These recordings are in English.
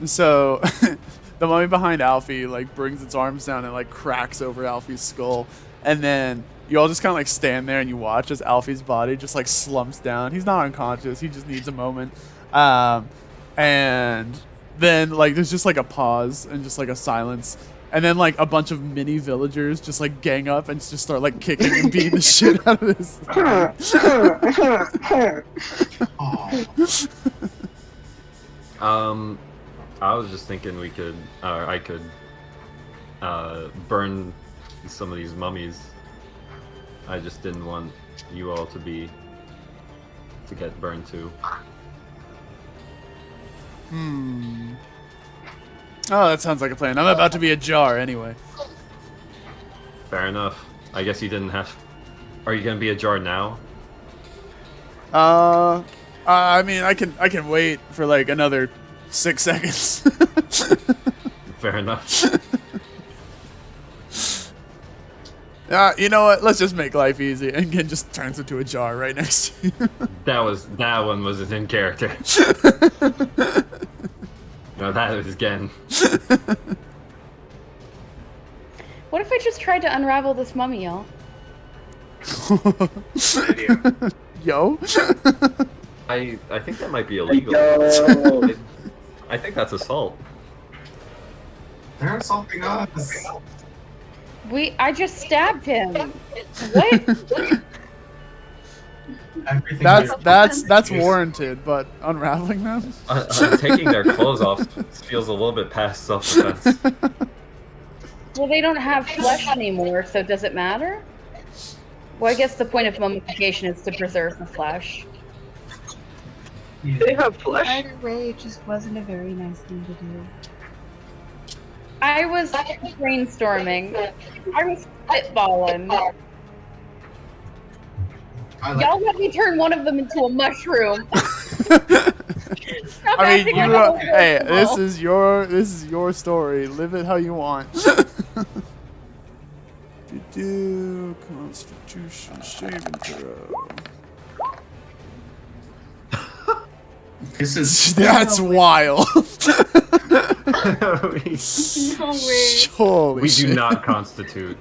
So the mummy behind Alfie like brings its arms down and like cracks over Alfie's skull, and then you all just kind of like stand there and you watch as Alfie's body just like slumps down. He's not unconscious. He just needs a moment. And then like there's just like a pause and just like a silence. And then like a bunch of mini villagers just like gang up and just start like kicking and beating the shit out of this. I was just thinking I could burn some of these mummies. I just didn't want you all to get burned too. Oh, that sounds like a plan. I'm about to be a jar anyway. Fair enough. I guess you didn't have. Are you gonna be a jar now? I mean, I can wait for like another 6 seconds. Fair enough. You know what? Let's just make life easy, and Gen just turns into a jar right next to you. That one was in character. No, that was Gen. What if I just tried to unravel this mummy, y'all? Yo. I think that might be illegal. I think that's assault. They're assaulting us. I just stabbed him. What? That's warranted, but unraveling them? Taking their clothes off feels a little bit past self-defense. Well, they don't have flesh anymore, so does it matter? Well, I guess the point of mummification is to preserve the flesh. They have flesh. Either way, it just wasn't a very nice thing to do. I was brainstorming. I was spitballing. Y'all let me turn one of them into a mushroom. I mean, hey, this is your story. Live it how you want. Constitution saving throw. That's wild. No way. Holy we shit. do not constitute.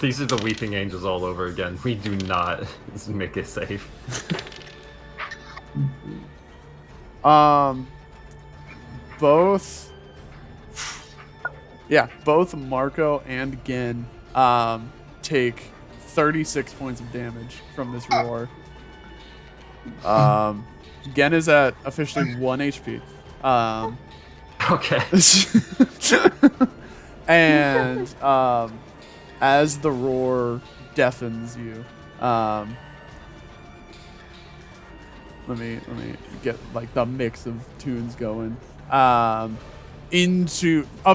These are the weeping angels all over again. We do not make it safe. Both Marco and Gen take 36 points of damage from this roar. Gen is at officially 1 HP. Okay. And as the roar deafens you, let me get like the mix of tunes going. Up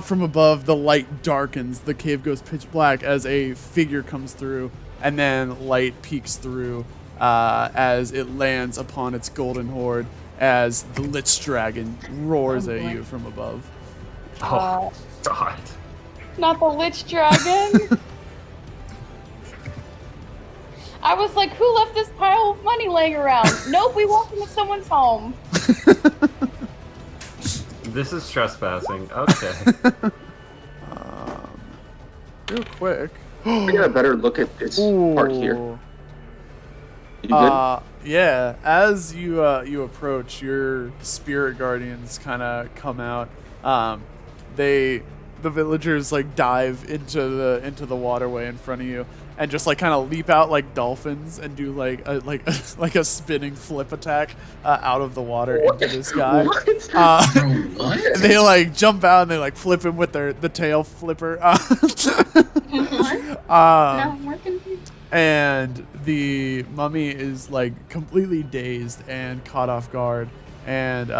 from above, the light darkens. The cave goes pitch black as a figure comes through, and then light peeks through as it lands upon its golden horde as the Lich Dragon roars at you from above. Oh, God. Not the Lich Dragon. I was like, who left this pile of money laying around? Nope, we walked into someone's home. This is trespassing. Okay. Real quick. We got a better look at this part here. You good? Yeah. As you approach, your spirit guardians kind of come out. The villagers like dive into the waterway in front of you and just like kind of leap out like dolphins and do like a spinning flip attack out of the water into the sky. They like jump out and they like flip him with the tail flipper. And the mummy is like completely dazed and caught off guard, and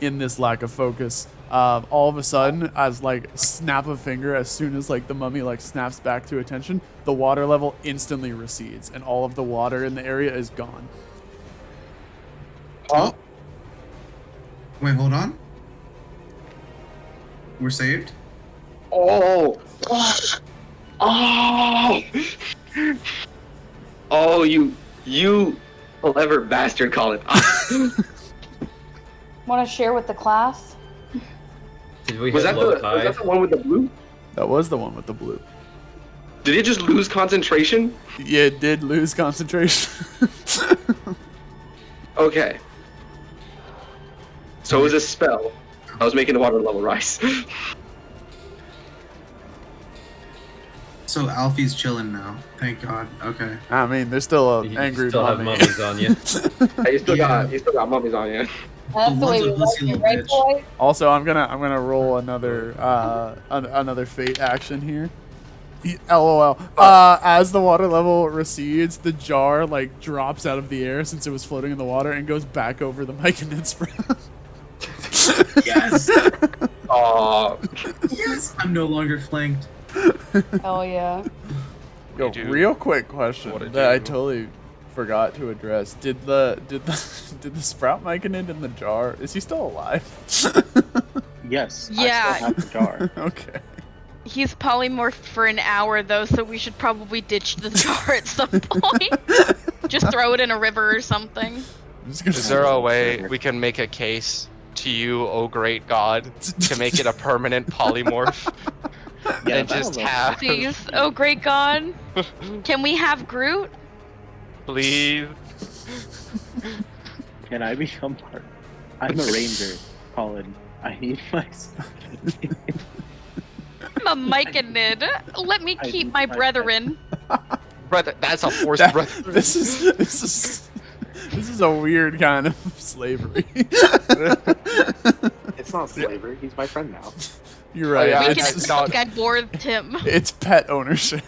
in this lack of focus, all of a sudden, as like snap of finger, as soon as like the mummy like snaps back to attention, the water level instantly recedes, and all of the water in the area is gone. Oh. Wait, hold on. We're saved? Oh! Oh! Oh, you clever bastard, Colin. Want to share with the class? Did we Was hit that low the tide? one with the blue? That was the one with the blue. Did it just lose concentration? Yeah, it did lose concentration. Okay. So it was a spell. I was making the water level rise. So Alfie's chilling now. Thank God. Okay. I mean, there's still an You angry still have mummy. mummies on you. Hey, you still got mummies on you. That's the way we one's a like pussy you, little right, bitch. boy? Also, I'm gonna roll another another fate action here. LOL. As the water level recedes, the jar like drops out of the air since it was floating in the water and goes back over the Kindred Spirits. Yes. Aw. Yes. I'm no longer flanked. Hell yeah. Yo, do real quick question what I that I do. totally forgot to address. Did the sprout Myconid in the jar? Is he still alive? Yes. Yeah. I still have the jar. Okay. He's polymorphed for an hour though, so we should probably ditch the jar at some point. Just throw it in a river or something. I'm just gonna Is there a way we can make a case to you, oh great god, to make it a permanent polymorph? Yeah, And just that'll work. have, Please, oh great god. Can we have Groot? please. Can I become part? I'm a ranger, Colin. I need my. I'm a Myconid. Let me I keep need my my brethren. Brother, that's a forced That- breath. this is a weird kind of slavery. It's not slavery. He's my friend now. You're right. yeah, We I- can I- It's, no. I bored him. it's pet ownership.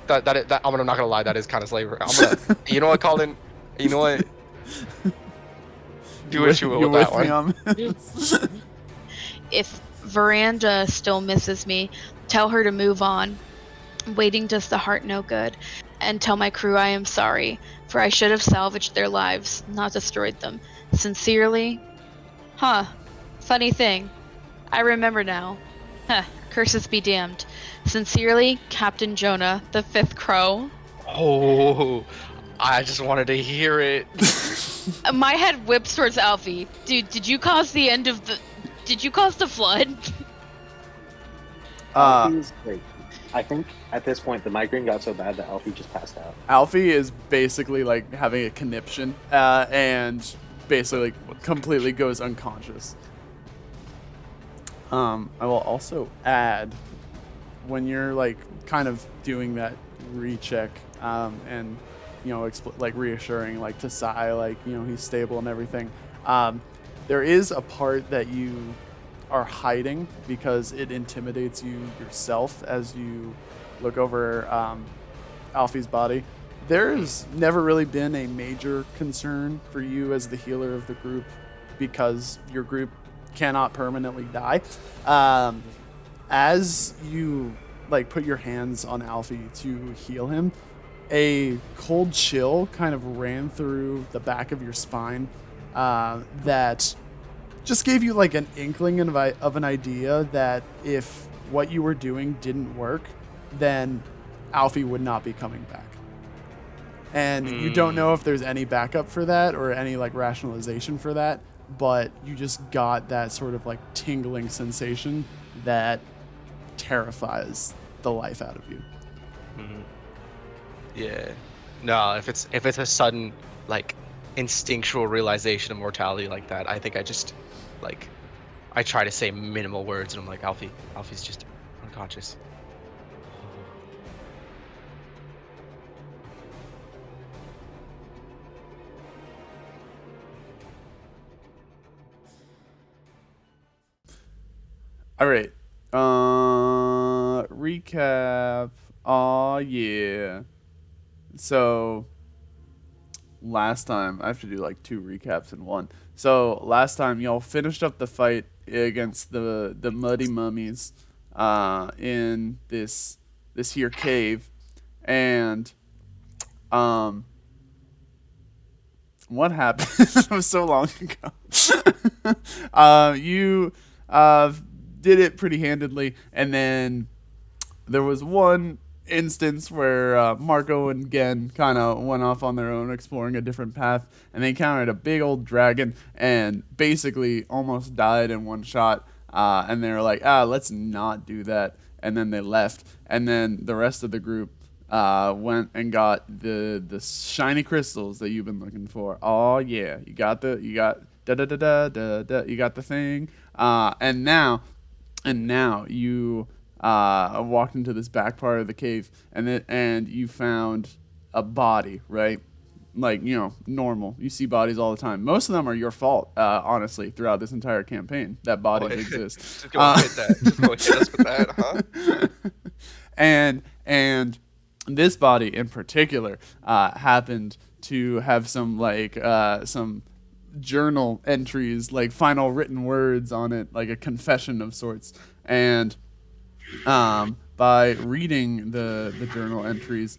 That I'm not gonna lie, that is kind of slavery. You know what, Colin? You know what? Do what you will You're with that with me one. on this? If Veranda still misses me, tell her to move on. Waiting does the heart no good. And tell my crew I am sorry, for I should have salvaged their lives, not destroyed them. Sincerely. Huh. Funny thing. I remember now. Huh. Curses be damned. Sincerely, Captain Jonah, the fifth crow. Oh, I just wanted to hear it. My head whips towards Alfie. Dude, did you cause the end of the... Did you cause the flood? Alfie's great. I think at this point the migraine got so bad that Alfie just passed out. Alfie is basically like having a conniption and basically completely goes unconscious. I will also add, when you're like kind of doing that recheck and you know like reassuring like to Sai like you know he's stable and everything, there is a part that you are hiding because it intimidates you yourself as you look over Alfie's body. There's never really been a major concern for you as the healer of the group because your group cannot permanently die. As you like put your hands on Alfie to heal him, a cold chill kind of ran through the back of your spine that just gave you like an inkling of an idea that if what you were doing didn't work, then Alfie would not be coming back. And you don't know if there's any backup for that or any like rationalization for that, but you just got that sort of like tingling sensation that terrifies the life out of you. Yeah. No, if it's a sudden like instinctual realization of mortality like that, I think I just like I try to say minimal words and I'm like, Alfie's just unconscious. All right. Recap. Oh yeah. So last time I have to do like 2 recaps in one. So last time y'all finished up the fight against the muddy mummies in this here cave, and what happened? It was so long ago. You did it pretty handedly, and then there was one instance where Marco and Gen kind of went off on their own exploring a different path, and they encountered a big old dragon and basically almost died in one shot. And they were like, let's not do that. And then they left. And then the rest of the group went and got the shiny crystals that you've been looking for. Oh yeah, you got you got the thing. And now you walked into this back part of the cave, and you found a body, right? Like, normal. You see bodies all the time. Most of them are your fault, honestly, throughout this entire campaign, that bodies exist. Just go hit that. Just go hit us with that, huh? And this body in particular happened to have some some journal entries, like final written words on it, like a confession of sorts. And by reading the journal entries,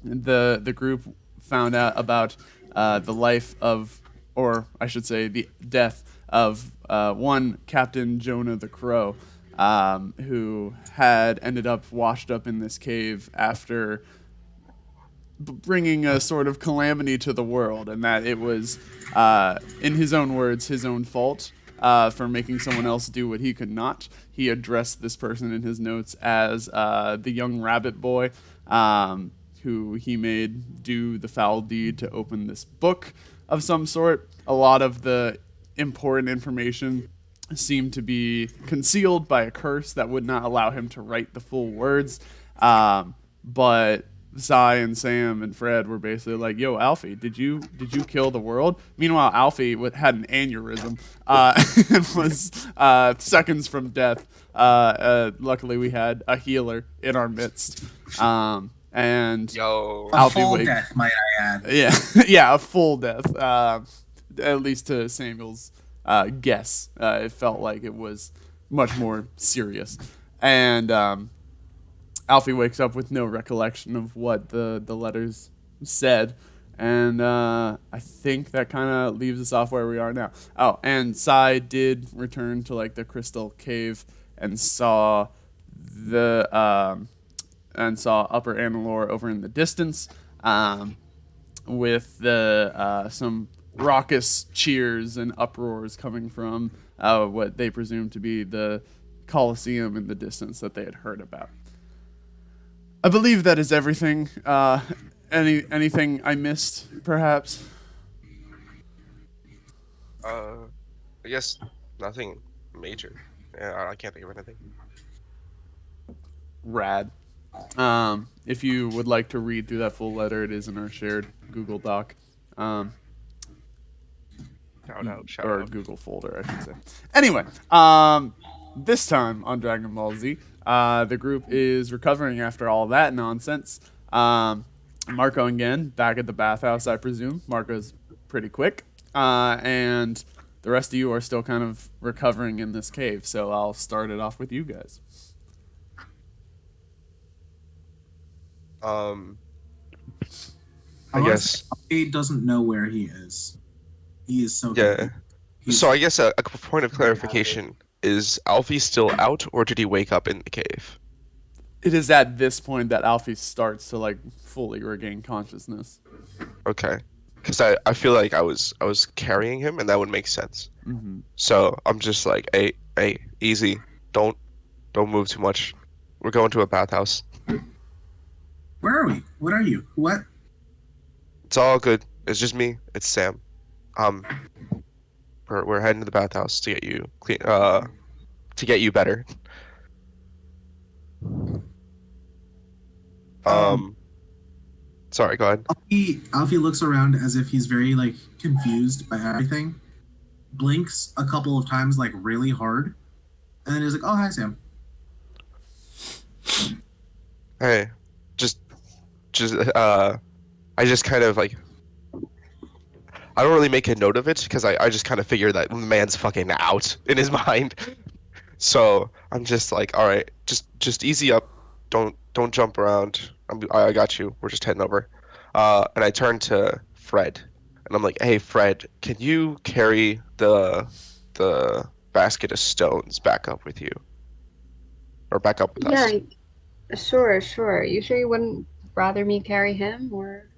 the group found out about the life of, or I should say, the death of one Captain Jonah the Crow, who had ended up washed up in this cave after bringing a sort of calamity to the world, and that it was, in his own words, his own fault for making someone else do what he could not. He addressed this person in his notes as the young rabbit boy, who he made do the foul deed to open this book of some sort. A lot of the important information seemed to be concealed by a curse that would not allow him to write the full words. But Zai and Sam and Fred were basically like, "Yo, Alfie, did you kill the world?" Meanwhile, Alfie had an aneurysm and was seconds from death. Luckily, we had a healer in our midst. And Yo, A full death, might I add. Yeah, a full death. At least to Samuel's guess, it felt like it was much more serious. And Alfie wakes up with no recollection of what the letters said, and I think that kind of leaves us off where we are now. Oh, and Sai did return to like the crystal cave and saw Upper Anilur over in the distance, with some raucous cheers and uproars coming from what they presumed to be the Colosseum in the distance that they had heard about. I believe that is everything. Anything I missed, perhaps? I guess nothing major. Yeah, I can't think of anything. Rad. If you would like to read through that full letter, it is in our shared Google Doc. Shout out. Google folder, I should say. Anyway, this time on Dragon Ball Z, the group is recovering after all that nonsense. Marco and Gen back at the bathhouse, I presume. Marco's pretty quick. And the rest of you are still kind of recovering in this cave, so I'll start it off with you guys. I guess He doesn't know where he is. He is so yeah. So I guess a point of clarification is Alfie still out, or did he wake up in the cave? It is at this point that Alfie starts to like fully regain consciousness. Okay, because I feel like I was carrying him, and that would make sense. Mm-hmm. So I'm just like, hey, easy, don't move too much. We're going to a bathhouse. Where are we? What are you? What? It's all good. It's just me. It's Sam. We're heading to the bathhouse to get you clean. To get you better. Sorry. Go ahead. Alfie looks around as if he's very like confused by everything. Blinks a couple of times like really hard, and then he's like, "Oh, hi, Sam." Hey, I just kind of like, I don't really make a note of it because I just kind of figure that the man's fucking out in his mind. So I'm just like, all right, just easy up, don't jump around. I got you. We're just heading over. And I turn to Fred, and I'm like, hey Fred, can you carry the basket of stones back up with you, or back up with us? Sure, sure. You sure you wouldn't rather me carry him, or?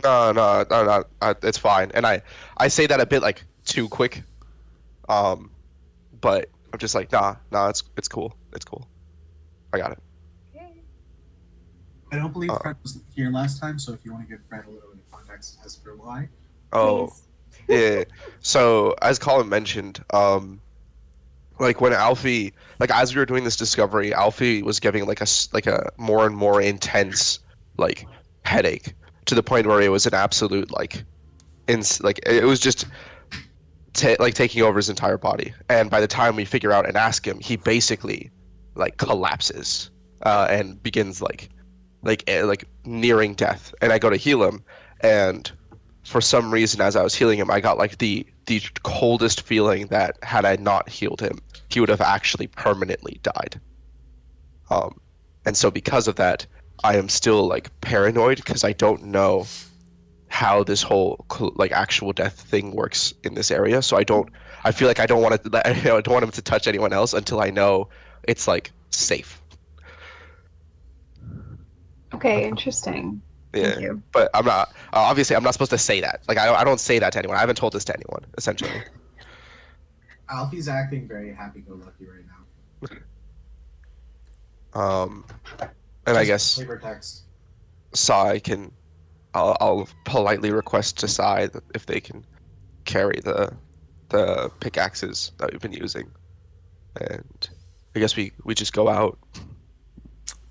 No. It's fine. And I say that a bit like too quick. But I'm just like, nah. It's cool. It's cool. I got it. I don't believe Fred was here last time, so if you want to give Fred a little bit of context as for why. Oh, yeah. So as Colin mentioned, like when Alfie, like as we were doing this discovery, Alfie was giving like a more and more intense like headache to the point where it was an absolute like, like it was just like taking over his entire body. And by the time we figure out and ask him, he basically like collapses and begins like nearing death. And I go to heal him, and for some reason, as I was healing him, I got like the coldest feeling that had I not healed him, he would have actually permanently died. And so because of that, I am still like paranoid because I don't know how this whole like actual death thing works in this area. So I feel like I don't want to, I don't want him to touch anyone else until I know it's like safe. Okay, interesting. Yeah, Thank you. but I'm not. Obviously, I'm not supposed to say that. Like, I don't say that to anyone. I haven't told this to anyone. Essentially. Alfie's acting very happy-go-lucky right now. And I guess Flavor text. Sai can. I'll politely request to Sai that if they can carry the pickaxes that we've been using, and I guess we just go out.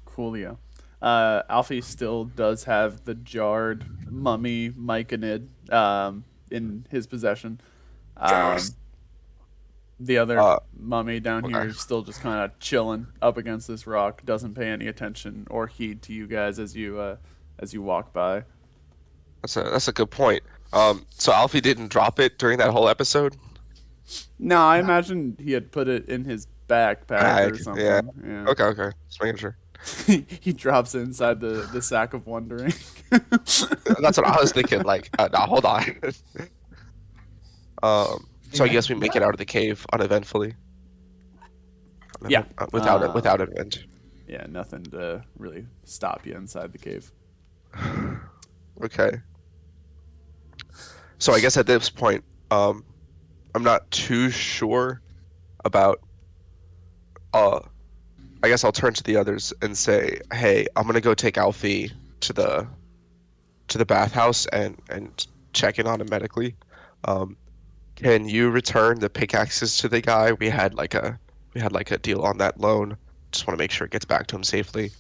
Coolio. Alfie still does have the jarred mummy myconid in his possession. The other mummy down here is still just kind of chilling up against this rock, doesn't pay any attention or heed to you guys as you walk by. That's a good point. So Alfie didn't drop it during that whole episode? No, I imagine he had put it in his backpack or something. Yeah. Okay. Just making sure. He drops it inside the sack of wondering. That's what I was thinking. Like, now hold on. So I guess we make it out of the cave uneventfully. Yeah. Without an event. Yeah, nothing to really stop you inside the cave. Okay. So I guess at this point, I'm not too sure about. I guess I'll turn to the others and say, "Hey, I'm gonna go take Alfie to the bathhouse and check in on him medically. Can you return the pickaxes to the guy? We had like a deal on that loan. Just want to make sure it gets back to him safely.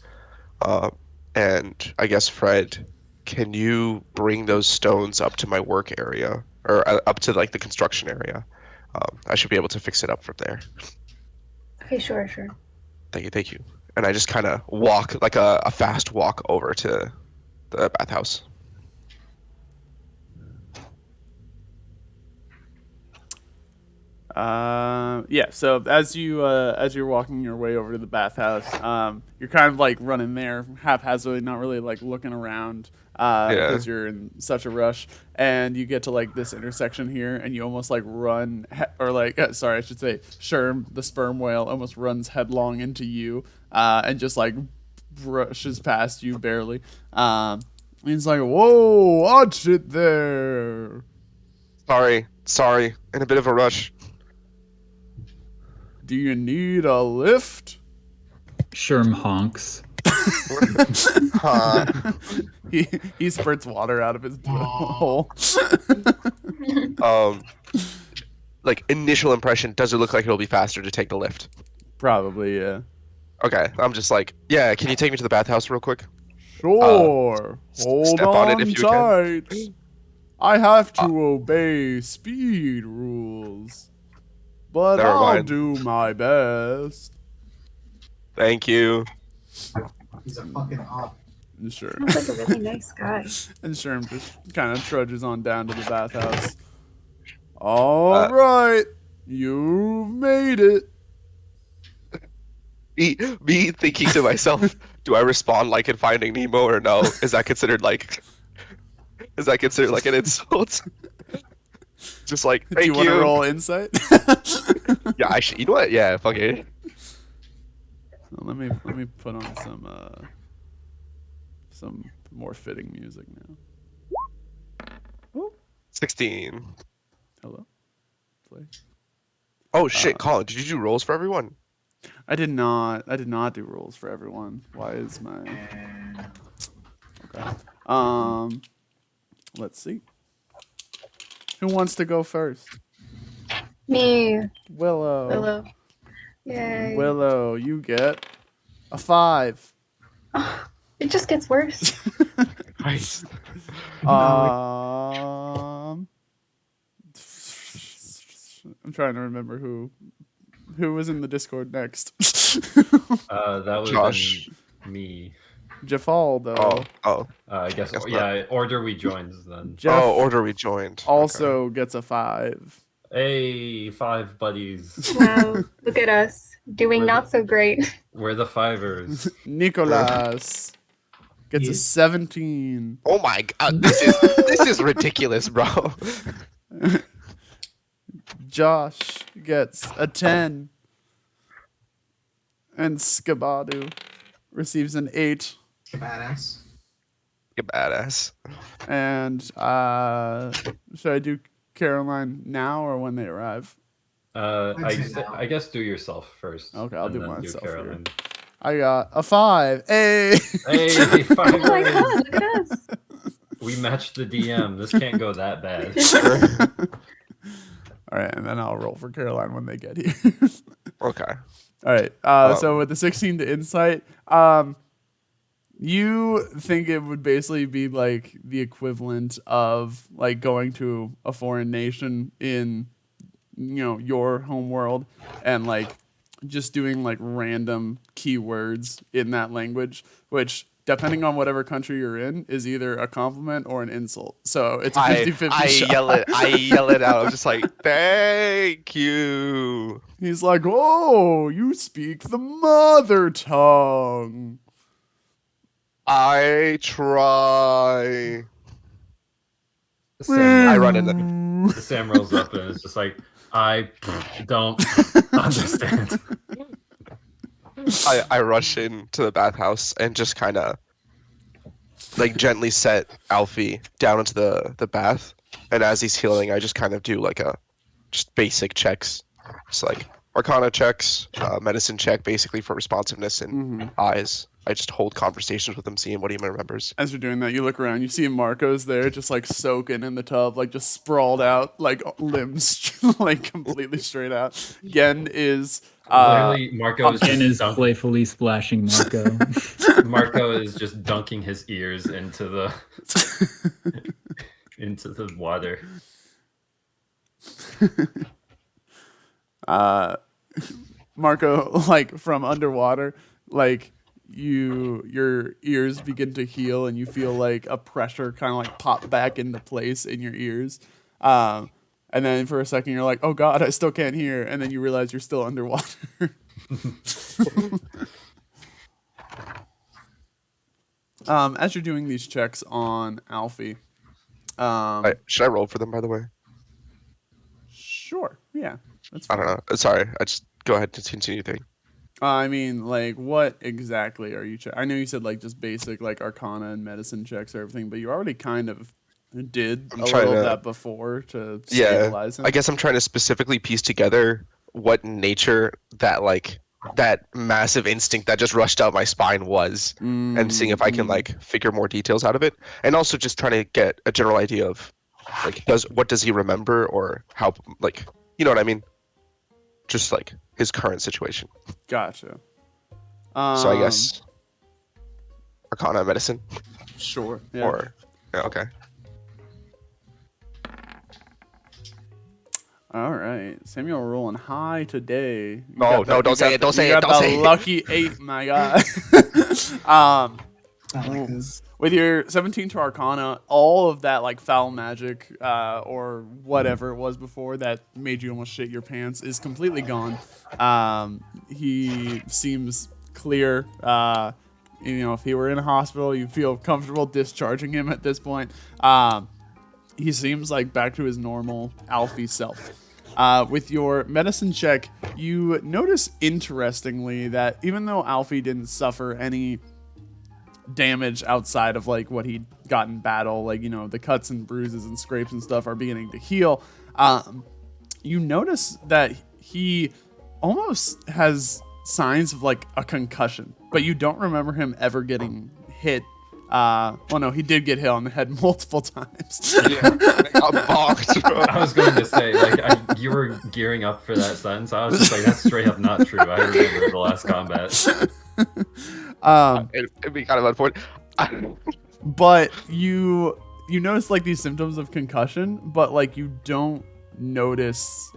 And I guess Fred, can you bring those stones up to my work area or up to like the construction area? I should be able to fix it up from there." Okay, sure. Thank you. And I just kind of walk, like a fast walk over to the bathhouse. Yeah, so as you're walking your way over to the bathhouse, you're kind of like running there haphazardly, not really like looking around because you're in such a rush, and you get to like this intersection here, and you almost like run sorry, I should say Sherm, the sperm whale, almost runs headlong into you and just like brushes past you barely. He's like, "Whoa, watch it there." Sorry, in a bit of a rush. Do you need a lift? Sherm honks. He spurts water out of his hole. Like initial impression, does it look like it'll be faster to take the lift? Probably, yeah. Okay, I'm just like, yeah. Can you take me to the bathhouse real quick? Sure. Hold step on it if you tight. I have to obey speed rules, but Never I'll mind. do my best. Thank you. He's a fucking op. Sure. Sounds like a really nice guy. And Sherm just kind of trudges on down to the bathhouse. All right, you've made it. Me thinking to myself, do I respond like in Finding Nemo or no? Is that considered like an insult? Just like, thank Do you want to you. roll insight? Yeah, I should. You know what? Yeah, fuck it. Well, let me put on some more fitting music now. 16. Hello. Play. Oh shit, Colin, did you do rolls for everyone? I did not do rolls for everyone. Why is my okay? Let's see. Who wants to go first? Me. Willow. Willow. Yay. Willow, you get a 5. It just gets worse. Nice. I'm trying to remember who was in the Discord next. That was Josh. Me. Jafal, though. I guess. Guess Yeah. Order we joined then. Jeff order we joined. also gets a 5. Hey, 5 buddies. Wow, look at us. Doing We're not so great. We're the 5ers. Nicolas gets a 17. Oh my god, this is ridiculous, bro. Josh gets a 10. And Skabadu receives an 8. Badass. You badass. And should I do Caroline now or when they arrive? I guess do yourself first. Okay, I'll and do then myself here. Caroline. I got a 5. Hey! Hey, 5. Oh my god, look at us. We matched the DM. This can't go that bad. All right, and then I'll roll for Caroline when they get here. Okay. All right. So with the 16 to insight, you think it would basically be like the equivalent of like going to a foreign nation in, your home world and like just doing like random keywords in that language, which depending on whatever country you're in is either a compliment or an insult. So it's a 50-50 shot. I yell it out. I'm just like, thank you. He's like, oh, you speak the mother tongue. I try. Sam, I run in Sam rolls up and it's just like, I don't understand. I rush into the bathhouse and just kind of like gently set Alfie down into the bath. And as he's healing, I just kind of do like just basic checks. It's like Arcana checks, medicine check, basically for responsiveness and eyes. I just hold conversations with him, seeing what he remembers. As you're doing that, you look around, you see Marco's there, just like soaking in the tub, like just sprawled out, like limbs like completely straight out. Gen is Literally, Marco is Ken just is playfully splashing Marco. Marco is just dunking his ears into the into the water. Marco, like from underwater, like your ears begin to heal and you feel like a pressure kind of like pop back into place in your ears. And then for a second you're like, oh god, I still can't hear. And then you realize you're still underwater. As you're doing these checks on Alfie, should I roll for them, by the way? Sure. Yeah. That's I fine. don't know. Sorry. I just go ahead and continue thing. I mean, like, what exactly are you I know you said, like, just basic, like, Arcana and medicine checks or everything, but you already kind of did a little of that before to stabilize him. I guess I'm trying to specifically piece together what nature that, like, that massive instinct that just rushed out my spine was, and seeing if I can, like, figure more details out of it. And also just trying to get a general idea of, like, what does he remember, or how, like, you know what I mean? Just, like, his current situation. Gotcha. So I guess Arcana medicine? Sure. Yeah. Or, yeah, okay. All right. Samuel rolling high today. No, don't say it, don't say it, don't say it. Lucky 8, my God. Not like this. With your 17 to Arcana, all of that like foul magic or whatever it was before that made you almost shit your pants is completely gone. He seems clear. If he were in a hospital, you feel comfortable discharging him at this point. He seems like back to his normal Alfie self. With your medicine check, you notice interestingly that even though Alfie didn't suffer any damage outside of like what he got in battle, like, you know, the cuts and bruises and scrapes and stuff are beginning to heal, you notice that he almost has signs of like a concussion, but you don't remember him ever getting hit. Well, no, he did get hit on the head multiple times. Yeah, I got bonked, bro. I was going to say, like, you were gearing up for that sentence. I was just like, that's straight up not true. I remember the last combat. It'd be kind of unfortunate. But you notice like these symptoms of concussion, but like you don't notice,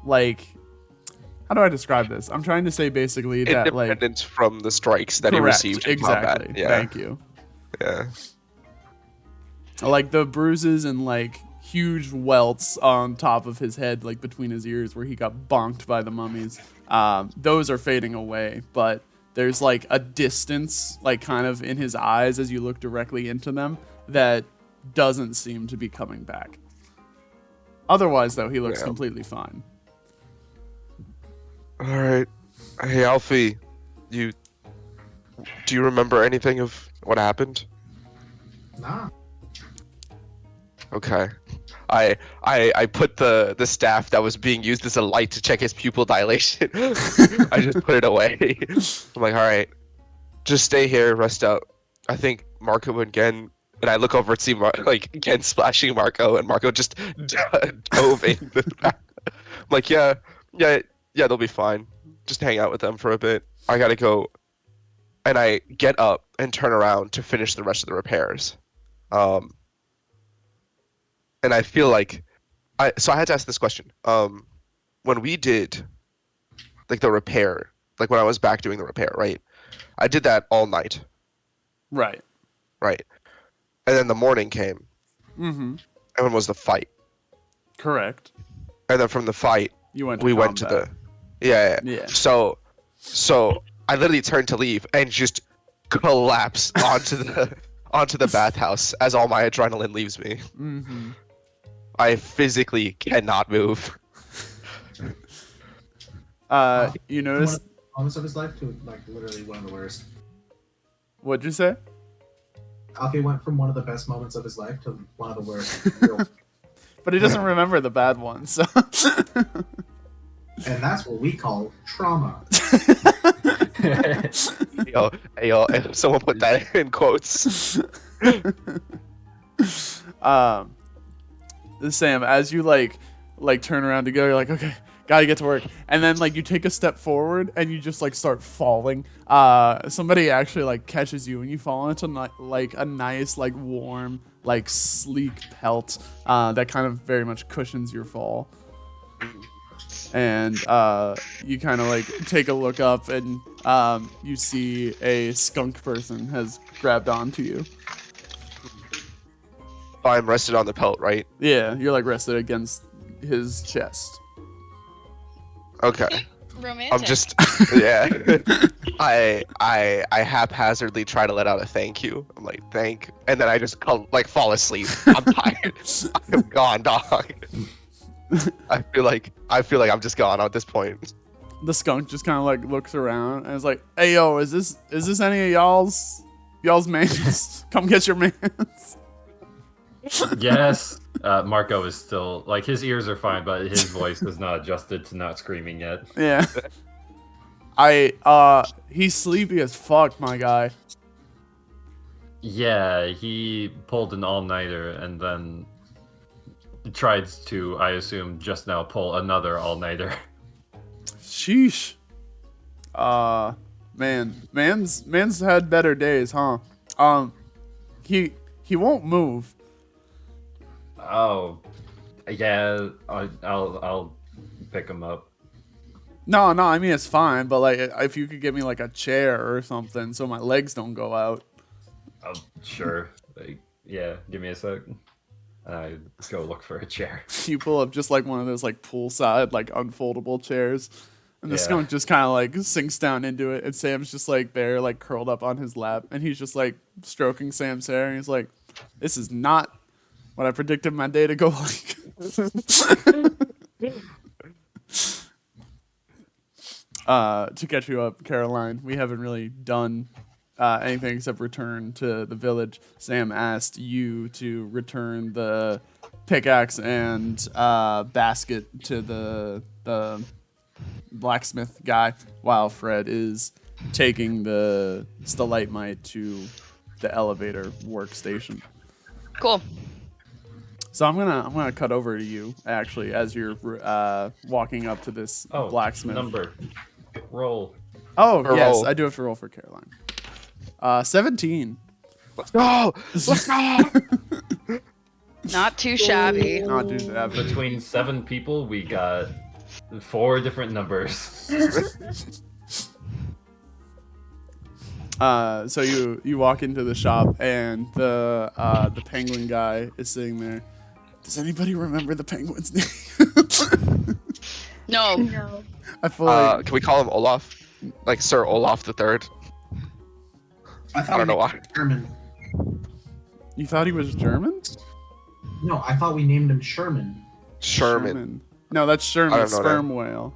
like, how do I describe this? I'm trying to say basically that like independent from the strikes that correct, he received in exactly. combat. Yeah. Thank you. Yeah. Like the bruises and like huge welts on top of his head, like between his ears where he got bonked by the mummies. Those are fading away, but there's like a distance, like kind of in his eyes as you look directly into them, that doesn't seem to be coming back. Otherwise, though, he looks completely fine. All right. Hey, Alfie, do you remember anything of what happened? Nah. Okay. I put the staff that was being used as a light to check his pupil dilation. I just put it away. I'm like, all right, just stay here, rest up. I think Marco and Gen, and I look over and see Gen splashing Marco, and Marco just dove in. I'm like, yeah, they'll be fine. Just hang out with them for a bit. I gotta go. And I get up and turn around to finish the rest of the repairs. And I feel like so I had to ask this question. When we did like the repair, like when I was back doing the repair, right? I did that all night. Right. Right. And then the morning came. Mm-hmm. And when was the fight? Correct. And then from the fight, we went to the yeah. So I literally turned to leave and just collapse onto the bathhouse as all my adrenaline leaves me. Mm-hmm. I physically cannot move. You notice moments of his life to like literally one of the worst. What'd you say? Alfie went from one of the best moments of his life to one of the worst. But he doesn't remember the bad ones. So. And that's what we call trauma. Yo, someone put that in quotes. Sam, as you like turn around to go, you're like, okay, gotta get to work, and then like you take a step forward and you just like start falling. Somebody actually like catches you and you fall into like a nice like warm like sleek pelt that kind of very much cushions your fall. And you kind of like take a look up and you see a skunk person has grabbed onto you. I'm rested on the pelt, right? Yeah, you're like rested against his chest. Okay. Romantic. I'm just yeah. I haphazardly try to let out a thank you. I'm like, thank, and then I just fall asleep. I'm tired. I'm gone, dog. I feel like I'm just gone at this point. The skunk just kind of like looks around and is like, "Hey yo, is this any of y'all's mans? Come get your mans." Yes. Marco is still like his ears are fine, but his voice is not adjusted to not screaming yet. Yeah. He's sleepy as fuck, my guy. Yeah, he pulled an all-nighter and then tried to, I assume, just now pull another all-nighter. Sheesh. Man's had better days, huh? He won't move. Oh, yeah. I'll pick him up. No, I mean it's fine, but like if you could give me like a chair or something so my legs don't go out. Oh, sure. Yeah, give me a sec. And I go look for a chair. You pull up just like one of those like poolside like unfoldable chairs, and the skunk just kind of like sinks down into it, and Sam's just like there like curled up on his lap, and he's just like stroking Sam's hair, and he's like, "This is not what I predicted my day to go like." To catch you up, Caroline, we haven't really done anything except return to the village. Sam asked you to return the pickaxe and basket to the blacksmith guy, while Fred is taking the Stalightmite to the elevator workstation. Cool. So I'm gonna cut over to you actually as you're walking up to this blacksmith. Number. Roll. Oh Or yes, roll. I do have to roll for Caroline. 17. Let's go. Let's go. Not too shabby. Not too shabby. Between 7 people, we got 4 different numbers. So you walk into the shop and the penguin guy is sitting there. Does anybody remember the penguin's name? No. I feel like Can we call him Olaf? Like Sir Olaf the Third? I don't know why. German. you thought he was German. No, I thought we named him Sherman. Sherman. No, that's I Sherman, don't know sperm whale.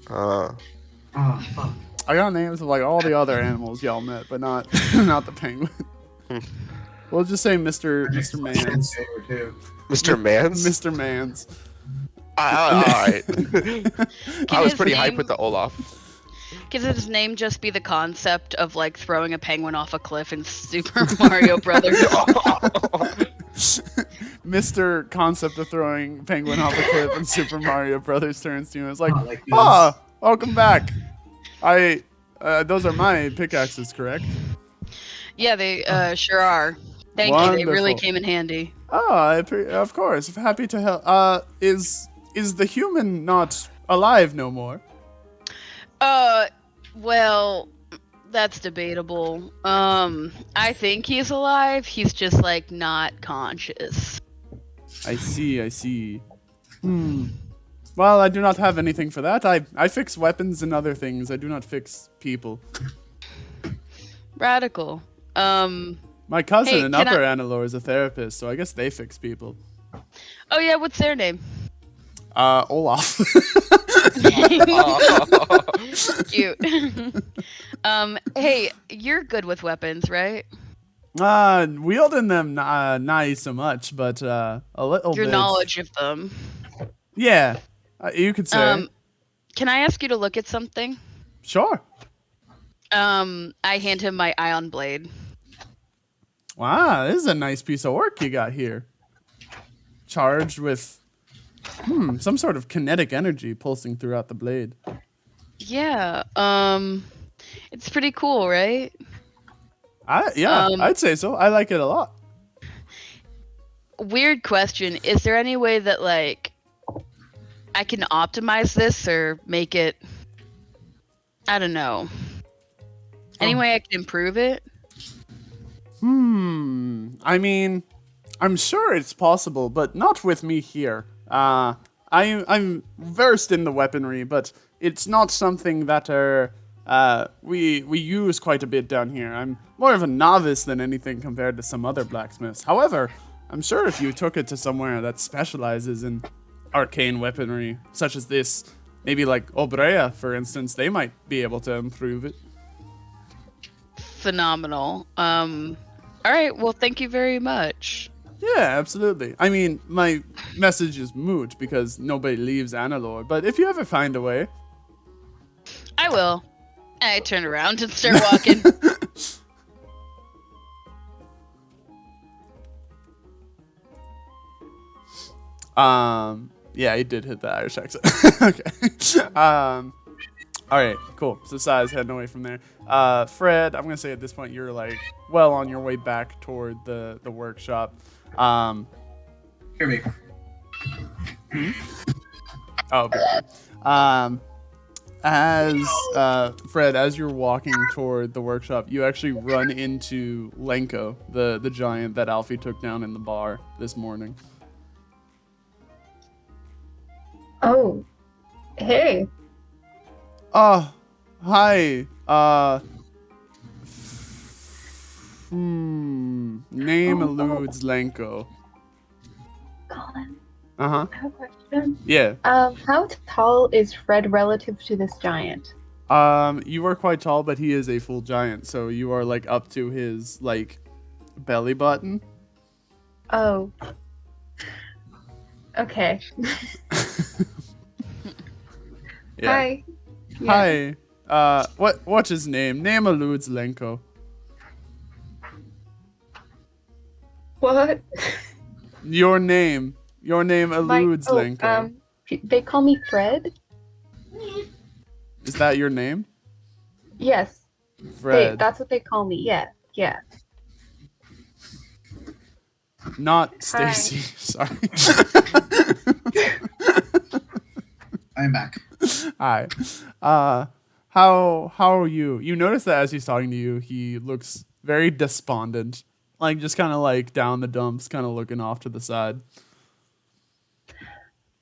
Oh, fuck. I got names of like all the other animals y'all met, but not not the penguin. We'll just say Mr. Mans. Mr. Mans? Mr. Mans. Alright. I was his pretty hyped name- with the Olaf. Can his name just be the concept of like throwing a penguin off a cliff in Super Mario Brothers? Mr. Concept of throwing penguin off a cliff in Super Mario Brothers turns to you and is like, Like this. welcome back. Those are my pickaxes, correct? Yeah, they sure are. Thank you. They really Wonderful. came in handy. Of course. Happy to help. Is the human not alive no more? Well, that's debatable. I think he's alive. He's just like not conscious. I see. Well, I do not have anything for that. I fix weapons and other things. I do not fix people. Radical. My cousin Hey, in can Upper Anilur is a therapist, so I guess they fix people. Oh yeah, what's their name? Olaf. Cute. Hey, you're good with weapons, right? Wielding them, not so much, but a little Your bit. knowledge of them. Yeah, you could say. Can I ask you to look at something? Sure. I hand him my ion blade. Wow, this is a nice piece of work you got here. Charged with, some sort of kinetic energy pulsing throughout the blade. Yeah. It's pretty cool, right? I'd say so. I like it a lot. Weird question. Is there any way that like I can optimize this or make it? I don't know. Any way I can improve it? I mean, I'm sure it's possible, but not with me here. I'm versed in the weaponry, but it's not something that we use quite a bit down here. I'm more of a novice than anything compared to some other blacksmiths. However, I'm sure if you took it to somewhere that specializes in arcane weaponry, such as this, maybe like Obrea, for instance, they might be able to improve it. Phenomenal. All right. Well, thank you very much. Yeah, absolutely. I mean, my message is moot because nobody leaves Anilur, but if you ever find a way. I will. I turn around and start walking. Yeah, he did hit the Irish accent. Okay. All right, cool. So Sai's heading away from there. Fred, I'm gonna say at this point you're like well on your way back toward the workshop. Hear me. Oh, Fred, as you're walking toward the workshop, you actually run into Lenko, the giant that Alfie took down in the bar this morning. Oh, hey. Hi. Name eludes Lenko. Colin. Uh-huh. I have a question. Yeah. How tall is Fred relative to this giant? You are quite tall, but he is a full giant, so you are like up to his like belly button. Oh. Okay. Yeah. Hi. Yeah. Hi. What's his name? Name alludes Lenko. What? Your name alludes Lenko. They call me Fred? Is that your name? Yes. Fred. That's what they call me. Yeah. Yeah. Not Stacy. Sorry. I'm back. Hi. How are you? You notice that as he's talking to you, he looks very despondent. Like just kind of like down the dumps, kind of looking off to the side.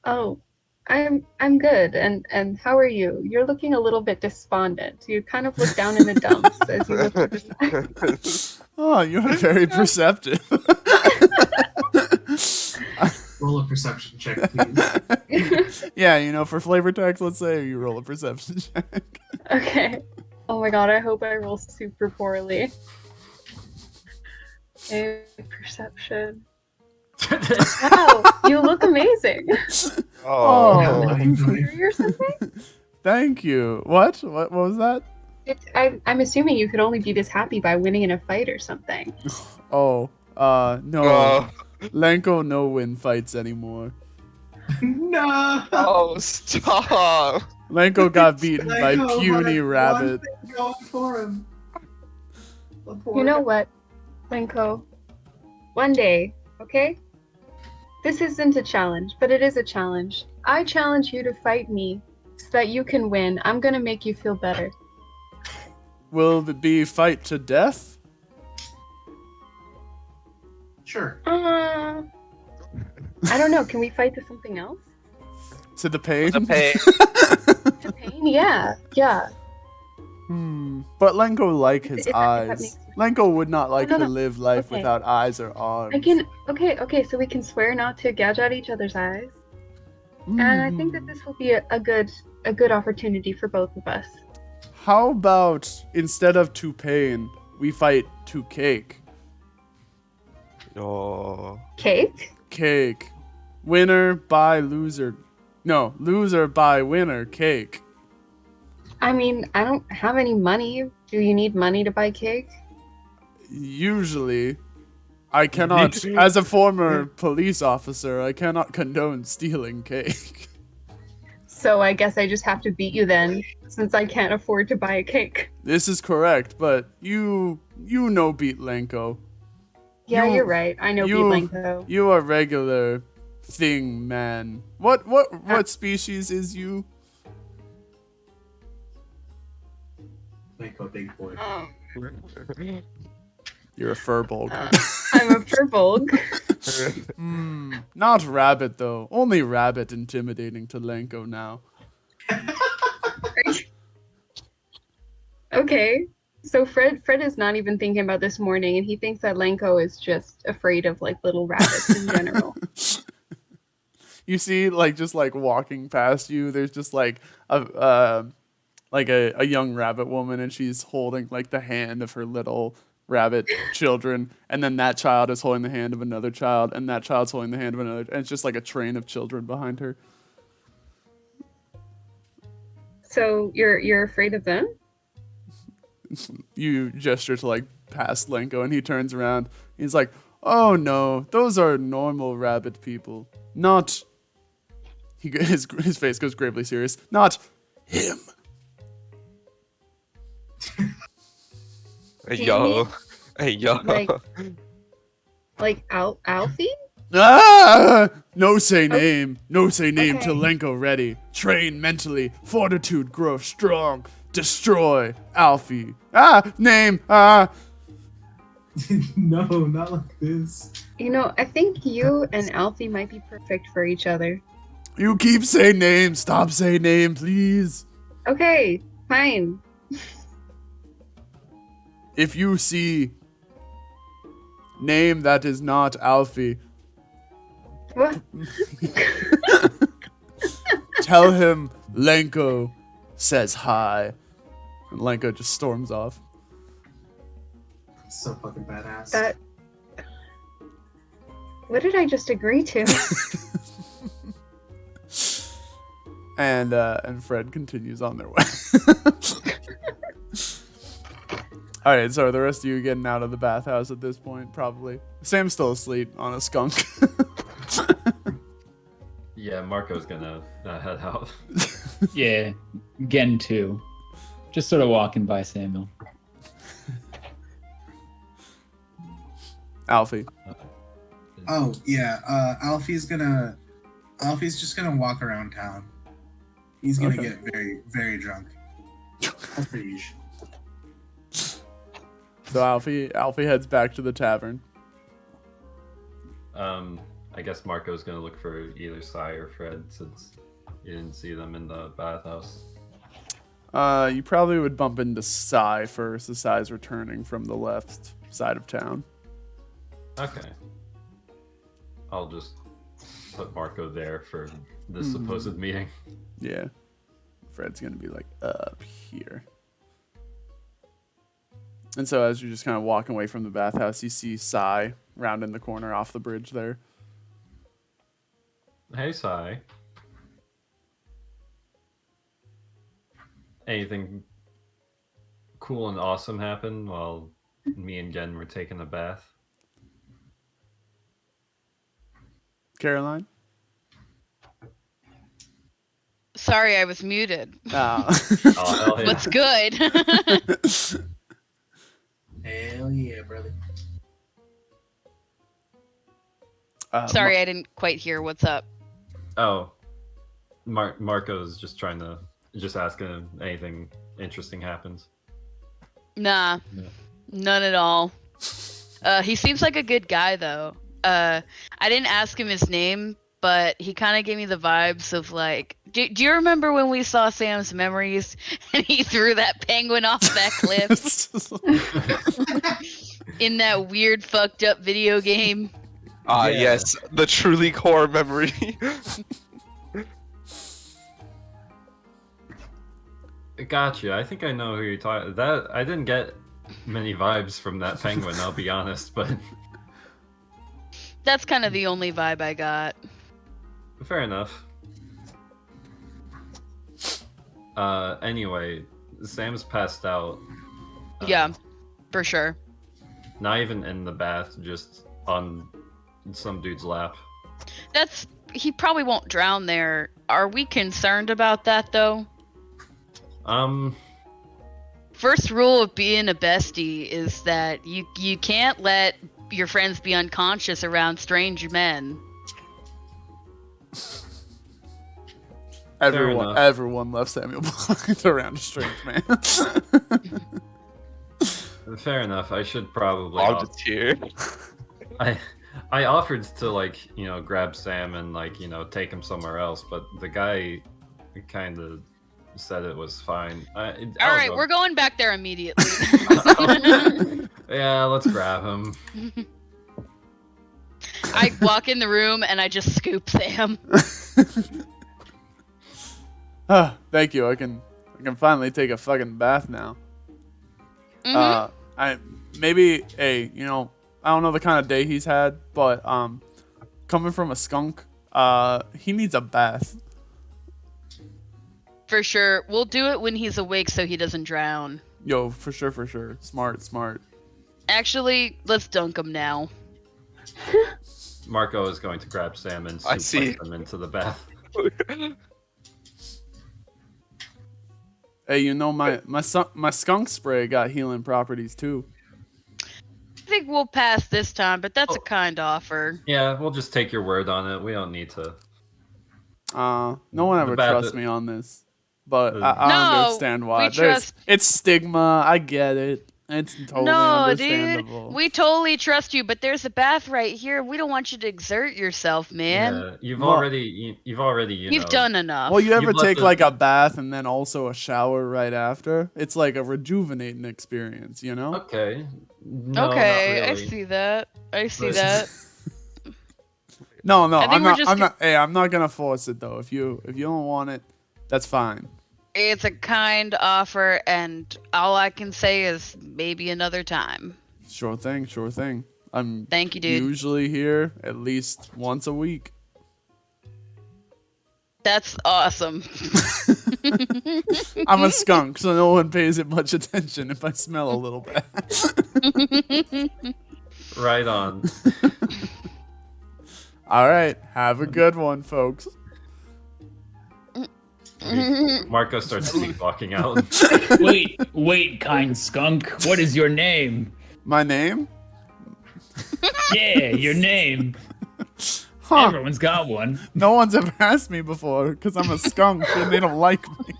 Oh, I'm good. And how are you? You're looking a little bit despondent. You kind of look down in the dumps as you look to the side. Oh, you're very perceptive. Roll a perception check, please. Yeah, you know, for flavor text, let's say you roll a perception check. Okay. Oh my god, I hope I roll super poorly. A perception. Wow, you look amazing. Oh. Or something? Thank you. What was that? I'm assuming you could only be this happy by winning in a fight or something. Oh, no. Lenko no win fights anymore. No. Oh, stop. Lenko got beaten by Lenko, puny what a- rabbit. one thing going for him. The poor You know what, Lenko? One day, okay? This isn't a challenge, but it is a challenge. I challenge you to fight me so that you can win. I'm gonna make you feel better. Will it be fight to death? Sure. I don't know. Can we fight to something else? To the pain? The pain. To pain? Yeah. Yeah. But Lenko like his If that makes eyes. sense. Lenko would not like no, to no. live life Okay. without eyes or arms. I can. Okay. So we can swear not to gouge out each other's eyes, and I think that this will be a good opportunity for both of us. How about instead of to pain, we fight to cake? Oh. Cake? Cake. Winner by loser. No, loser by winner. Cake. I mean, I don't have any money. Do you need money to buy cake? Usually, I cannot, as a former police officer, I cannot condone stealing cake. So I guess I just have to beat you then, since I can't afford to buy a cake. This is correct, but you know beat Lenko. Yeah, You- you're right. I know you- Beatlenko. You are regular thing man. What species is you? Lenko, big boy. You're a furbolg. I'm a furbolg. Not rabbit though. Only rabbit intimidating to Lenko now. Okay. So Fred is not even thinking about this morning, and he thinks that Lenko is just afraid of like little rabbits in general. You see, like just like walking past you, there's just like a young rabbit woman, and she's holding like the hand of her little rabbit children, and then that child is holding the hand of another child, and that child's holding the hand of another, and it's just like a train of children behind her. So you're afraid of them? You gesture to like past Lenko, and he turns around. He's like, "Oh no, those are normal rabbit people. Not." His face goes gravely serious. Not him. Hey, yo. Hey, yo. Like Alfie? Ah! No say name. No say name Okay. till Lenko ready. Train mentally. Fortitude grow strong. Destroy Alfie. Name. No, not like this. You know, I think you and Alfie might be perfect for each other. You keep saying name. Stop saying name, please. Okay, fine. If you see name that is not Alfie, What? Tell him Lenko says hi. And Lenko just storms off. So fucking badass. That. What did I just agree to? And Fred continues on their way. All right, so are the rest of you getting out of the bathhouse at this point? Probably. Sam's still asleep on a skunk. Yeah, Marco's gonna head out. Yeah, Gen 2. Just sort of walking by Samuel. Alfie. Oh yeah, Alfie's just gonna walk around town. He's gonna get very, very drunk. That's pretty usual. So Alfie heads back to the tavern. I guess Marco's gonna look for either Sai or Fred since you didn't see them in the bathhouse. You probably would bump into Sai first. The Sai's returning from the left side of town. Okay. I'll just put Marco there for this supposed meeting. Yeah. Fred's gonna be like up here. And so as you're just kind of walking away from the bathhouse, you see Sai rounding the corner off the bridge there. Hey, Sai. Anything cool and awesome happen while me and Gen were taking a bath? Caroline? Sorry, I was muted. Oh. Oh, hell yeah. What's good? Hell yeah, brother. Sorry, I didn't quite hear. What's up? Oh, Marco's just asking if anything interesting happens. Nah, none at all. He seems like a good guy, though. I didn't ask him his name, but he kind of gave me the vibes of like, do you remember when we saw Sam's memories and he threw that penguin off that cliff in that weird fucked up video game? Yes, the truly core memory. Gotcha. I think I know who you're talking. That I didn't get many vibes from that penguin. I'll be honest, but That's kind of the only vibe I got. fair enough. Anyway, Sam's passed out. Yeah, for sure. Not even in the bath, just on some dude's lap. He probably won't drown there. Are we concerned about that, though? First rule of being a bestie is that you can't let your friends be unconscious around strange men. Everyone left Samuel Blunt around a strange man. Fair enough. I should probably. I'm just here. I offered to grab Sam and take him somewhere else, but the guy kind of said it was fine. All right, we're going back there immediately. Yeah, let's grab him. I walk in the room and I just scoop Sam. Thank you. I can finally take a fucking bath now. Mm-hmm. I don't know the kind of day he's had, but coming from a skunk, he needs a bath. For sure. We'll do it when he's awake so he doesn't drown. Yo, for sure. Smart. Actually, let's dunk him now. Marco is going to grab Sam and I see. suplex him into the bath. Hey, my skunk spray got healing properties too. I think we'll pass this time, but that's a kind offer. Yeah, we'll just take your word on it. We don't need to. No one ever trusts me on this, but I No, understand why. we trust- It's stigma. I get it. It's totally understandable. Dude, we totally trust you, but there's a bath right here. We don't want you to exert yourself, man. Yeah, you've already You've done enough. Well, you ever You've take left like a bath and then also a shower right after? It's like a rejuvenating experience, you know? Okay. No, okay, not I really. see that. I see But- that. No, I think I'm we're not. just I'm not. Hey, I'm not gonna force it though. If you don't want it, that's fine. It's a kind offer, and all I can say is maybe another time. Sure thing. Sure thing. I'm Thank you, dude. usually here at least once a week. That's awesome. I'm a skunk, so no one pays it much attention if I smell a little bad. Right on. All right, have a good one, folks. Marco starts sleepwalking out. Wait, kind skunk. What is your name? My name? Yeah, your name. Huh. Everyone's got one. No one's ever asked me before because I'm a skunk and they don't like me.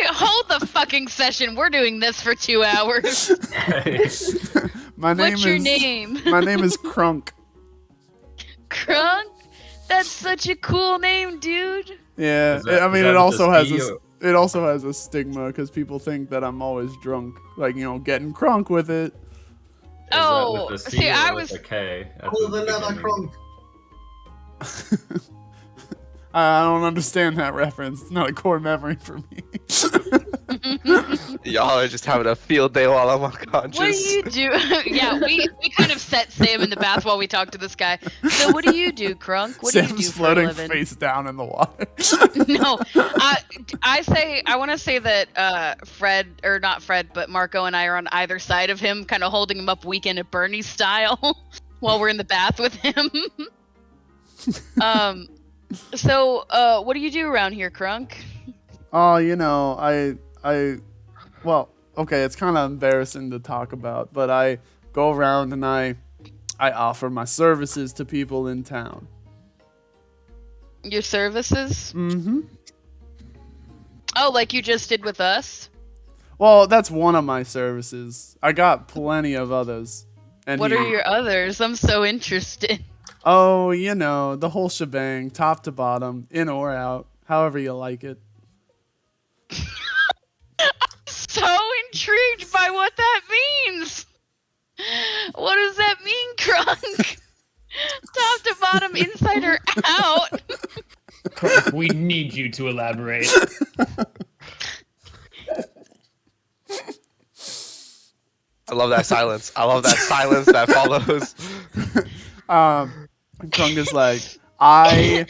Hold the fucking session. We're doing this for 2 hours. What's your name? My name is Crunk. Crunk? That's such a cool name, dude. Yeah, it also has a stigma because people think that I'm always drunk, like getting crunk with it. Oh, with a C see, or I with was. a K at Oh, the another beginning? crunk. I don't understand that reference. It's not a core memory for me. Y'all are just having a field day while I'm unconscious. What do you do? Yeah, we kind of set Sam in the bath while we talk to this guy. So what do you do, Crunk? What do you do Sam's for a floating living? face down in the water. No, I want to say that Fred, or not Fred, but Marco and I are on either side of him, kind of holding him up Weekend at Bernie's style while we're in the bath with him. So what do you do around here, Crunk? Oh, well, okay, it's kind of embarrassing to talk about, but I go around and I offer my services to people in town. Your services? Mm-hmm. Oh, like you just did with us? Well, that's one of my services. I got plenty of others. And What are your others? I'm so interested. Oh, the whole shebang, top to bottom, in or out, however you like it. So intrigued by what that means. What does that mean, Crunk? Top to bottom, inside or out? Crunk, we need you to elaborate. I love that silence. I love that silence that follows. Krung is like, I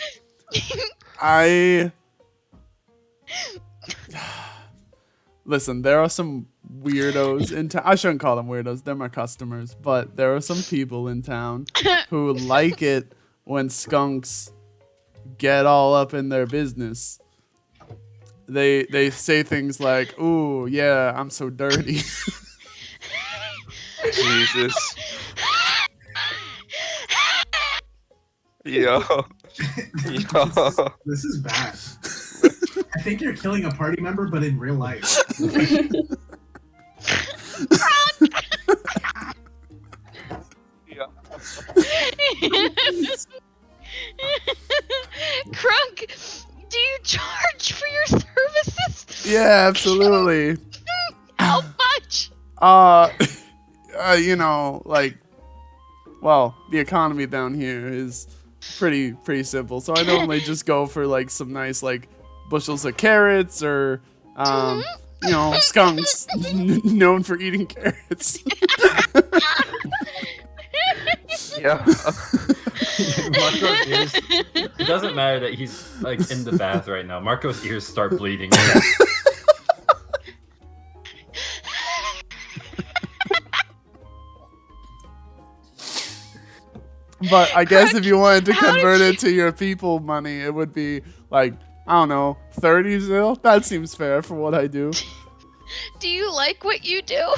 listen, there are some weirdos in town. I shouldn't call them weirdos. They're my customers. But there are some people in town who like it when skunks get all up in their business. They say things like, "Ooh, yeah, I'm so dirty." Jesus. Yo. This is bad. I think you're killing a party member, but in real life. Crunk, do you charge for your services? Yeah, absolutely. How much? Well, the economy down here is pretty simple. So I normally just go for like some nice like bushels of carrots or skunks known for eating carrots. Yeah. Marco's ears. It doesn't matter that he's like in the bath right now. Marco's ears start bleeding. But I guess if you wanted to convert it to your people money, it would be like, I don't know, 30 zil? That seems fair for what I do. Do you like what you do?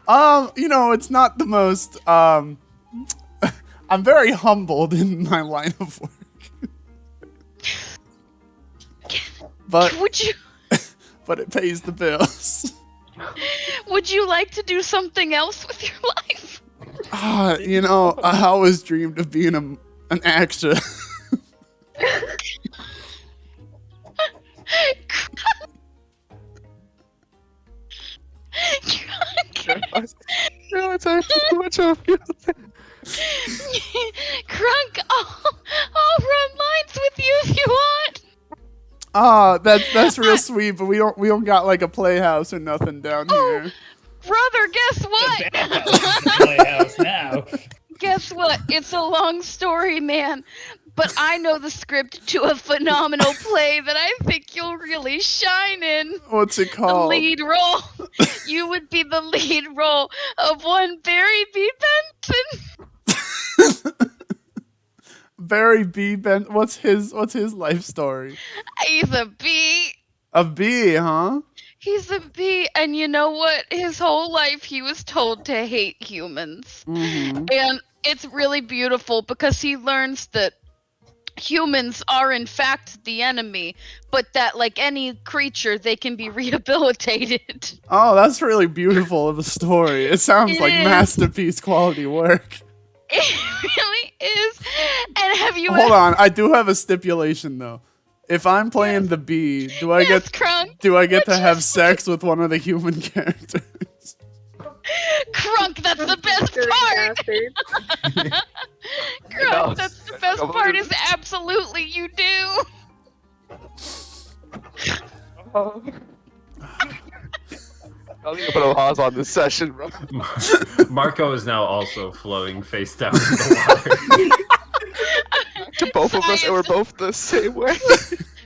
It's not the most, I'm very humbled in my line of work. But would you but it pays the bills. Would you like to do something else with your life? I always dreamed of being an actor. Crunk, I'll run lines with you if you want. Ah, that's real sweet, but we don't got like a playhouse or nothing down here. Brother, guess what? Playhouse now. Guess what? It's a long story, man. But I know the script to a phenomenal play that I think you'll really shine in. What's it The called? lead role. You would be the lead role of one Barry B. Benson. Barry B. What's his life story? He's a bee. A bee, huh? He's a bee, and you know what? His whole life he was told to hate humans. Mm-hmm. And it's really beautiful because he learns that humans are in fact the enemy, but that like any creature they can be rehabilitated. Oh, that's really beautiful of a story. It sounds It like is. masterpiece quality work. It really is. And have you Hold on, I do have a stipulation though. If I'm playing the bee, do I Yes, get Crunk. to have sex with one of the human characters? Crunk, that's the best part. Crunk, that's the best part is absolutely you do. I'll need to put a pause on this session, bro. Marco is now also flowing face down in the water. To both of us, and we're both the same way.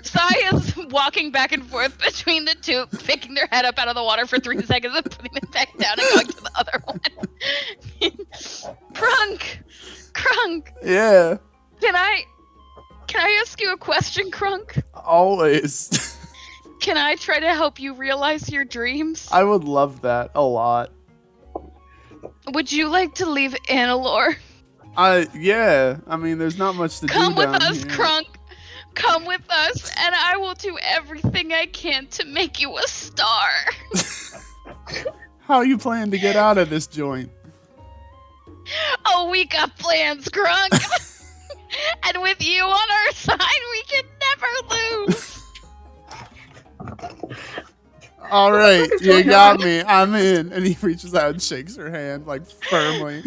Sai is walking back and forth between the two, picking their head up out of the water for 3 seconds and putting it back down and going to the other one. Crunk! Yeah, Can I ask you a question, Crunk? always. Can I try to help you realize your dreams? I would love that a lot. Would you like to leave Anilur? Yeah. I mean, there's not much to Come do with down us, here. Crunk. Come with us, and I will do everything I can to make you a star. How you plan to get out of this joint? Oh, we got plans, Crunk. And with you on our side, we can never lose. All right, you got me. I'm in. And he reaches out and shakes her hand like firmly.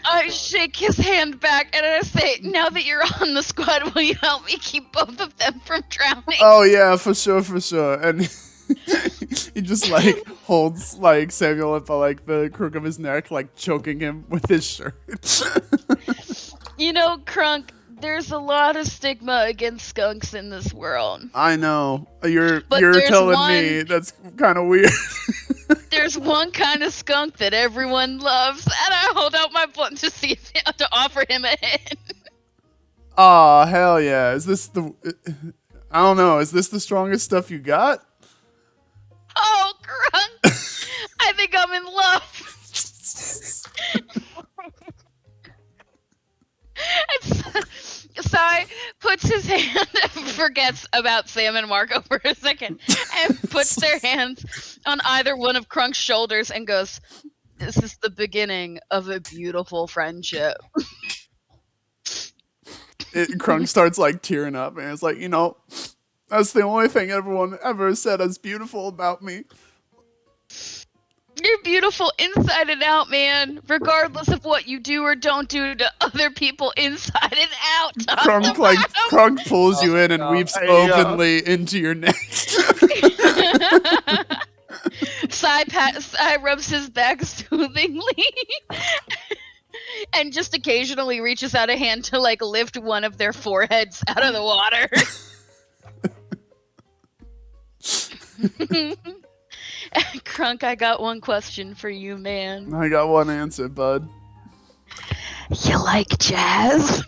I shake his hand back and I say, now that you're on the squad, will you help me keep both of them from drowning? Oh yeah, for sure. And he just like holds like Samuel up by like the crook of his neck, like choking him with his shirt. You know, Crunk, there's a lot of stigma against skunks in this world. I know. But You're there's telling me one- that's kind of weird. There's one kind of skunk that everyone loves, and I hold out my blunt to see if to offer him a hint. Aw, hell yeah. Is this the... I don't know. Is this the strongest stuff you got? Oh, Crunk! I think I'm in love. Sai puts his hand, forgets about Sam and Marco for a second, and puts their hands on either one of Crunk's shoulders and goes, "This is the beginning of a beautiful friendship." Crunk starts like tearing up and it's like, you know, that's the only thing everyone ever said is beautiful about me. You're beautiful inside and out, man, regardless of what you do or don't do to other people inside and out. Crunk pulls you in and weeps openly into your neck. Sai rubs his back soothingly and just occasionally reaches out a hand to like lift one of their foreheads out of the water. Crunk, I got one question for you, man. I got one answer, bud. You like jazz?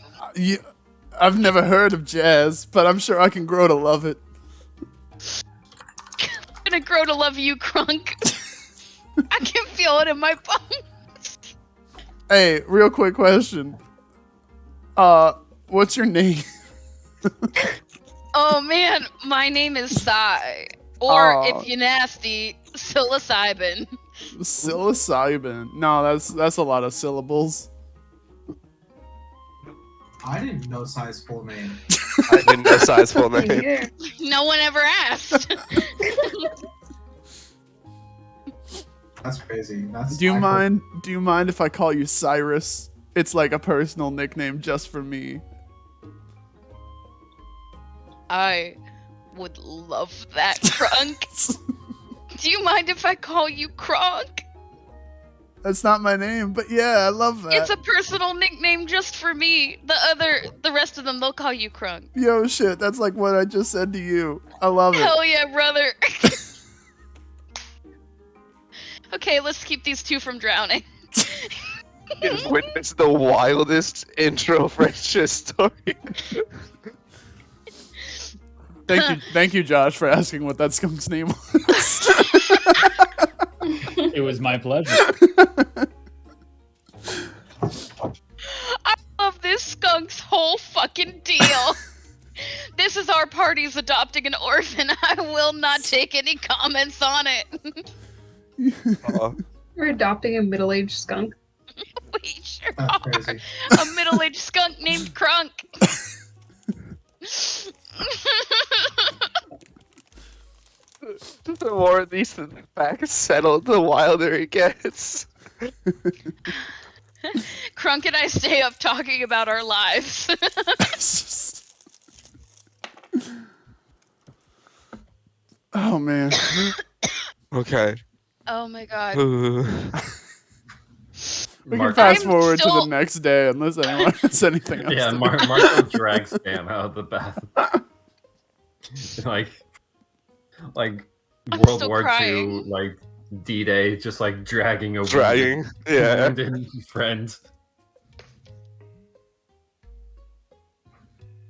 I've never heard of jazz, but I'm sure I can grow to love it. I'm gonna grow to love you, Crunk. I can feel it in my bones. Hey, real quick question. What's your name? Oh man, my name is Sai. Or Aw. if you're nasty, psilocybin. Psilocybin. No, that's a lot of syllables. I didn't know Sai's full name. I didn't know Sai's full name. No one ever asked. That's crazy. That's Do you mind if I call you Cyrus? It's like a personal nickname just for me. I would love that, Krunk. Do you mind if I call you Kronk? That's not my name, but yeah, I love that. It's a personal nickname just for me. The rest of them, they'll call you Krunk. Yo, shit, that's like what I just said to you. I love it. Hell yeah, brother. Okay, let's keep these two from drowning. You've witnessed the wildest intro friendship story. Thank you, Josh, for asking what that skunk's name was. It was my pleasure. I love this skunk's whole fucking deal. This is our party's adopting an orphan. I will not take any comments on it. We're adopting a middle-aged skunk. We sure That's are. crazy. A middle-aged skunk named Krunk. The more these facts settle, the wilder it gets. Krunk and I stay up talking about our lives. Oh man. Okay. Oh my god. We can fast I'm forward to still- the next day unless anyone has anything else. Yeah, to- Marco drags Sam out of the bath. like I'm World still War crying. II, like D-Day, just like dragging a Dragging. Yeah. wounded friend.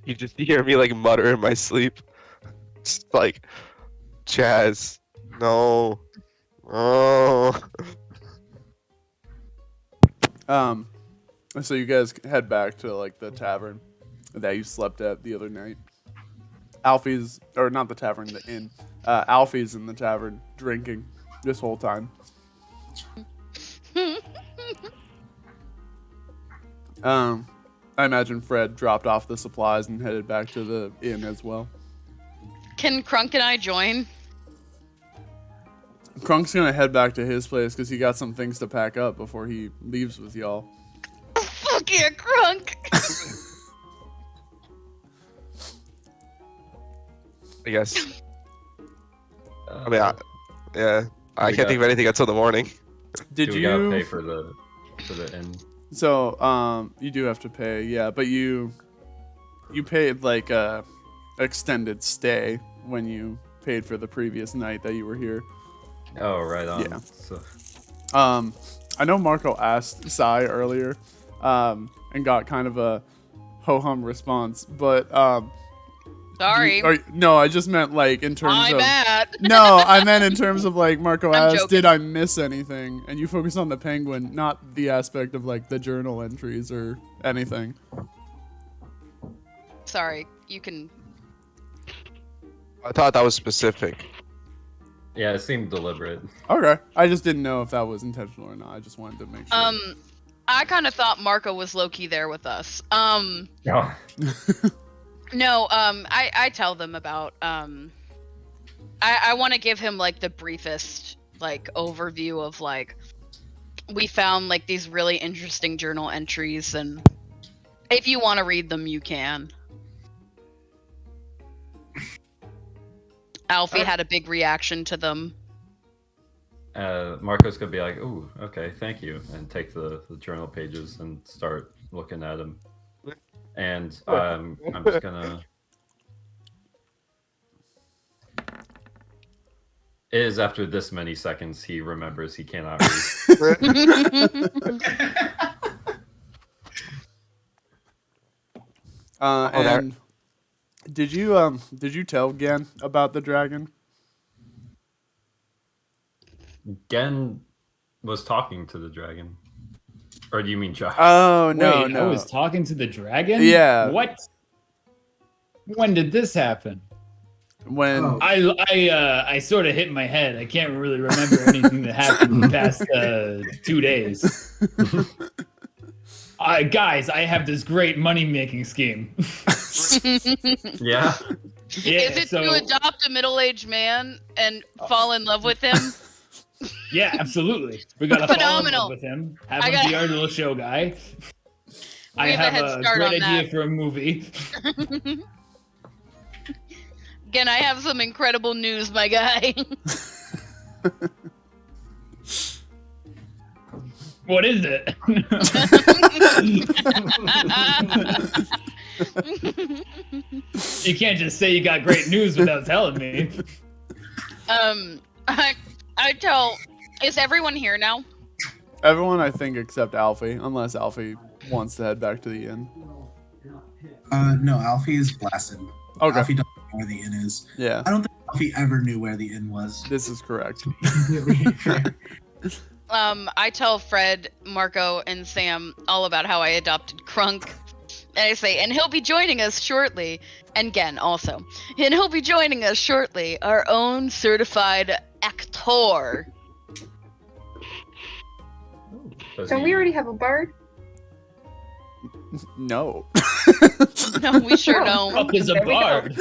You just hear me like mutter in my sleep. Just like, Chaz, no. Oh. So you guys head back to like the tavern that you slept at the other night. Alfie's, or not the tavern, the inn. Alfie's in the tavern drinking this whole time. I imagine Fred dropped off the supplies and headed back to the inn as well. Can Krunk and I join? Krunk's gonna head back to his place because he got some things to pack up before he leaves with y'all. Fuck yeah, Krunk! I guess. Uh, I mean, yeah. I can't think of anything until the morning. Did we you gotta pay for the inn? So, you do have to pay, yeah, but you paid like a extended stay when you paid for the previous night that you were here. Oh, right on. Yeah. So, I know Marco asked Sai earlier, and got kind of a ho-hum response, but Sorry. no, I just meant like in terms I'm of mad. no, I meant in terms of like Marco I'm asked, joking. did I miss anything? And you focus on the penguin, not the aspect of like the journal entries or anything. Sorry, you can. I thought that was specific. yeah, it seemed deliberate. Okay, I just didn't know if that was intentional or not. I just wanted to make sure. I kind of thought Marco was low-key there with us. Yeah. No, I tell them about, I want to give him, like, the briefest, like, overview of, like, we found, like, these really interesting journal entries, and if you want to read them, you can. Alfie had a big reaction to them. Marco's gonna be like, "Ooh, okay, thank you," and take the journal pages and start looking at them. And I'm just gonna. It is after this many seconds he remembers he cannot read. And did you tell Gen about the dragon? Gen was talking to the dragon. Or do you mean Josh? Oh no, Wait, no. I was talking to the dragon? Yeah. What? When did this happen? When Oh. I sort of hit my head. I can't really remember anything that happened in the past 2 days. Guys, I have this great money-making scheme. Yeah. Yeah, Is it so to adopt a middle-aged man and fall in love with him? Yeah, absolutely. We gotta fall in Phenomenal. love with him. Have I him got- be our little show guy. I have a have head a start great on idea that. for a movie. Again, I have some incredible news, my guy. What is it? You can't just say you got great news without telling me. I tell. Is everyone here now? Everyone, I think, except Alfie, unless Alfie wants to head back to the inn. No, Alfie is blasted. Okay. Alfie doesn't know where the inn is. Yeah. I don't think Alfie ever knew where the inn was. This is correct. I tell Fred, Marco, and Sam all about how I adopted Crunk. And I say, and he'll be joining us shortly. And Gen also. And he'll be joining us shortly, our own certified actor. Don't we already have a bard? No. No, we sure don't. Fuck is a There we go. bard.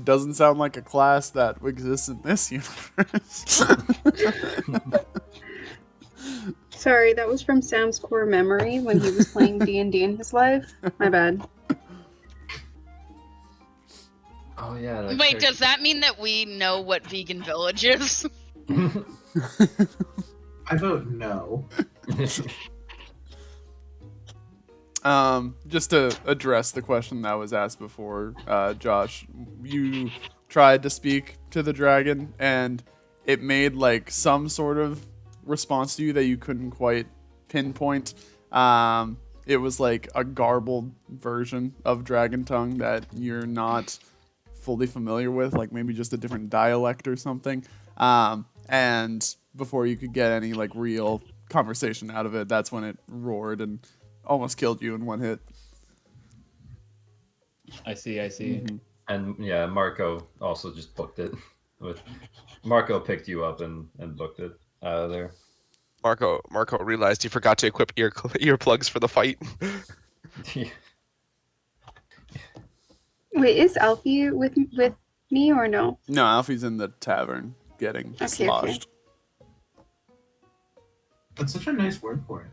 Doesn't sound like a class that exists in this universe. Sorry, that was from Sam's core memory when he was playing D&D in his life. My bad. Oh yeah. that Wait, character- does that mean that we know what vegan village is? I vote no. Just to address the question that was asked before, Josh, you tried to speak to the dragon and it made like some sort of response to you that you couldn't quite pinpoint. It was like a garbled version of dragon tongue that you're not fully familiar with, like maybe just a different dialect or something. And before you could get any like real conversation out of it, that's when it roared and almost killed you in one hit. I see. And yeah, Marco also just booked it. Marco picked you up and booked it out of there. Marco realized he forgot to equip earplugs for the fight. Wait, is Alfie with me or no? No, Alfie's in the tavern getting sloshed. That's such a nice word for it.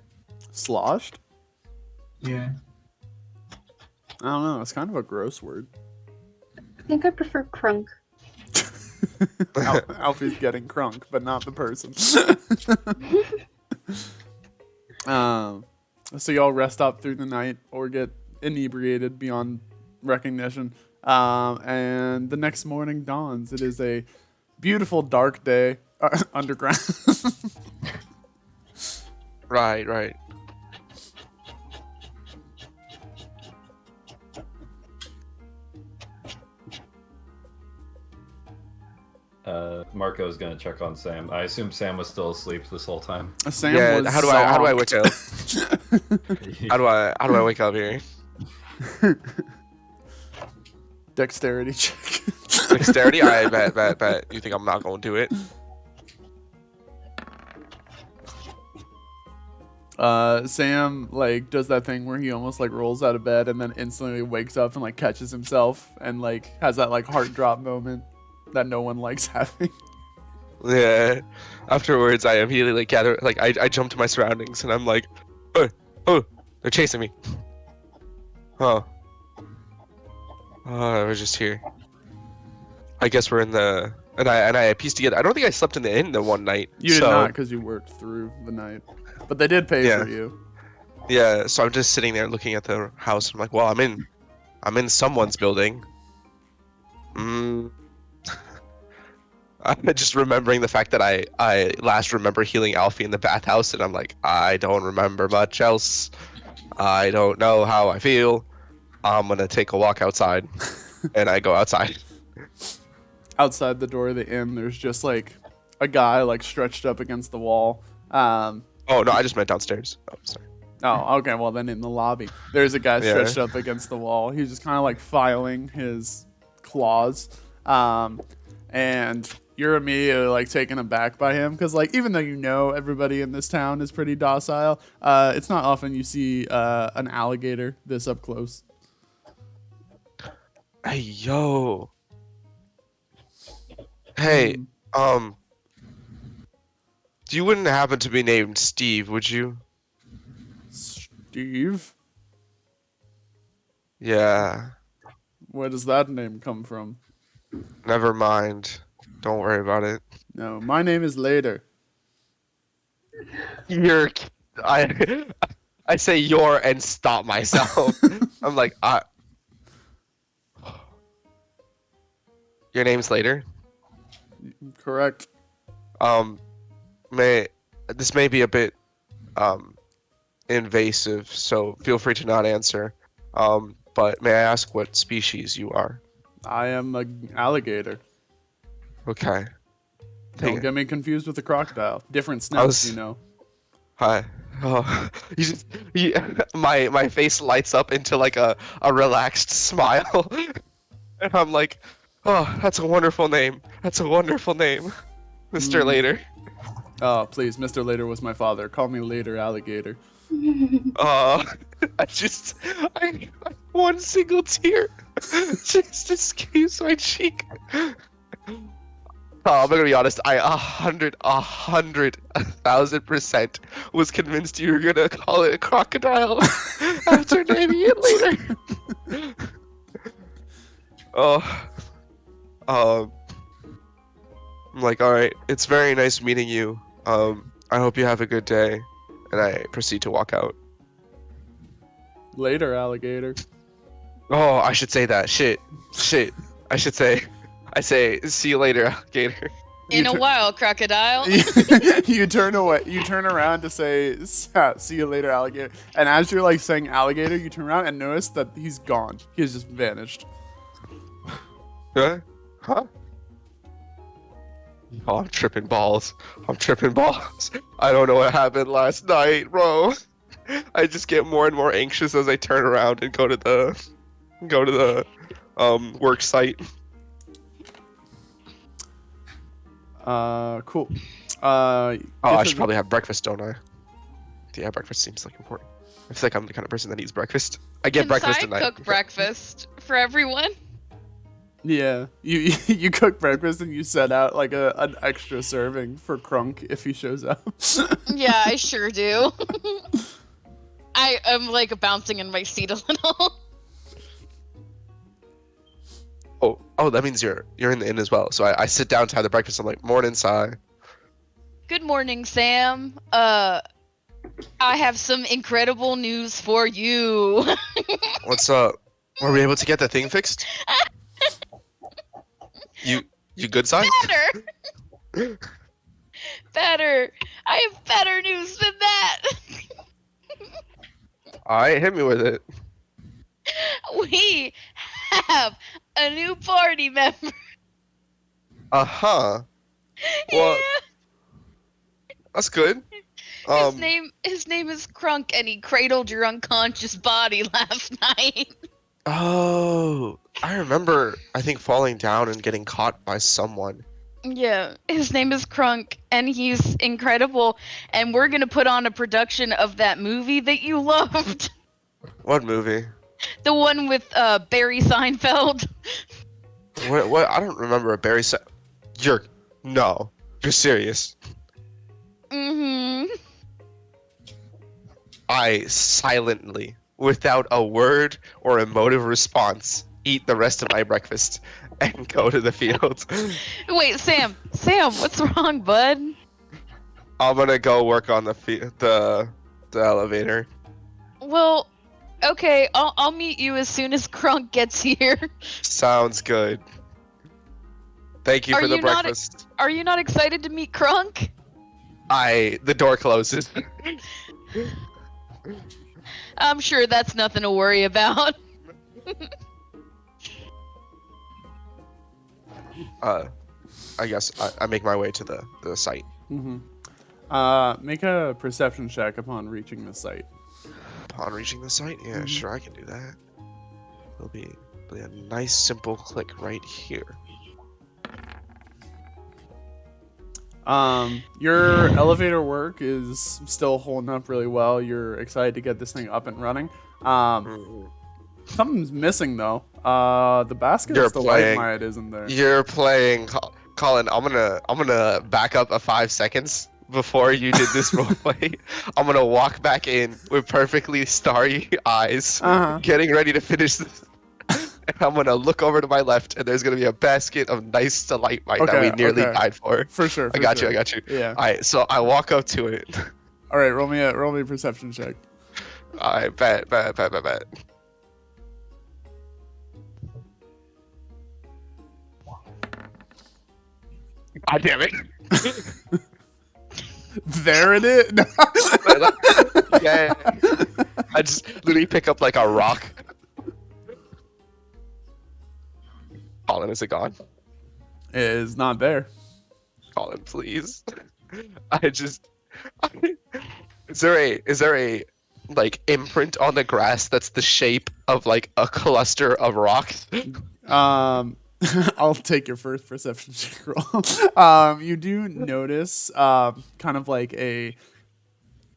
Sloshed? Yeah. I don't know. It's kind of a gross word. I think I prefer crunk. Alfie's getting crunk, but not the person. So y'all rest up through the night or get inebriated beyond recognition. And the next morning dawns. It is a beautiful dark day underground. Right. Marco's gonna check on Sam. I assume Sam was still asleep this whole time. Sam Yeah. was How do I zonked. wake up? How do I wake up here? Dexterity check. Dexterity? I bet. You think I'm not going to do it? Sam like does that thing where he almost like rolls out of bed and then instantly wakes up and like catches himself and like has that like heart drop moment that no one likes having. Yeah. Afterwards, I immediately like gather, like I jump to my surroundings and I'm like, oh, they're chasing me. Oh, I was just here. I guess we're in the and I pieced together. I don't think I slept in the inn the one night. You did not because you worked through the night, but they did pay for you. Yeah. So I'm just sitting there looking at the house. I'm like, well, I'm in someone's building. I'm just remembering the fact that I last remember healing Alfie in the bathhouse, and I'm like, I don't remember much else. I don't know how I feel. I'm gonna take a walk outside, and I go outside. Outside the door of the inn, there's just like a guy like stretched up against the wall. Oh no, I just meant downstairs. Oh, sorry. Oh, okay. Well, then in the lobby, there's a guy stretched up against the wall. He's just kind of like filing his claws, and you're immediately like taken aback by him because like even though you know everybody in this town is pretty docile, it's not often you see an alligator this up close. Hey yo, Hey, you wouldn't happen to be named Steve, would you? Steve? Yeah. Where does that name come from? Never mind. Don't worry about it. No, my name is Later. You're. I say you're and stop myself. I'm like, Your name's Later? Correct. This may be a bit invasive, so feel free to not answer. But may I ask what species you are? I am an alligator. Okay. Don't get me confused with a crocodile. Different snouts, you know. Hi. Oh, my face lights up into like a relaxed smile, and I'm like, oh, that's a wonderful name. That's a wonderful name, Mr. Later. Oh, please, Mr. Later was my father. Call me Later Alligator. I one single tear just escapes my cheek. Oh, I'm gonna be honest. I 1,000% was convinced you were gonna call it a crocodile after naming it Later. I'm like, all right. It's very nice meeting you. I hope you have a good day. And I proceed to walk out. Later, alligator. Oh, I should say that. Shit. I say, see you later, alligator. In a while, crocodile. You turn away. You turn around to say, see you later, alligator. And as you're like saying alligator, you turn around and notice that he's gone. He has just vanished. Huh? Oh, I'm tripping balls. I don't know what happened last night, bro. I just get more and more anxious as I turn around and go to the work site. Cool. I should probably have breakfast, don't I? Yeah, breakfast seems like important. I feel like I'm the kind of person that eats breakfast. I get breakfast Can at I night. cook breakfast for everyone? Yeah, you cook breakfast and you set out like an extra serving for Crunk if he shows up. Yeah, I sure do. I am like bouncing in my seat a little. Oh, that means you're in the inn as well. So I sit down to have the breakfast. I'm like, morning, Si. Good morning, Sam. I have some incredible news for you. What's up? Were we able to get the thing fixed? You good, Si? Better. I have better news than that. Alright, hit me with it. We have a new party member. Uh-huh. Well, that's good. His name is Crunk, and he cradled your unconscious body last night. Oh, I remember, I think, falling down and getting caught by someone. Yeah, his name is Crunk, and he's incredible, and we're gonna put on a production of that movie that you loved. What movie? The one with Barry Seinfeld. What? I don't remember a Barry You're serious. Mm-hmm. I silently, without a word or emotive response, eat the rest of my breakfast and go to the field. Wait, Sam, what's wrong, bud? I'm gonna go work on the elevator. Well, okay, I'll meet you as soon as Crunk gets here. Sounds good. Thank you for the breakfast. Are you not excited to meet Crunk? The door closes. I'm sure that's nothing to worry about. I guess I make my way to the site. Mm-hmm. Make a perception check upon reaching the site. Upon reaching the site? Yeah, sure, I can do that. It'll be a nice, simple click right here. Your elevator work is still holding up really well. You're excited to get this thing up and running. Something's missing though. The basket of Stalightmite isn't there. You're playing. Colin, I'm gonna back up 5 seconds before you did this roleplay. I'm gonna walk back in with perfectly starry eyes, getting ready to finish this. And I'm gonna look over to my left, and there's gonna be a basket of nice Stalightmite that we nearly died for. For sure. I got you. Yeah. All right, so I walk up to it. All right, roll me a perception check. All right, bet. God damn it. There it is. Yeah. I just literally pick up like a rock. Colin, is it gone? It is not there. Colin, please. Is there a like imprint on the grass that's the shape of like a cluster of rocks? I'll take your first perception check roll. You do notice kind of like a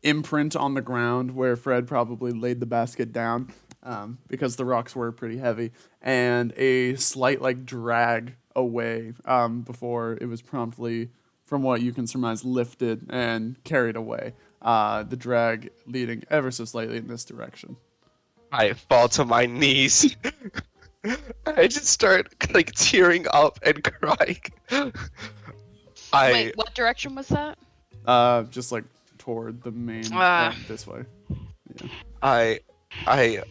imprint on the ground where Fred probably laid the basket down because the rocks were pretty heavy, and a slight like drag away before it was promptly, from what you can surmise, lifted and carried away. The drag leading ever so slightly in this direction. I fall to my knees. I just start like tearing up and crying. Wait, what direction was that? Just like toward the main this way. Yeah. I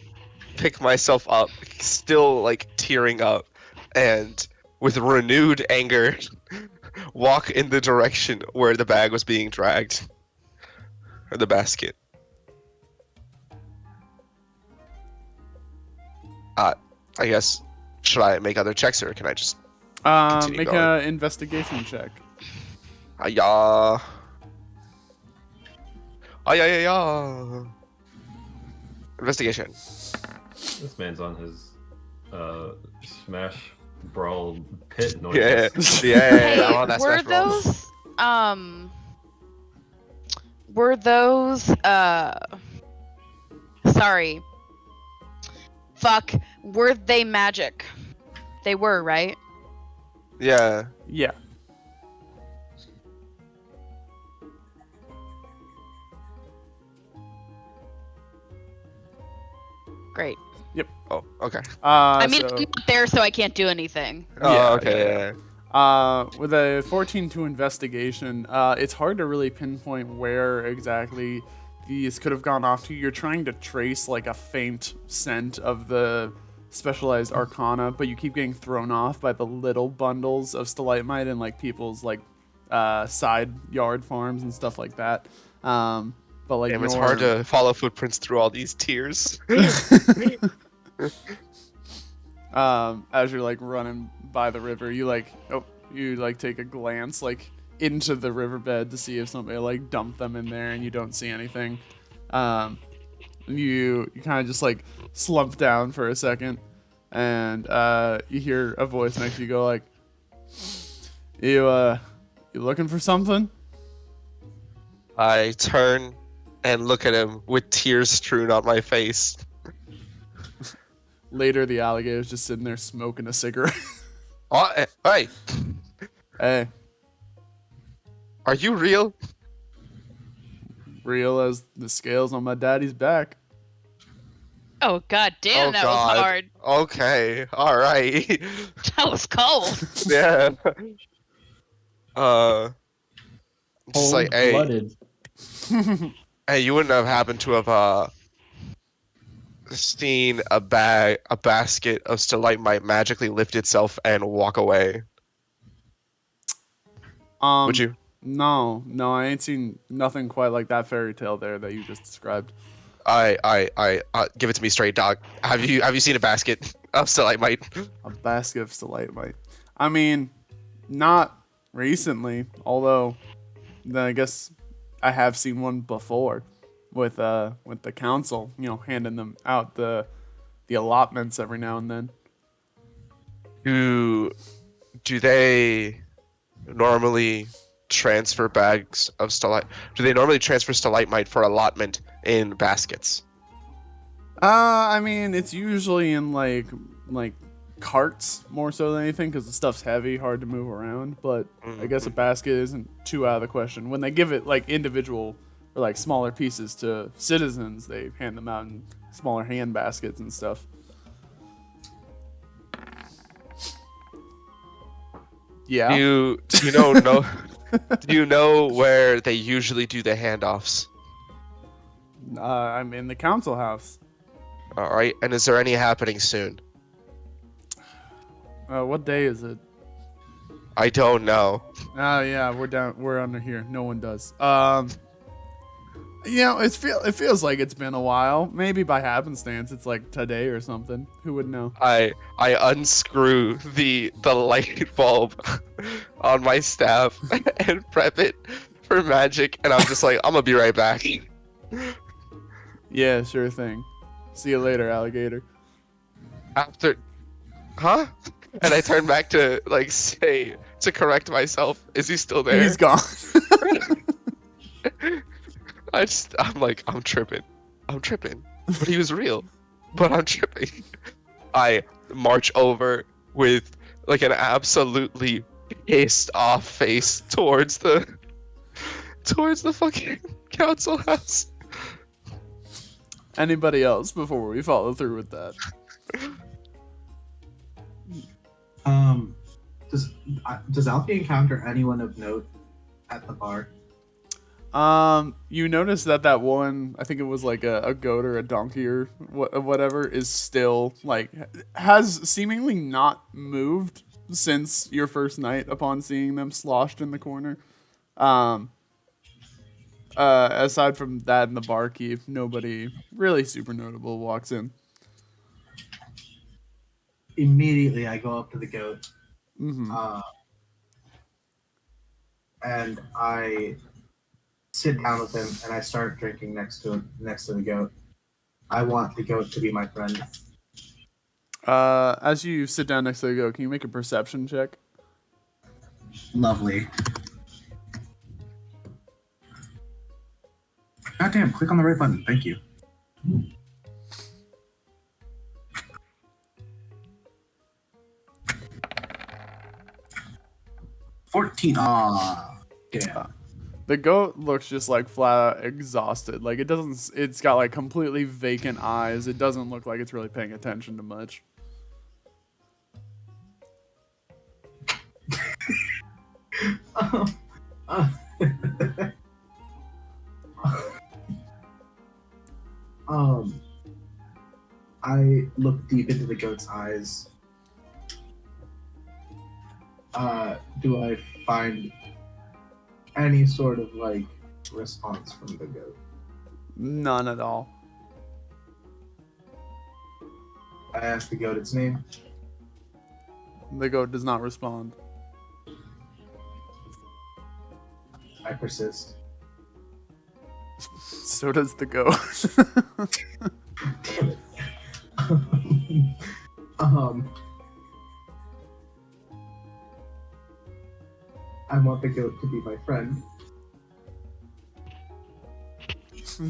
pick myself up, still like tearing up, and with renewed anger, walk in the direction where the bag was being dragged, or the basket. I guess, should I make other checks, or can I just make an investigation check? Yeah. Investigation. This man's on his Smash Brawl pit noise. Yeah. Hey, I'm on that were Smash Brawl. those sorry. Fuck. Were they magic? They were, right? Yeah. Yeah. Great. Yep. Oh, okay. I mean, I'm not there, so I can't do anything. Oh, okay. Yeah. With a 14 to investigation, it's hard to really pinpoint where exactly these could have gone off to. You're trying to trace like a faint scent of the specialized arcana, but you keep getting thrown off by the little bundles of Stalightmite and like people's like side yard farms and stuff like that. But like, damn, it's hard to follow footprints through all these tears. As you're like running by the river, you take a glance like into the riverbed to see if somebody like dumped them in there, and you don't see anything. You kind of just like slump down for a second, and you hear a voice next to you go like, you looking for something?" I turn and look at him with tears strewn on my face. Later, the alligator's just sitting there smoking a cigarette. Oh, hey. Hey. Are you real? Real as the scales on my daddy's back. Oh god damn, that was hard. Okay, alright. That was cold. Yeah. Just like, hey. Cold-blooded. Hey, you wouldn't have happened to have seen a basket of Stalightmite magically lift itself and walk away? Would you? No, I ain't seen nothing quite like that fairy tale there that you just described. I give it to me straight, dog. Have you seen a basket of Stalightmite? A basket of Stalightmite. I mean, not recently, although I guess I have seen one before with the council, handing them out the allotments every now and then. Do they normally transfer bags of Do they normally transfer Stalightmite for allotment in baskets? I mean, it's usually in like carts more so than anything because the stuff's heavy, hard to move around. But I guess a basket isn't too out of the question. When they give it like individual or like smaller pieces to citizens, they hand them out in smaller hand baskets and stuff. Yeah. Do you know do you know where they usually do the handoffs? I'm in the council house. All right, and is there any happening soon? What day is it? I don't know. Oh yeah, we're under here. No one does. It feels like it's been a while. Maybe by happenstance it's like today or something. Who would know? I unscrew the light bulb on my staff and prep it for magic, and I'm just like, I'm gonna be right back. Yeah, sure thing. See you later, alligator. After, huh? And I turn back to like say to correct myself. Is he still there? He's gone. I'm tripping. But he was real. But I'm tripping. I march over with like an absolutely pissed off face towards the fucking council house. Anybody else before we follow through with that? Does Alfie encounter anyone of note at the bar? You notice that one, I think it was like a goat or a donkey or whatever, is still like has seemingly not moved since your first night upon seeing them sloshed in the corner. Aside from that and the barkeep, nobody really super notable walks in. Immediately, I go up to the goat, Mm-hmm. and I sit down with him, and I start drinking next to the goat. I want the goat to be my friend. As you sit down next to the goat, can you make a perception check? Lovely. Goddamn, click on the right button. Thank you. 14. Yeah. The goat looks just like flat out exhausted. Like it's got like completely vacant eyes. It doesn't look like it's really paying attention to much. I look deep into the goat's eyes. Do I find any sort of like response from the goat? None at all. I ask the goat its name. The goat does not respond. I persist. So does the goat. Damn it. I want the goat to be my friend.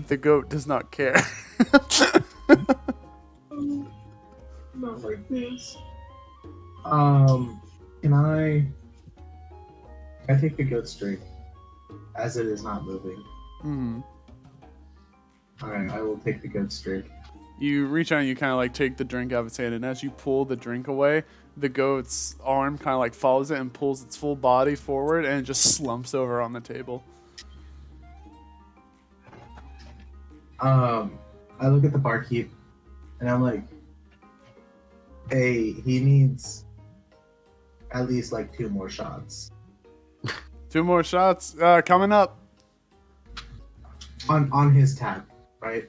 The goat does not care. Not like this. Can I take the goat's drink as it is not moving? Mm-hmm. Alright, I will take the goat's drink. You reach out and you kind of like take the drink out of its hand, and as you pull the drink away, the goat's arm kind of like follows it and pulls its full body forward, and it just slumps over on the table. I look at the barkeep, and I'm like, hey, he needs at least like 2 more shots. 2 more shots coming up. On his tab, right?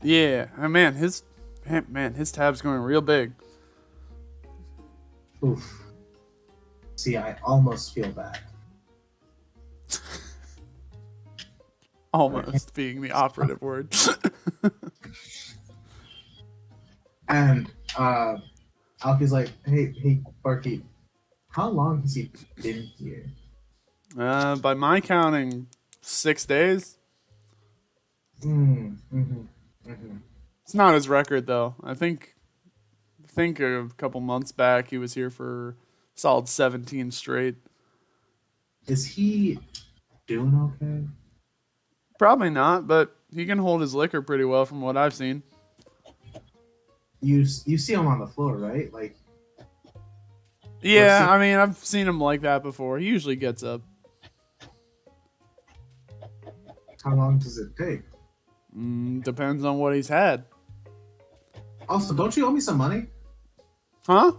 Yeah, man, his tab's going real big. Oof. See, I almost feel bad. Almost being the operative word. And Alfie's like, hey, barkeep, how long has he been here? By my counting, 6 days. It's not his record though. I think think a couple months back he was here for solid 17 straight. Is he doing okay? Probably not, but he can hold his liquor pretty well from what I've seen. You see him on the floor, right? Like. Yeah, I mean, I've seen him like that before. He usually gets up. How long does it take? Depends on what he's had. Also, don't you owe me some money? Huh?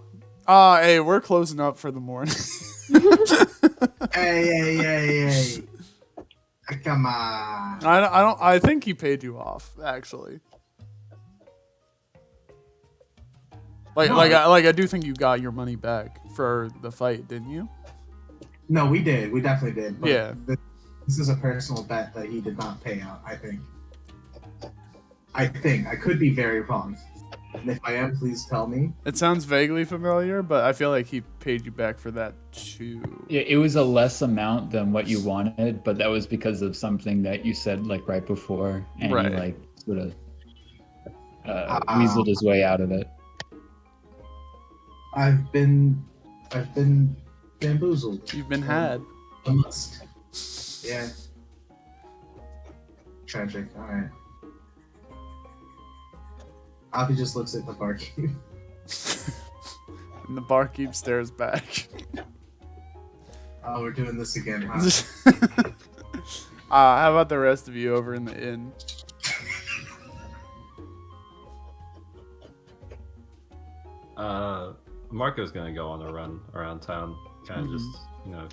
Hey, we're closing up for the morning. Hey. Come on. I think he paid you off, actually. I do think you got your money back for the fight, didn't you? No, we did. We definitely did. But yeah. This is a personal bet that he did not pay out, I think. I could be very wrong. And if I am, please tell me. It sounds vaguely familiar, but I feel like he paid you back for that too. Yeah, it was a less amount than what you wanted, but that was because of something that you said like right before, and he like sort of weaseled his way out of it. I've been bamboozled. You've been had. Almost. Yeah. Tragic. All right. Alfie just looks at the barkeep. And the barkeep stares back. Oh, we're doing this again, huh? How about the rest of you over in the inn? Marco's gonna go on a run around town, kind of just,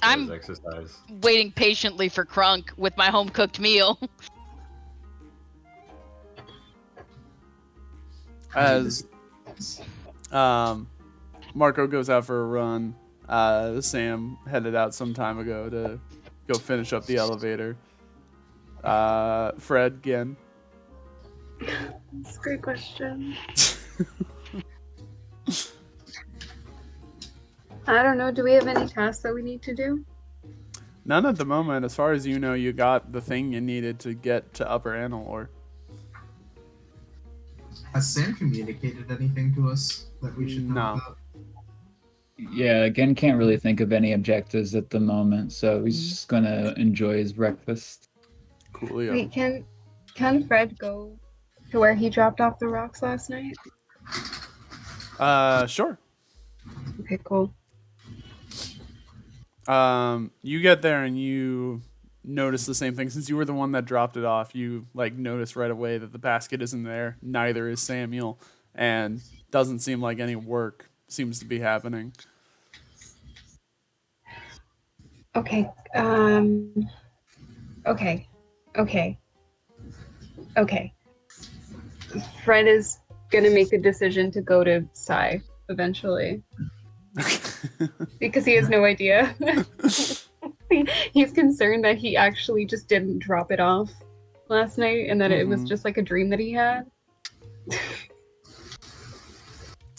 I'm exercise. Waiting patiently for Crunk with my home cooked meal. As Marco goes out for a run, Sam headed out some time ago to go finish up the elevator. Fred, again. That's a great question. I don't know. Do we have any tasks that we need to do? None at the moment. As far as you know, you got the thing you needed to get to Upper Anilur. Has Sam communicated anything to us that we should know about? Yeah, again, can't really think of any objectives at the moment, so he's just gonna enjoy his breakfast. Coolio. Wait, can Fred go to where he dropped off the rocks last night? Sure. Okay, cool. You get there and you notice the same thing. Since you were the one that dropped it off, you notice right away that the basket isn't there. Neither is Samuel, and doesn't seem like any work seems to be happening. Okay. Okay. Fred is gonna make a decision to go to Psy eventually. Because he has no idea. He's concerned that he actually just didn't drop it off last night and that it was just like a dream that he had.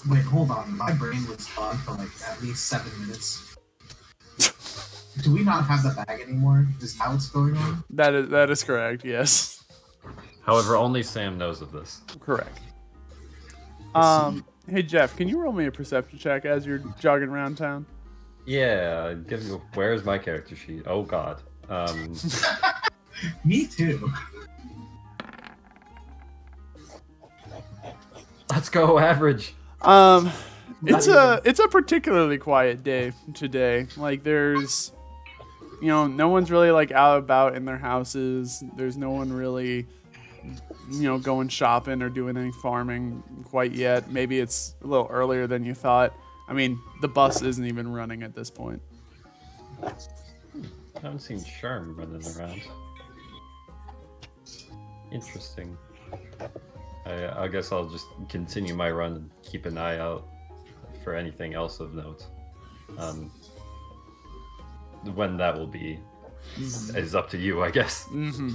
Wait, hold on. My brain was gone for at least 7 minutes. Do we not have the bag anymore? Is that what's going on? That is correct, yes. However, only Sam knows of this. Correct. Hey Jeff, can you roll me a perception check as you're jogging around town? Yeah, where's my character sheet? Oh god. Me too. Let's go average. It's a particularly quiet day today. There's no one's really out about in their houses. There's no one really going shopping or doing any farming quite yet. Maybe it's a little earlier than you thought. I mean, the bus isn't even running at this point. I haven't seen Sherm running around. Interesting. I guess I'll just continue my run and keep an eye out for anything else of note. When that will be is up to you, I guess. Mm-hmm.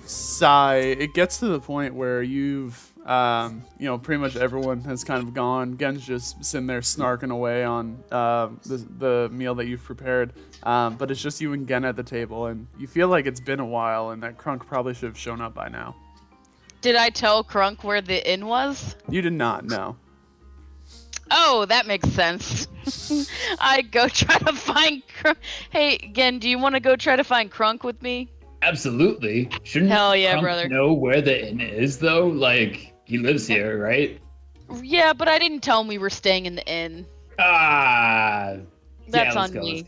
Sigh, it gets to the point where you've Pretty much everyone has kind of gone. Gen's just sitting there snarking away on the meal that you've prepared. But it's just you and Gen at the table, and you feel like it's been a while, and that Crunk probably should have shown up by now. Did I tell Crunk where the inn was? You did not, no. Oh, that makes sense. I go try to find Crunk. Hey, Gen, do you want to go try to find Crunk with me? Absolutely. Shouldn't Hell yeah, Crunk brother. know where the inn is, though? Like, he lives here, right? Yeah, but I didn't tell him we were staying in the inn. That's on me.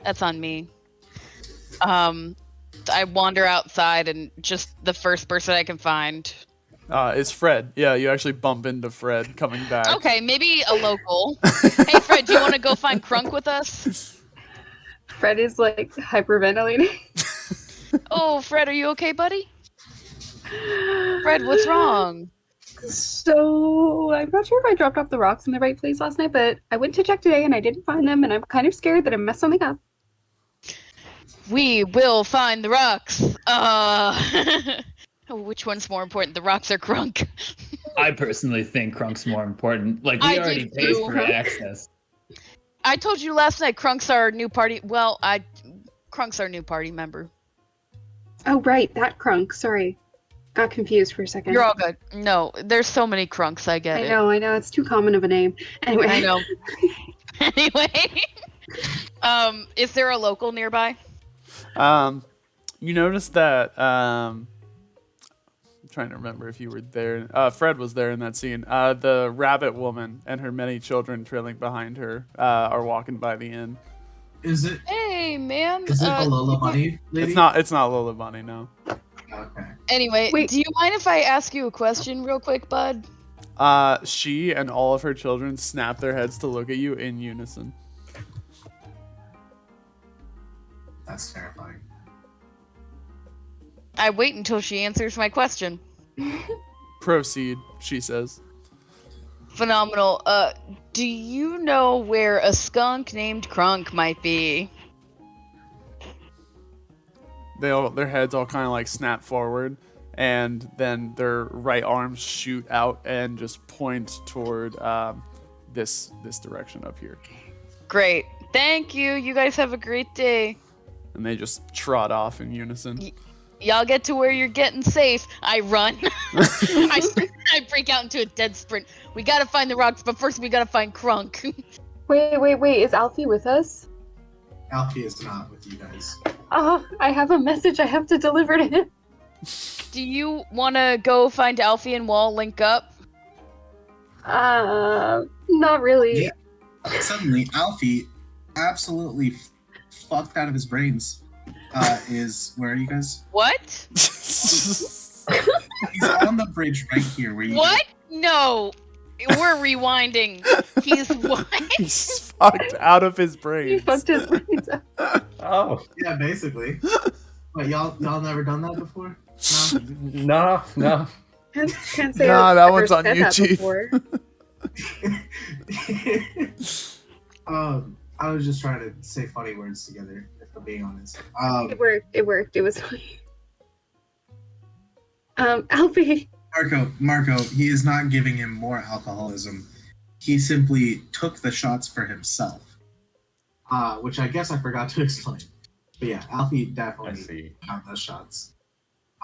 That's on me. I wander outside and just the first person I can find. It's Fred. Yeah, you actually bump into Fred coming back. Okay, maybe a local. Hey, Fred, do you want to go find Crunk with us? Fred is like hyperventilating. Oh, Fred, are you okay, buddy? Fred, what's wrong? So, I'm not sure if I dropped off the rocks in the right place last night, but I went to check today and I didn't find them, and I'm kind of scared that I messed something up. We will find the rocks. Which one's more important, the rocks or Crunk? I personally think Crunk's more important. Like, I we already did paid too. for access. I told you last night Crunk's our new party. Well, Crunk's our new party member. Oh, right, that Crunk. Sorry. Got confused for a second. You're all good. No, there's so many Crunks, I get it. I know. It's too common of a name. Anyway. I know. Anyway. Is there a local nearby? You notice that, I'm trying to remember if you were there. Fred was there in that scene. The rabbit woman and her many children trailing behind her are walking by the inn. Is it? Hey, man. Is it a Lola Bunny lady? It's not Lola Bunny, no. Okay. Anyway, do you mind if I ask you a question real quick, bud? She and all of her children snap their heads to look at you in unison. That's terrifying. I wait until she answers my question. Proceed, she says. Phenomenal. Do you know where a skunk named Crunk might be? Their heads all kind of like snap forward, and then their right arms shoot out and just point toward this direction up here. Great. Thank you. You guys have a great day. And they just trot off in unison. Y'all get to where you're getting safe. I run. I break out into a dead sprint. We gotta find the rocks, but first we gotta find Crunk. Wait. Is Alfie with us? Alfie is not with you guys. I have a message I have to deliver to him. Do you want to go find Alfie and we'll link up? Not really. Yeah. Suddenly, Alfie, absolutely fucked out of his brains, is... Where are you guys? What? He's on the bridge right here. Where you What? No. We're rewinding. He's what? He's fucked out of his brains. He fucked his brains up. Oh. Yeah, basically. But y'all never done that before? No. Can't say Nah, I've that ever one's on said you, that Chief. before. I was just trying to say funny words together, if I'm being honest. It worked. It was funny. Alfie. Marco, he is not giving him more alcoholism. He simply took the shots for himself. Which I guess I forgot to explain. But yeah, Alfie definitely got those shots.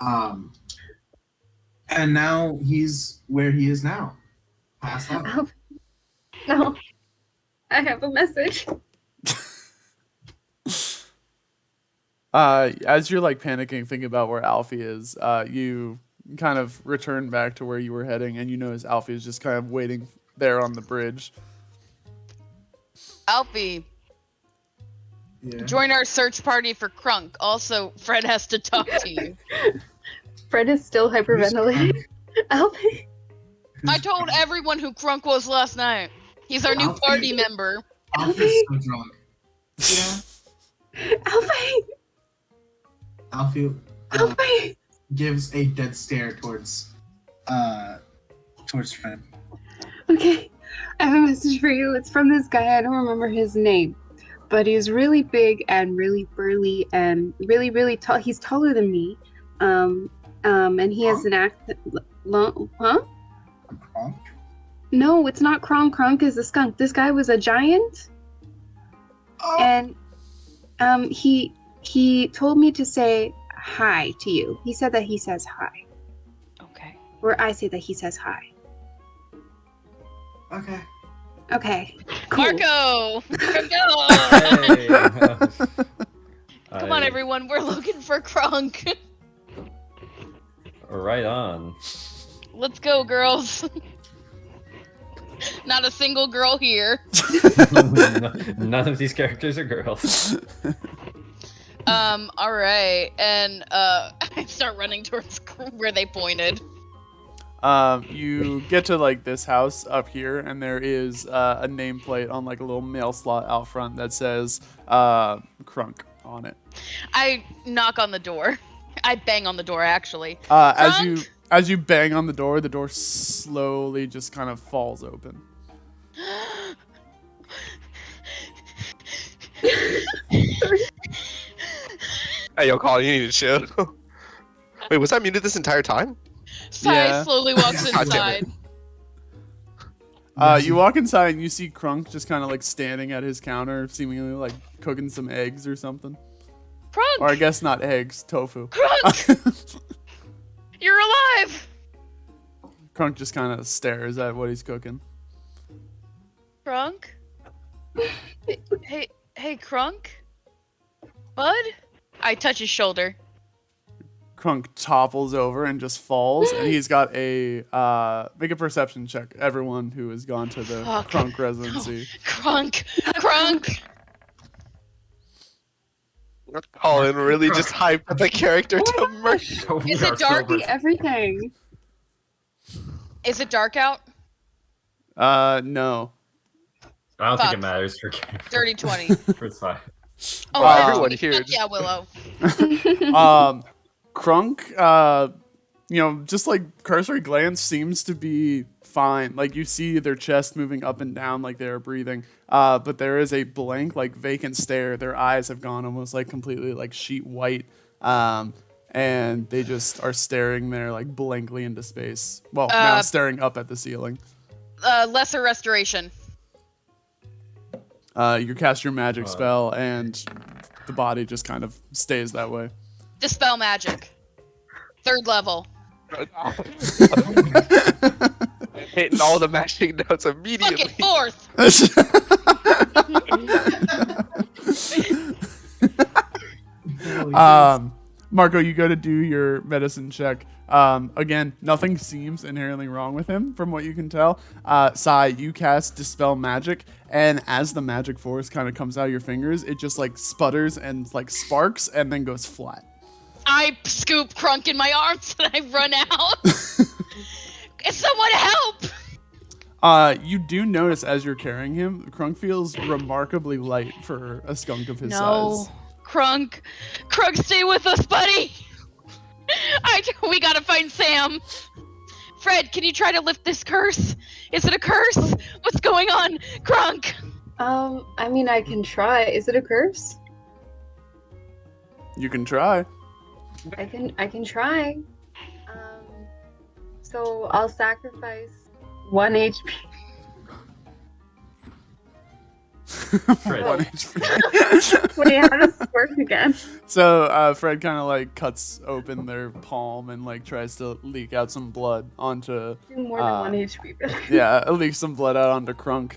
And now he's where he is now. Passed out. Alfie. No. I have a message. As you're like panicking, thinking about where Alfie is, you kind of return back to where you were heading, and you notice Alfie is just kind of waiting there on the bridge. Alfie. Yeah. Join our search party for Crunk. Also, Fred has to talk to you. Fred is still hyperventilating. Alfie. I told everyone who Crunk was last night. He's our new party member. Alfie's so drunk. Yeah. Alfie. Alfie gives a dead stare towards Fred. Okay, I have a message for you. It's from this guy. I don't remember his name, but he's really big and really burly and really, really tall. He's taller than me. And he has an accent. Huh? Kronk? No, it's not Kronk. Kronk is the skunk. This guy was a giant. Oh. And he told me to say hi to you. He said that he says hi. Okay. Or I say that he says hi. Okay. Okay. Cool. Marco! Go! Hey. Come on, everyone. We're looking for Kronk. Right on. Let's go, girls. Not a single girl here. None of these characters are girls. All right, and I start running towards where they pointed. You get to like this house up here, and there is a nameplate on like a little mail slot out front that says Krunk on it. I knock on the door. I bang on the door, actually. As you bang on the door slowly just kind of falls open. Hey, yo, Colin, you need to chill. Wait, was I muted this entire time? Sai slowly walks God damn it. inside. You walk inside and you see Krunk just kind of like standing at his counter, seemingly like cooking some eggs or something. Krunk! Or I guess not eggs, tofu. Krunk! You're alive! Krunk just kind of stares at what he's cooking. Krunk? Hey, Krunk? Bud? I touch his shoulder. Krunk topples over and just falls, and he's got a make a perception check. Everyone who has gone to the Krunk residency. Krunk! Krunk! Colin really just hyped the character to murder. Is it dark? Everything. Is it dark out? No. I don't Fuck. think it matters for Dirty 20. for Sai. Oh, Everyone here. Fuck yeah, Willow. Krunk, just like cursory glance seems to be fine. Like you see their chest moving up and down like they're breathing. But there is a blank, like vacant stare. Their eyes have gone almost like completely like sheet white. And they just are staring there like blankly into space. Well, now staring up at the ceiling. Lesser restoration. You cast your magic spell and the body just kind of stays that way. Dispel magic. 3rd level. Hitting all the magic notes immediately. Fucking 4th. Marco, you go to do your medicine check. Again, nothing seems inherently wrong with him from what you can tell. Sai, you cast Dispel Magic, and as the magic force kind of comes out of your fingers, it just like sputters and like sparks and then goes flat. I scoop Krunk in my arms and I run out. Someone help! You do notice as you're carrying him, Krunk feels remarkably light for a skunk of his size. Krunk, stay with us, buddy. We gotta find Sam. Fred, can you try to lift this curse? Is it a curse? What's going on, Krunk? I mean, I can try. Is it a curse? You can try. I can try. So I'll sacrifice 1 HP. Fred. 1 HP. Wait, how does this work again? So Fred kind of like cuts open their palm and like tries to leak out some blood onto. Do more than 1 HP. Yeah, it leaks some blood out onto Krunk.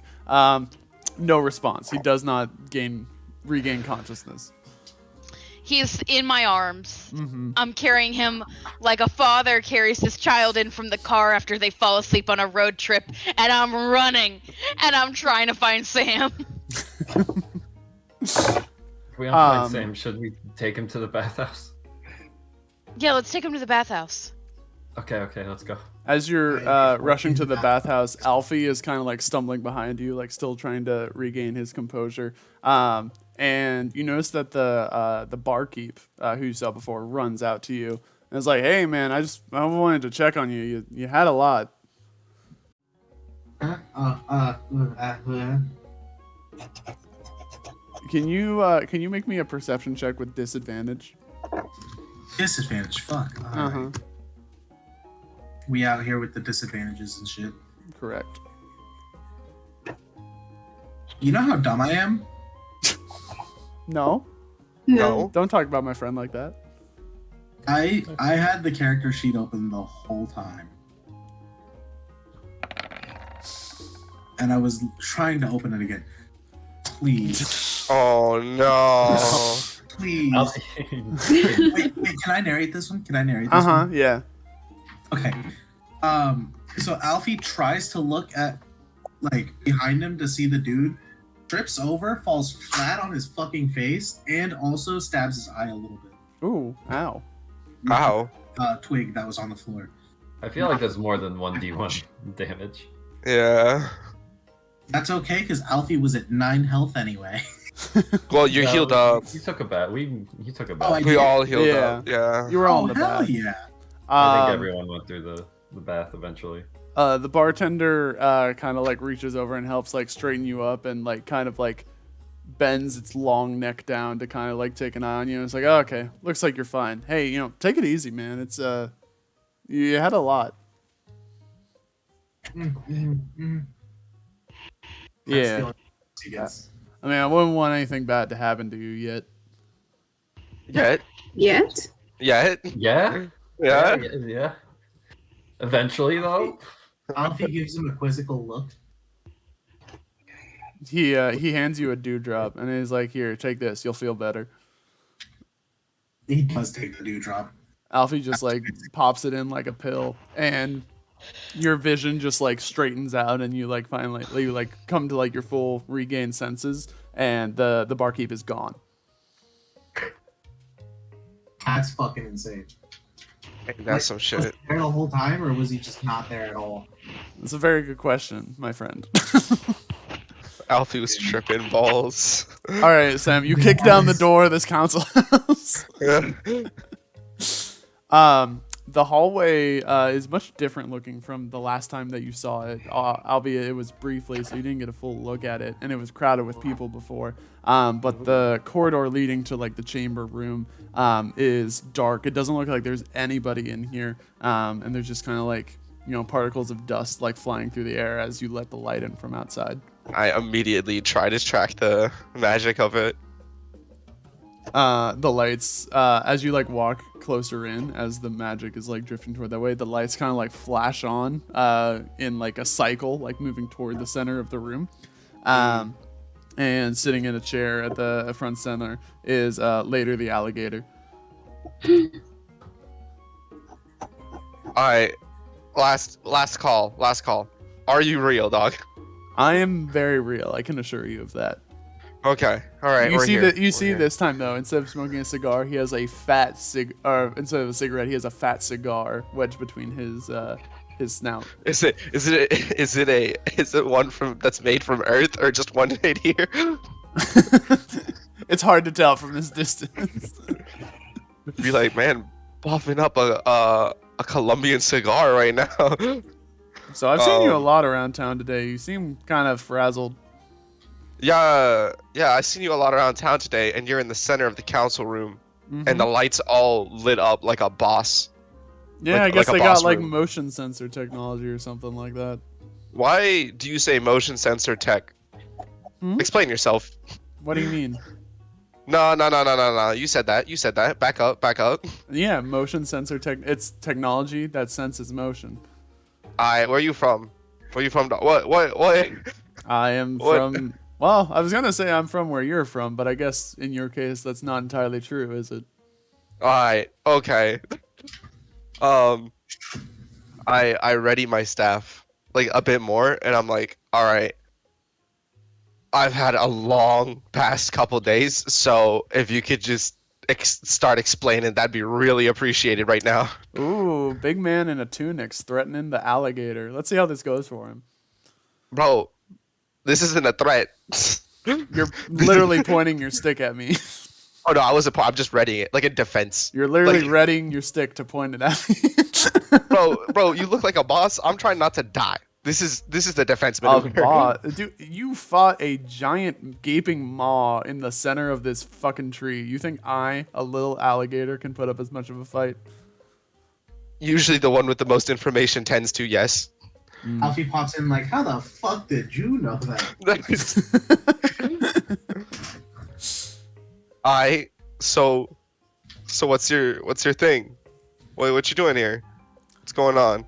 No response. He does not regain consciousness. He's in my arms. Mm-hmm. I'm carrying him like a father carries his child in from the car after they fall asleep on a road trip, and I'm running, and I'm trying to find Sam. If we don't find Sam, should we take him to the bathhouse? Yeah, let's take him to the bathhouse. Okay, let's go. As you're rushing to the bathhouse, Alfie is kind of like stumbling behind you, like still trying to regain his composure. And you notice that the barkeep who you saw before runs out to you and is like, "Hey, man, I wanted to check on you. You had a lot." Can you make me a perception check with disadvantage? Disadvantage. Fuck. We out here with the disadvantages and shit. Correct. You know how dumb I am? No. No. Don't talk about my friend like that. I had the character sheet open the whole time. And I was trying to open it again. Please. Oh no. Please. wait, can I narrate this one? Yeah. Okay. So Alfie tries to look at like behind him to see the dude, trips over, falls flat on his fucking face, and also stabs his eye a little bit. Ooh, ow. Ow. Twig that was on the floor. I feel like there's more than 1d1 damage. Yeah. That's okay, because Alfie was at 9 health anyway. Well, you healed up. You took a bat. You took a bat. Oh, I We did. all healed up. Yeah. You were all Oh, in the hell bath. yeah. I think everyone went through the bath eventually. The bartender kind of like reaches over and helps like straighten you up and like kind of like bends its long neck down to kind of like take an eye on you. It's like, oh, okay, looks like you're fine. Hey, take it easy, man. It's you had a lot. Yeah. I mean, I wouldn't want anything bad to happen to you yet. Yet. Yet? Yet. Yeah. Yeah. Yeah. Eventually, though. Alfie gives him a quizzical look. He hands you a dewdrop and he's like, here, take this. You'll feel better. He does take the dewdrop. Alfie just like pops it in like a pill, and your vision just like straightens out, and you like finally you like come to like your full regained senses, and the barkeep is gone. That's fucking insane. That's some Was shit. he there the whole time, or was he just not there at all? It's a very good question, my friend. Alfie was tripping balls. All right, Sam, you kick down the door of this council house. The hallway is much different looking from the last time that you saw it, albeit it was briefly, so you didn't get a full look at it, and it was crowded with people before. But the corridor leading to like the chamber room is dark. It doesn't look like there's anybody in here, and there's just kind of like particles of dust like flying through the air as you let the light in from outside. I immediately try to track the magic of it. The lights, as you like walk closer in, as the magic is like drifting toward that way, the lights kind of like flash on in like a cycle, like moving toward the center of the room. And sitting in a chair at the front center is Later the alligator. Alright, last call. Are you real, dog? I am very real. I can assure you of that. Okay, all right. You we're see here. that? You We're see here. this time though, instead of smoking a cigar, he has a fat instead of a cigarette, he has a fat cigar wedged between his snout. Is it one that's made from Earth, or just one made here? It's hard to tell from this distance. Be like, man, puffing up a Colombian cigar right now. So I've seen you a lot around town today. You seem kind of frazzled. Yeah, I've seen you a lot around town today, and you're in the center of the council room, and the lights all lit up like a boss. Yeah, like, I guess like a they got boss like room. motion sensor technology or something like that. Why do you say motion sensor tech? Explain yourself. What do you mean? No. You said that. Back up. Yeah, motion sensor tech. It's technology that senses motion. Where are you from? What? I am from. Well, I was gonna say I'm from where you're from, but I guess in your case that's not entirely true, is it? Alright, okay. I ready my staff like a bit more, and I'm like, alright. I've had a long past couple days, so if you could just start explaining, that'd be really appreciated right now. Ooh, big man in a tunic's threatening the alligator. Let's see how this goes for him. Bro, this isn't a threat. You're literally pointing your stick at me. Oh no, I'm just readying it like a defense. You're literally Like- readying your stick to point it at me. bro, you look like a boss. I'm trying not to die. This is the defense A maneuver. boss. Dude, you fought a giant gaping maw in the center of this fucking tree. You think I, a little alligator, can put up as much of a fight? usually the one with the most information tends to yes. Alfie pops in like, how the fuck did you know that? So what's your thing? What you doing here? What's going on?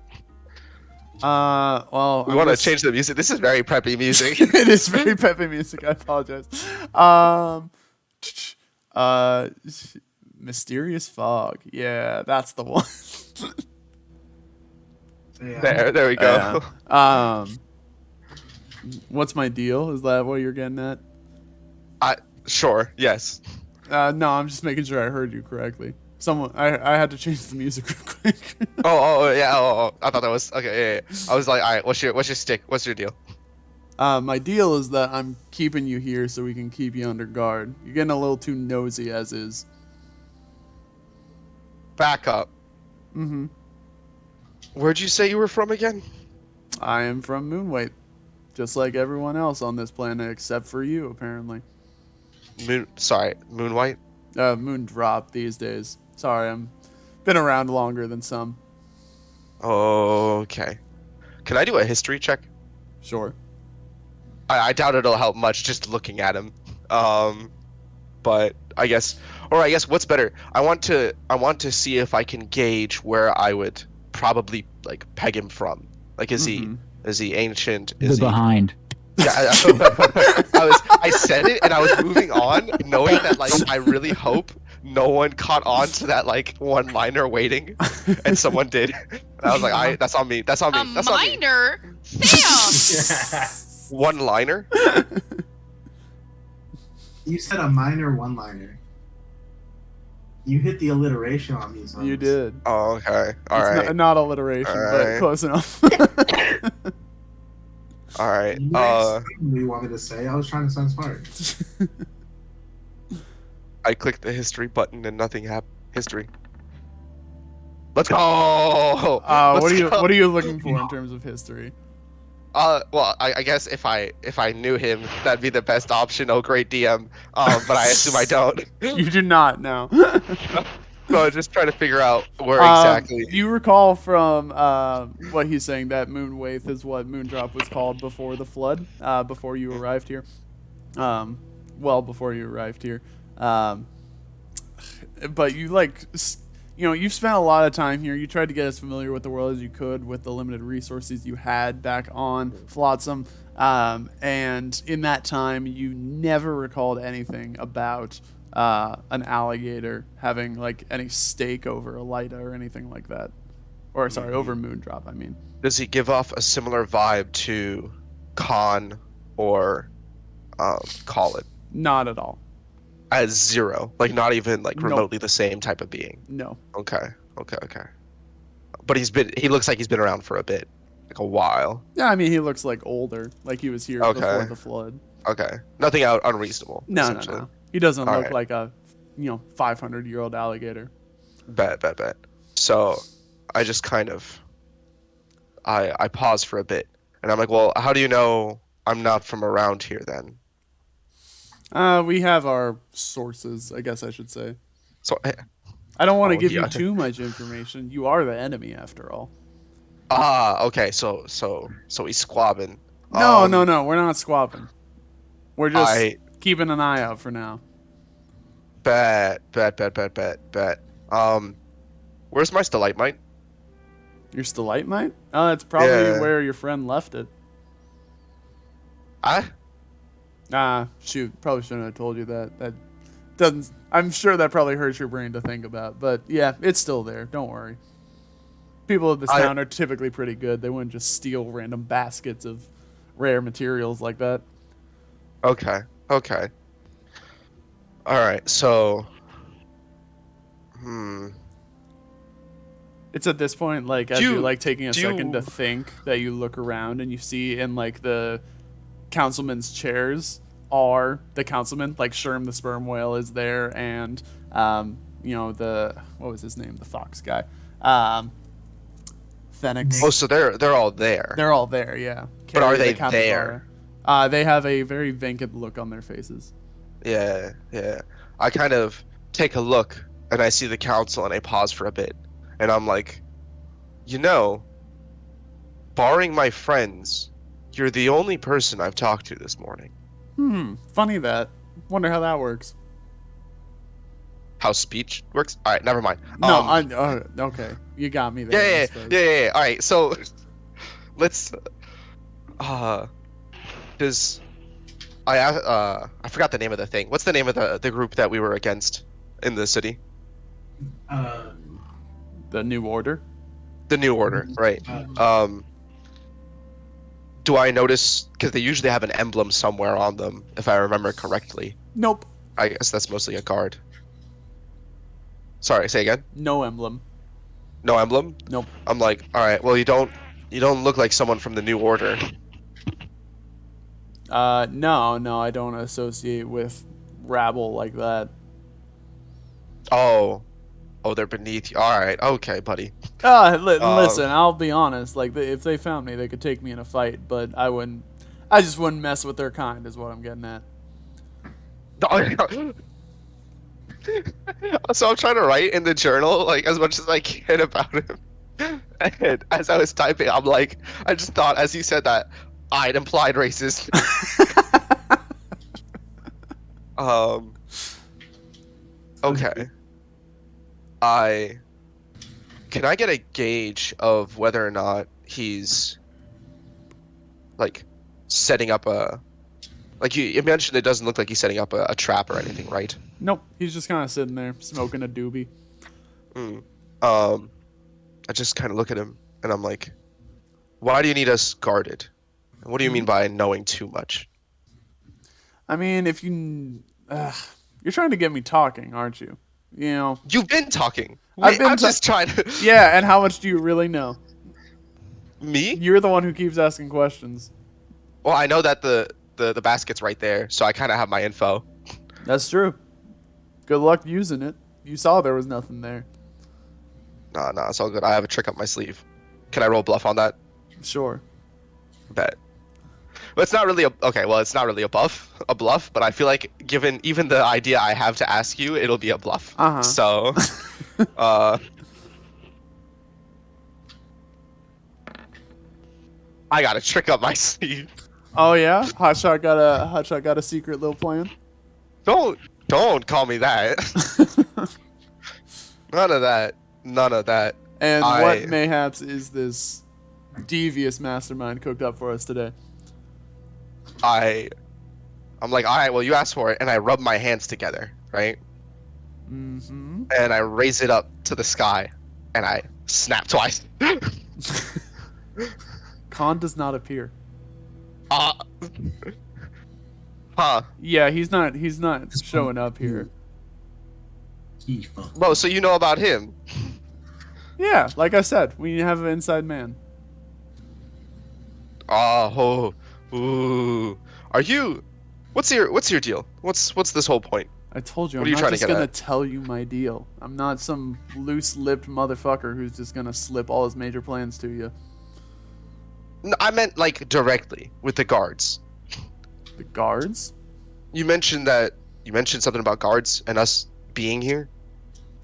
Well, We want to change the music. This is very preppy music. It is very peppy music. I apologize. Mysterious fog. Yeah, that's the one. Yeah. There we go. Yeah. What's my deal? Is that what you're getting at? Sure. Yes. No, I'm just making sure I heard you correctly. I had to change the music real quick. Yeah. I thought that was okay. Yeah. I was like, all right. What's your stick? What's your deal? My deal is that I'm keeping you here so we can keep you under guard. You're getting a little too nosy as is. Back up. Mm-hmm. Where'd you say you were from again? I am from Moonwhite, just like everyone else on this planet except for you, apparently. Moonwhite? Moondrop these days. Sorry, I'm been around longer than some. Okay. Can I do a history check? Sure. I doubt it'll help much just looking at him. But I guess what's better? I want to see if I can gauge where I would probably like peg him from. Like, is he ancient? Is the behind? Yeah, I said it and I was moving on, knowing that like I really hope no one caught on to that like one liner waiting, and someone did. And I was like, that's on me. That's on me. That's minor? Sam! One liner? You said a minor one-liner. You hit the alliteration on these ones. You did. Oh, okay. All it's right. Not alliteration, but right. close enough. All right. We wanted to say. I was trying to sound smart. I clicked the history button and nothing happened. History. Let's go. What are you looking for in terms of history? Well, I guess if I knew him, that'd be the best option. Oh, great DM. But I assume I don't. You do not know. So I was just trying to figure out where exactly. You recall from what he's saying that Moonwraith is what Moondrop was called before the flood, before you arrived here. Well, before you arrived here. But you you've spent a lot of time here. You tried to get as familiar with the world as you could with the limited resources you had back on Flotsam. And in that time, you never recalled anything about an alligator having like any stake over Elida or anything like that. Or sorry, over Moondrop, I mean. Does he give off a similar vibe to Khan or Colin? Not at all. As zero, like not even like remotely the same type of being. No. Okay. But he looks like he's been around for a bit, like a while. Yeah, I mean he looks like older, like he was here before the flood. Okay. Nothing out unreasonable. No. He doesn't look like a 500-year-old alligator. Bet. So I just kind of I pause for a bit and I'm like, well, how do you know I'm not from around here then? We have our sources, I guess I should say. So I don't want to give you too much information. You are the enemy after all. Okay. So he's squabbing. No, we're not squabbing. We're just keeping an eye out for now. Bet. Where's my Stalightmite? Your Stalightmite? Oh, that's probably where your friend left it. Shoot, probably shouldn't have told you that. That doesn't. I'm sure that probably hurts your brain to think about, but yeah, it's still there. Don't worry. People of this town are typically pretty good. They wouldn't just steal random baskets of rare materials like that. Okay. All right. So, It's at this point, like, as you're like taking a second to think, that you look around and you see in like the councilman's chairs are the councilman, like Sherm the sperm whale is there, and the what was his name, the fox guy, Phoenix. Oh, so they're all there. They're all there, yeah. But are they there? They have a very vacant look on their faces. Yeah. I kind of take a look and I see the council and I pause for a bit and I'm like, You know, barring my friends, you're the only person I've talked to this morning. Funny that. Wonder how that works. How speech works? All right, never mind. No, okay. You got me there. I suppose. Yeah. All right, so let's because I forgot the name of the thing. What's the name of the group that we were against in the city? The New Order. The New Order, right? Do I notice, because they usually have an emblem somewhere on them, if I remember correctly? Nope. I guess that's mostly a guard. Sorry, say again. No emblem. No emblem? Nope. I'm like, all right. Well, you don't look like someone from the New Order. No, I don't associate with rabble like that. Oh, they're beneath you. All right, okay, buddy. Listen, I'll be honest. Like, if they found me, they could take me in a fight, but I just wouldn't mess with their kind, is what I'm getting at. So I'm trying to write in the journal, like, as much as I can about him. And as I was typing, I'm like, I just thought, as you said that, I'd implied racist. Okay. Can I get a gauge of whether or not he's like setting up a, like you mentioned, it doesn't look like he's setting up a trap or anything, right? Nope, he's just kind of sitting there smoking a doobie. I just kind of look at him and I'm like, why do you need us guarded? And what do you mean by knowing too much? I mean, if you're trying to get me talking, aren't you? You know, you've been talking. I'm just trying to. Yeah, and how much do you really know? Me? You're the one who keeps asking questions. Well, I know that the basket's right there, so I kind of have my info. That's true. Good luck using it. You saw there was nothing there. Nah, it's all good. I have a trick up my sleeve. Can I roll bluff on that? Sure. Bet. But it's not really it's not really a bluff, but I feel like given even the idea I have to ask you, it'll be a bluff. So, I got a trick up my sleeve. Oh yeah? Hotshot got a secret little plan? Don't call me that. None of that. And what mayhaps is this devious mastermind cooked up for us today? I'm like, all right, well, you asked for it, and I rub my hands together, right? Mm-hmm. And I raise it up to the sky, and I snap twice. Khan does not appear. Huh? Yeah, he's not showing up here. Well, so you know about him? Yeah, like I said, we have an inside man. Ooh. Are you? What's your deal? What's this whole point? I told you, what I'm are you not trying just to get gonna at? tell you my deal. I'm not some loose-lipped motherfucker who's just gonna slip all his major plans to you. No, I meant like directly with the guards. The guards? You mentioned something about guards and us being here.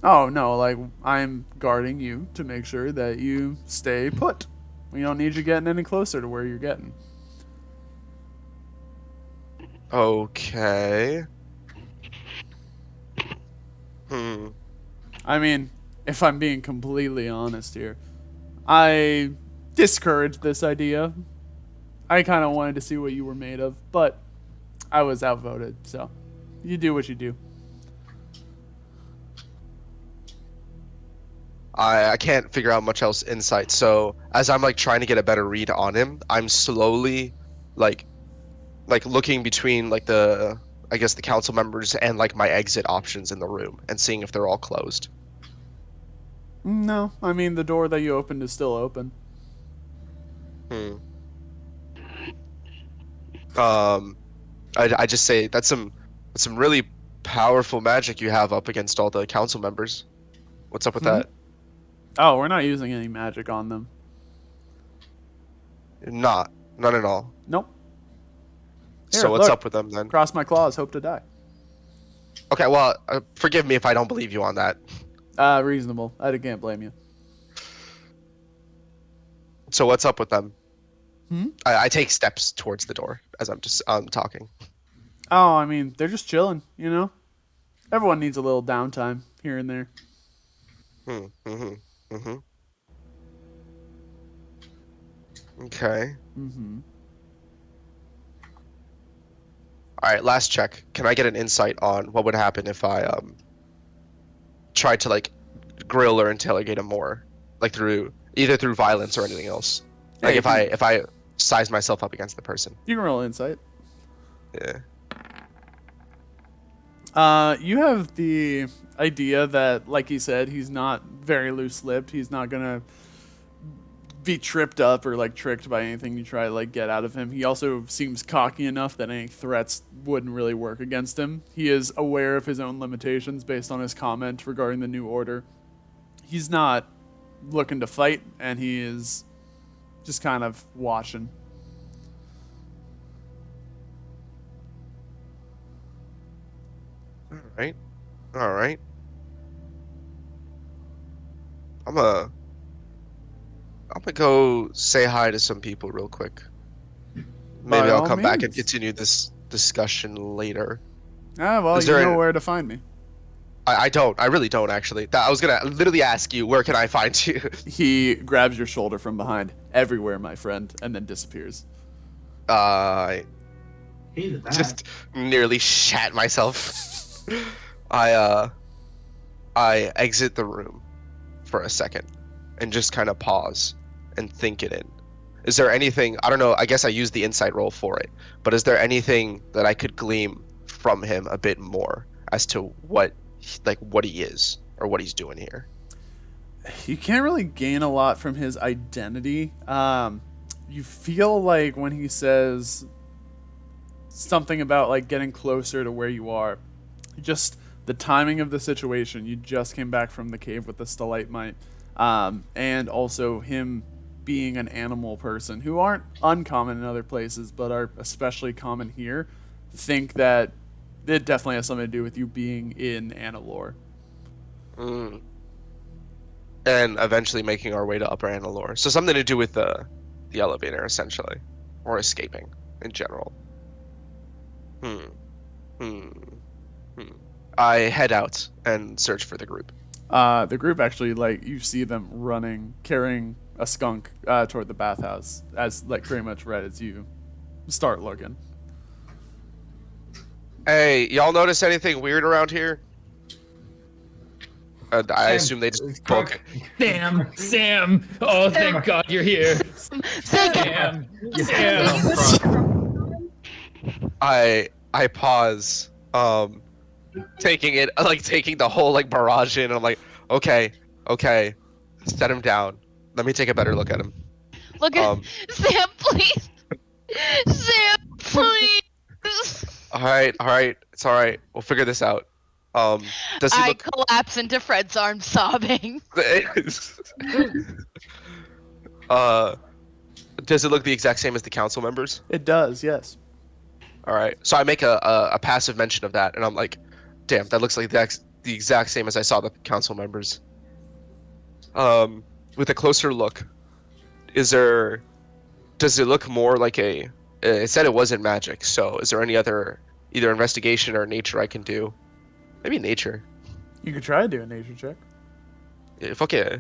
Oh no, like I'm guarding you to make sure that you stay put. We don't need you getting any closer to where you're getting. Okay. I mean, if I'm being completely honest here, I discouraged this idea. I kind of wanted to see what you were made of, but I was outvoted, so you do what you do. I can't figure out much else insight, so as I'm like trying to get a better read on him, I'm slowly like looking between like the council members and like my exit options in the room and seeing if they're all closed. No, I mean the door that you opened is still open. I just say that's some really powerful magic you have up against all the council members. What's up with that? Oh, we're not using any magic on them. None at all. Nope. So Here, what's look. up with them then? Cross my claws, hope to die. Okay, well, forgive me if I don't believe you on that. Reasonable. I can't blame you. So what's up with them? Hmm? I take steps towards the door as I'm just talking. Oh, I mean, they're just chilling, you know? Everyone needs a little downtime here and there. Mm-hmm. Okay. Mm-hmm. All right, last check. Can I get an insight on what would happen if I tried to like grill or interrogate him more, like through violence or anything else? Like Hey, if I size myself up against the person. You can roll insight. Yeah. You have the idea that, like he said, he's not very loose-lipped. He's not gonna be tripped up or like tricked by anything you try to like get out of him. He also seems cocky enough that any threats wouldn't really work against him. He is aware of his own limitations based on his comment regarding the new order. He's not looking to fight, and he is just kind of watching. All right. I'm gonna go say hi to some people real quick. Maybe By I'll all come back and means. continue this discussion later. Well, Is you there know a- where to find me. I don't. I really don't actually. I was gonna literally ask you, where can I find you? He grabs your shoulder from behind. Everywhere, my friend, and then disappears. I Hated that. just nearly shat myself. I exit the room for a second and just kind of pause and think it in. Is there anything, I don't know, I guess I used the insight roll for it, but is there anything that I could glean from him a bit more as to what he is or what he's doing here? You can't really gain a lot from his identity. You feel like when he says something about like getting closer to where you are, just the timing of the situation. You just came back from the cave with the Stalightmite, and also him being an animal person who aren't uncommon in other places but are especially common here. Think that it definitely has something to do with you being in Anilur. And eventually making our way to Upper Anilur. So something to do with the elevator, essentially, or escaping in general. I head out and search for the group. The group actually, like, you see them running, carrying a skunk toward the bathhouse, as like pretty much right as you start looking. Hey, y'all notice anything weird around here? I assume they just broke it. Sam! Oh, thank God you're here. Sam! I pause, taking the whole like barrage in, and I'm like, okay, set him down. Let me take a better look at him. Look at Sam, please. Sam, please. All right, it's all right. We'll figure this out. Does he I look? collapse into Fred's arms, sobbing. Does it look the exact same as the council members? It does, yes. All right. So I make a passive mention of that, and I'm like, damn, that looks like the exact same as I saw the council members. With a closer look, does it look more like a? It said it wasn't magic. So is there any other either investigation or nature I can do? Maybe nature. You could try to do a nature check. Yeah, fuck yeah.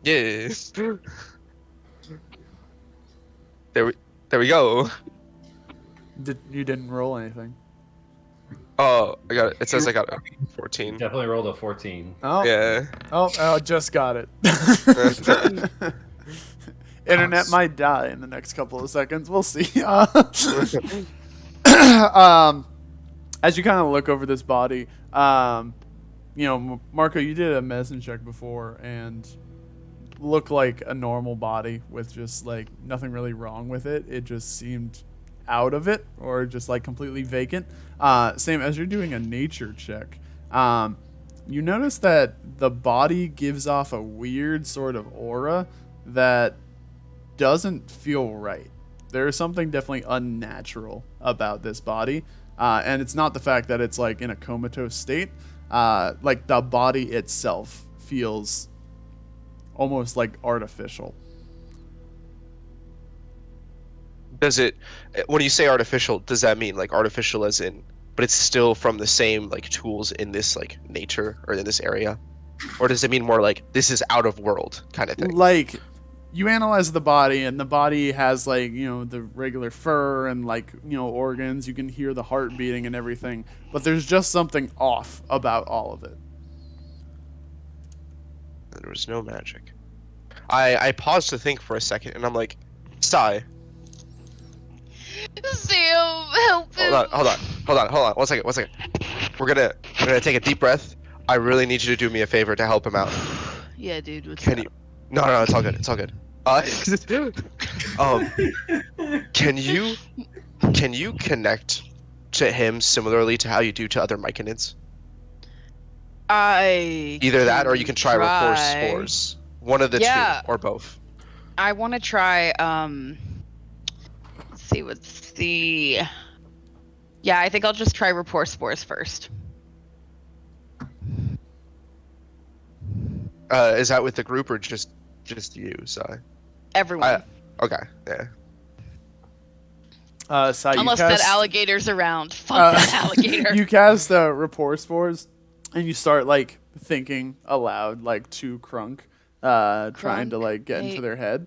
Yeah. There we go. You didn't roll anything. Oh, I got it. It says I got a 14. Definitely rolled a 14. Oh. Yeah. Oh, just got it. Internet might die in the next couple of seconds. We'll see. As you kind of look over this body, Marco, you did a medicine check before and looked like a normal body with just like nothing really wrong with it. It just seemed out of it or just like completely vacant. Same as you're doing a nature check. You notice that the body gives off a weird sort of aura that doesn't feel right. There is something definitely unnatural about this body. And it's not the fact that it's like in a comatose state. like the body itself feels almost like artificial. Does it, when you say artificial, does that mean like artificial as in, but it's still from the same like tools in this like nature or in this area? Or does it mean more like this is out of world kind of thing? Like, you analyze the body, and the body has like, you know, the regular fur and like, you know, organs. You can hear the heart beating and everything, but there's just something off about all of it. There was no magic. I paused to think for a second, and I'm like, Sai. Sam, help him. Hold on. One second. We're gonna take a deep breath. I really need you to do me a favor to help him out. Yeah, dude. What's Can up? you? No, it's all good. It's all good. Can you connect to him similarly to how you do to other myconids? Either that, or you can try rapport spores. One of the two, or both. I want to try. Let's see what's the. Yeah, I think I'll just try rapport spores first. Is that with the group or just you, Sai? Everyone. Okay, yeah. Sai, unless that alligator's around. Fuck that alligator. You cast rapport spores, and you start like thinking aloud, like to Crunk, trying to like get into their head.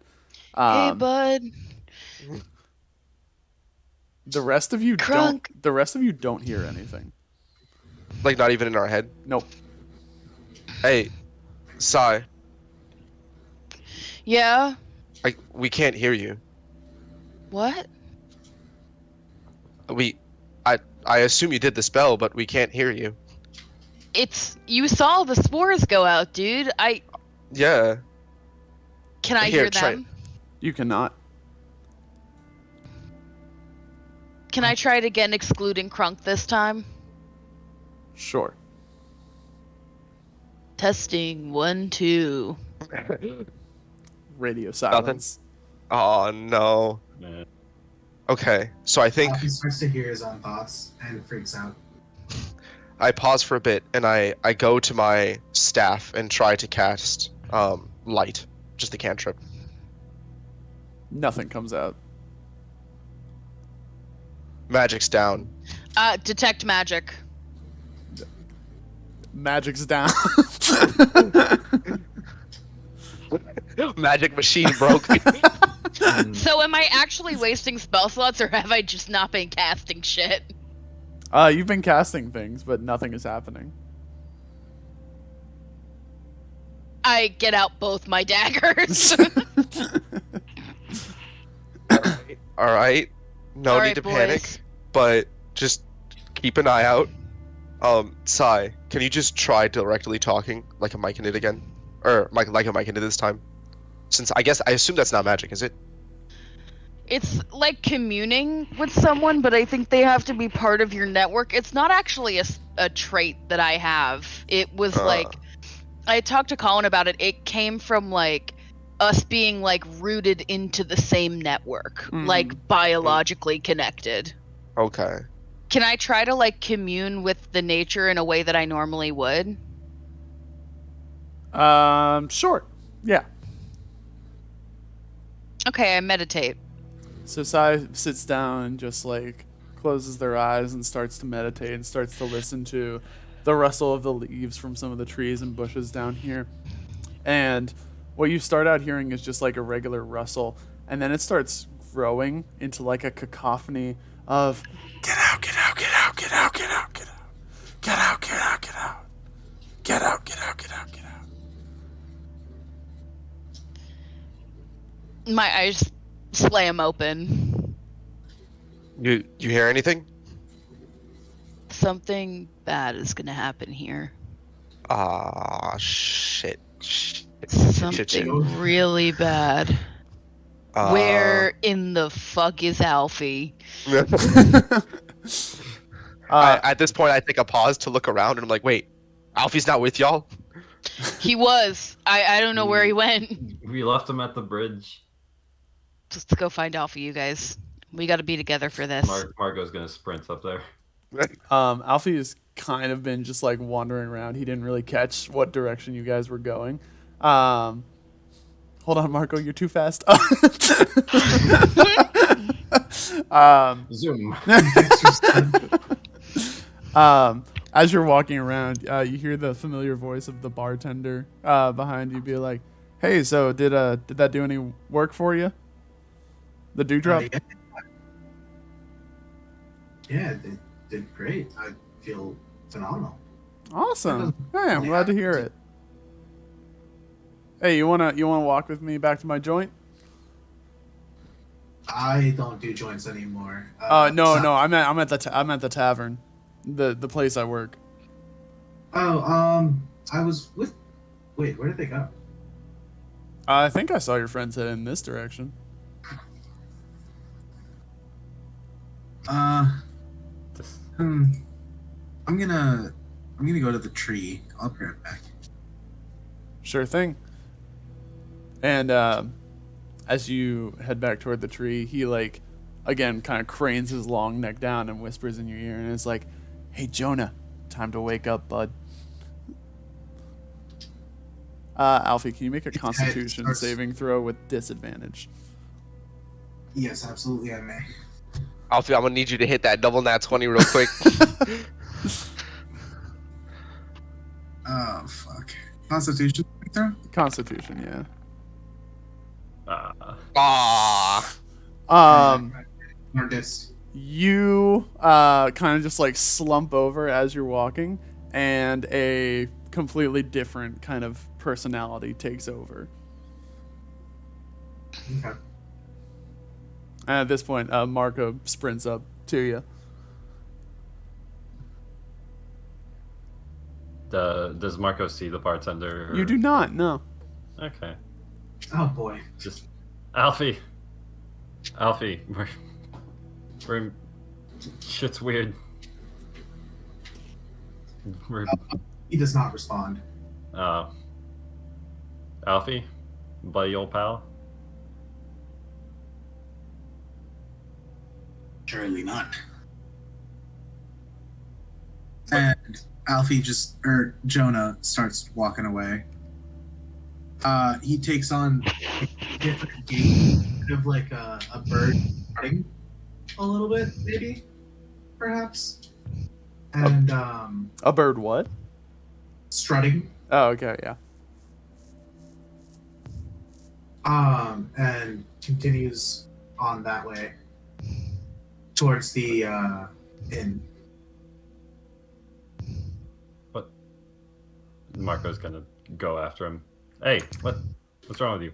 Hey, bud. The rest of you Crunk. don't hear anything. Like not even in our head? Nope. Hey, Sai. Yeah. We can't hear you. What? I assume you did the spell, but we can't hear you. You saw the spores go out, dude. Yeah. Can I hear them? You cannot. Can I try it again, excluding Crunk this time? Sure. Testing 1, 2. Radio silence. Oh no. Man. Okay, so I think He starts to hear his own thoughts and freaks out. I pause for a bit and I go to my staff and try to cast light, just the cantrip. Nothing comes out. Magic's down. Detect magic. Magic's down. Magic machine broke. So am I actually wasting spell slots, or have I just not been casting shit? You've been casting things, but nothing is happening. I get out both my daggers. All right. No All need right, to boys. panic, but just keep an eye out. Sai, can you just try directly talking like a myconid again? Or like a myconid this time? Since I assume that's not magic, is it? It's like communing with someone, but I think they have to be part of your network. It's not actually a trait that I have. It was like, I talked to Colin about it. It came from like us being like rooted into the same network, like biologically connected. Okay. Can I try to like commune with the nature in a way that I normally would? Sure. Yeah. Okay, I meditate. So Sai sits down and just like closes their eyes and starts to meditate and starts to listen to the rustle of the leaves from some of the trees and bushes down here. And what you start out hearing is just like a regular rustle, and then it starts growing into like a cacophony of get out, get out, get out, get out, get out, get out, get out, get out, get out, get out, get out, get out, get out. My eyes slam open. You hear anything? Something bad is gonna happen here. Ah, shit. Something really bad. Where in the fuck is Alfie? At this point, I take a pause to look around, and I'm like, wait, Alfie's not with y'all? He was. I don't know where he went. We left him at the bridge. Just go find Alfie, you guys. We gotta be together for this. Margot's gonna sprint up there. Alfie is kind of been just like wandering around. He didn't really catch what direction you guys were going. Hold on, Marco, you're too fast. Zoom. As you're walking around, you hear the familiar voice of the bartender behind you be like, "Hey, so did that do any work for you? The dewdrop?" Yeah, it did great. I feel phenomenal. Awesome. Hey, I'm glad to hear it. Hey, you wanna walk with me back to my joint? I don't do joints anymore. No, I'm at the tavern, the place I work. Oh, I was with. Wait, where did they go? I think I saw your friends head in this direction. I'm gonna go to the tree. I'll be right back. Sure thing. And as you head back toward the tree, he like again kind of cranes his long neck down and whispers in your ear, and it's like, "Hey Jonah, time to wake up, bud." Alfie, can you make a Constitution saving throw with disadvantage? Yes, absolutely, I may. Alfie, I'm gonna need you to hit that double nat 20 real quick. Oh fuck. Constitution saving throw? Constitution, yeah. You kind of just like slump over as you're walking, and a completely different kind of personality takes over. Okay. And at this point, Marco sprints up to you. Does Marco see the bartender? Or... You do not, no. Okay. Oh boy. Just Alfie, we're shit's weird. He does not respond. Alfie, buddy, old pal. Surely not. And Alfie Jonah starts walking away. He takes on a different gait, kind of like a bird strutting a little bit, maybe, perhaps. And a bird what? Strutting. Oh, okay, yeah. And continues on that way towards the inn. But Marco's gonna go after him. Hey, what's wrong with you?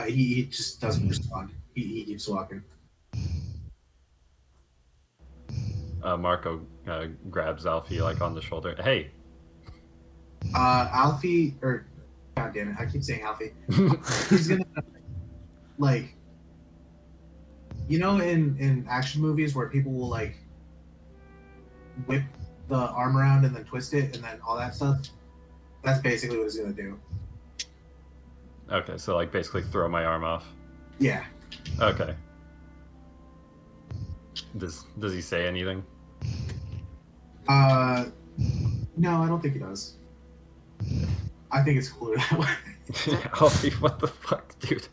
He just doesn't respond. He keeps walking. Marco grabs Alfie like on the shoulder. Hey. Alfie, or God damn it, I keep saying Alfie. He's gonna like, you know, in action movies where people will like whip the arm around and then twist it and then all that stuff. That's basically what he's gonna do. Okay, so like basically throw my arm off. Yeah. Okay. Does he say anything? No, I don't think he does. I think it's cooler that way. Alfie, what the fuck, dude?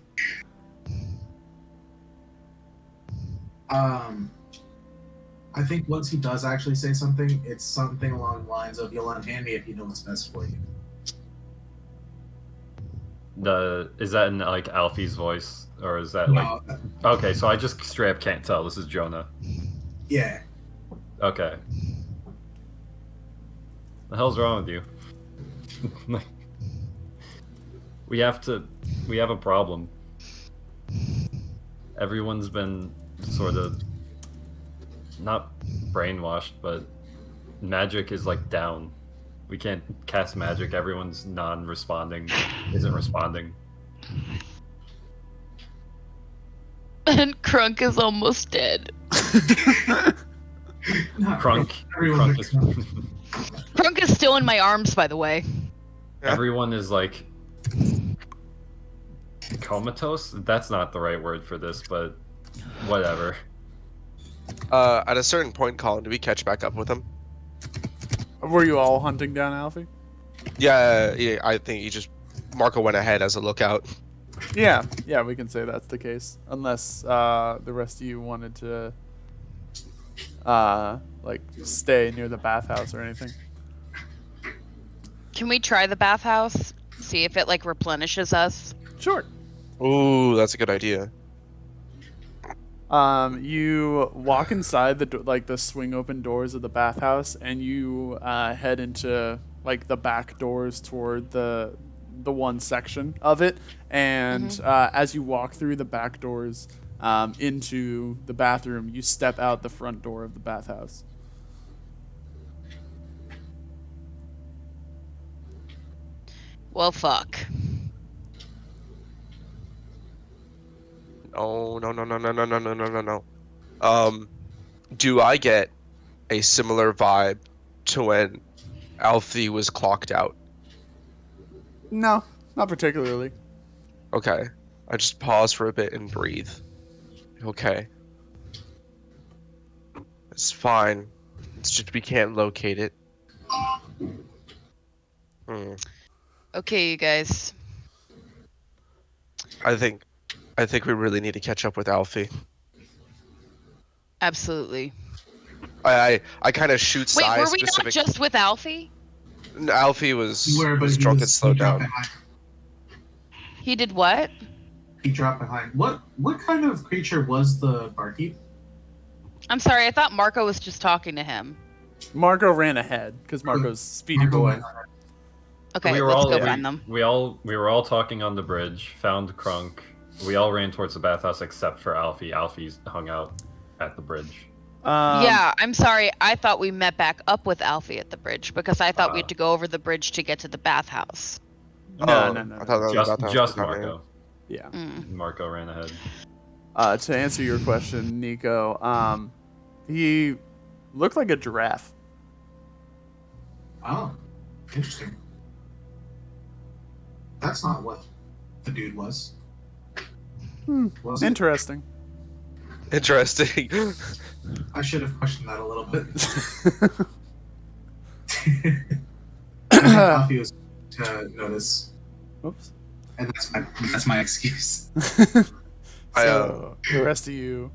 I think once he does actually say something, it's something along the lines of, "You'll unhand me if you know what's best for you." Is that in like Alfie's voice, or is that No. like? Okay, so I just straight up can't tell. This is Jonah. Yeah. Okay. The hell's wrong with you? We have a problem. Everyone's been sort of not brainwashed, but magic is like down. We can't cast magic. Everyone's non-responding, isn't responding. And Crunk is almost dead. Crunk is still in my arms, by the way. Everyone is like comatose. That's not the right word for this, but whatever. At a certain point, Colin, do we catch back up with him? Were you all hunting down Alfie? Yeah, I think he just Marco went ahead as a lookout. Yeah, we can say that's the case. Unless the rest of you wanted to like stay near the bathhouse or anything. Can we try the bathhouse? See if it like replenishes us? Sure. Ooh, that's a good idea. You walk inside the swing open doors of the bathhouse, and you head into like the back doors toward the one section of it. And as you walk through the back doors into the bathroom, you step out the front door of the bathhouse. Well, fuck. No. Do I get a similar vibe to when Alfie was clocked out? No, not particularly. Okay. I just pause for a bit and breathe. Okay. It's fine. It's just we can't locate it. Okay, you guys. I think we really need to catch up with Alfie. Absolutely. I kind of shoot Wait, size were we specific. not just with Alfie? Alfie was He drunk and slowed dropped down. behind. He did what? He dropped behind. What kind of creature was the barkeep? I'm sorry, I thought Marco was just talking to him. Marco ran ahead because Marco's speedy boy. Okay, we were let's all, go find them. We were all talking on the bridge, found Crunk. We all ran towards the bathhouse except for Alfie. Alfie's hung out at the bridge. Yeah, I'm sorry. I thought we met back up with Alfie at the bridge because I thought we had to go over the bridge to get to the bathhouse. No. I thought that was Just not Marco. Yeah. Marco ran ahead. To answer your question, Nico, he looked like a giraffe. Oh, interesting. That's not what the dude was. Was it? Interesting. Interesting. I should have questioned that a little bit. Alfie was to notice. Oops. And that's my excuse. So the rest of you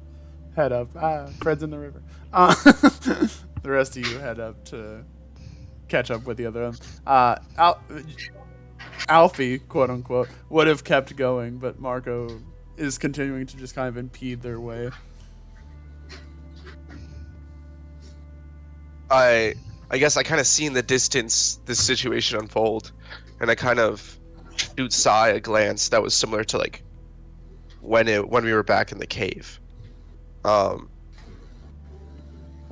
head up. Fred's in the river. The rest of you head up to catch up with the other one. Alfie, quote unquote, would have kept going, but Marco is continuing to just kind of impede their way. I guess I kind of see in the distance this situation unfold, and I kind of shoot Sai a glance that was similar to like when we were back in the cave.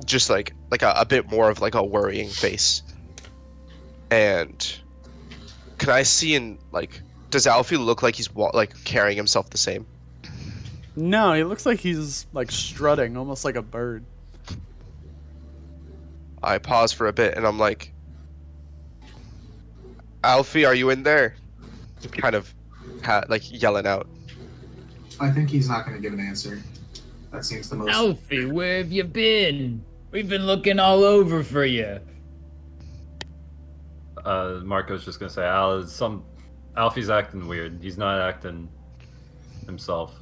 Just like a bit more of like a worrying face. And can I see in like, does Alfie look like he's carrying himself the same? No, he looks like he's like strutting, almost like a bird. I pause for a bit and I'm like, Alfie, are you in there? Kind of like yelling out. I think he's not going to give an answer. That seems the most. Alfie, where have you been? We've been looking all over for you. Marco's just gonna say, Alfie's acting weird. He's not acting himself.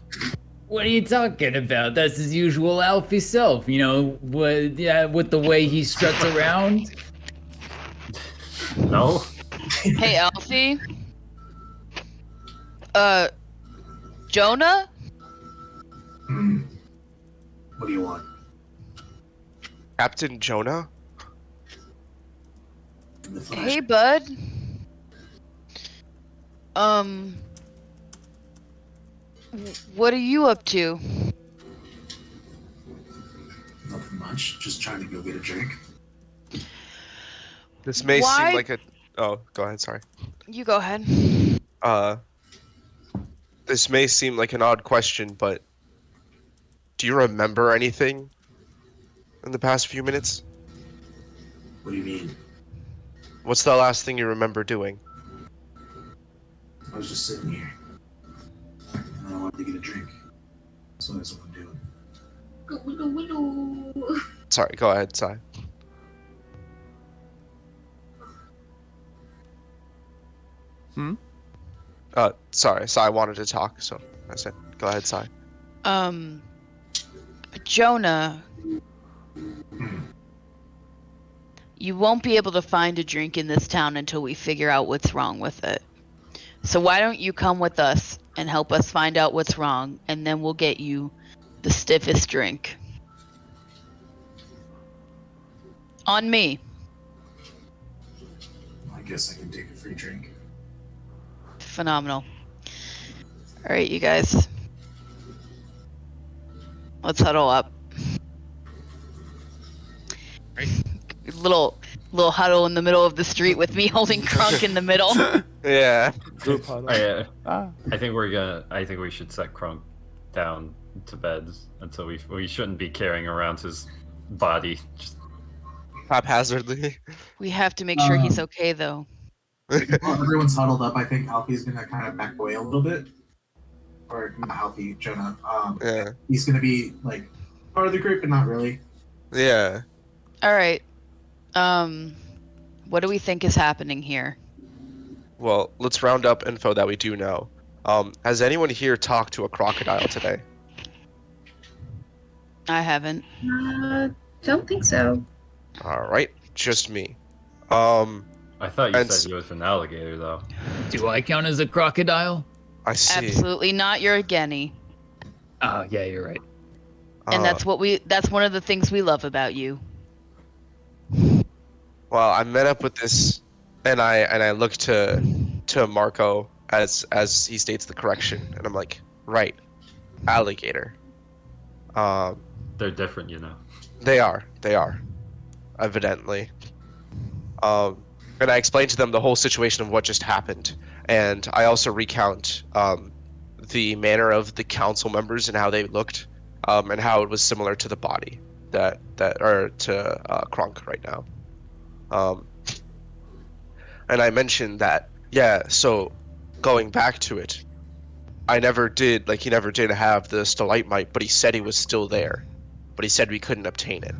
What are you talking about? That's his usual Alfie self, you know, with the way he struts around. No? Hey, Alfie. Jonah? What do you want? Captain Jonah? Hey, bud. What are you up to? Nothing much. Just trying to go get a drink. This may Why- seem like a... Oh, go ahead, sorry. You go ahead. This may seem like an odd question, but do you remember anything in the past few minutes? What do you mean? What's the last thing you remember doing? I was just sitting here. And I wanted to get a drink. So that's what I'm doing. Sorry, go ahead, Sai. Sorry, Sai wanted to talk, so I said, go ahead, Sai. Jonah, you won't be able to find a drink in this town until we figure out what's wrong with it. So why don't you come with us and help us find out what's wrong, and then we'll get you the stiffest drink. On me. I guess I can take a free drink. Phenomenal. All right, you guys. Let's huddle up. Right. Little huddle in the middle of the street with me holding Crunk in the middle. Yeah. Group huddle. I think we should set Crunk down to bed until we shouldn't be carrying around his body just Haphazardly. We have to make sure he's okay, though. While everyone's huddled up, I think Alfie's gonna kind of back away a little bit. Or not Alfie, Jonah. Yeah. He's gonna be like part of the group, but not really. Yeah. All right. What do we think is happening here? Well, let's round up info that we do know. Has anyone here talked to a crocodile today? I haven't. Don't think so. All right, just me. I thought you said you was an alligator, though. Do I count as a crocodile? I see. Absolutely not. You're a guinea. Oh, yeah, you're right. And that's one of the things we love about you. Well, I met up with this, and I look to Marco as he states the correction, and I'm like, right, alligator. They're different, you know. They are, evidently. And I explained to them the whole situation of what just happened, and I also recount the manner of the council members and how they looked, and how it was similar to the body to Kronk right now. And I mentioned that, yeah, so going back to it, he never did have the Stalightmite, but he said he was still there. But he said we couldn't obtain it.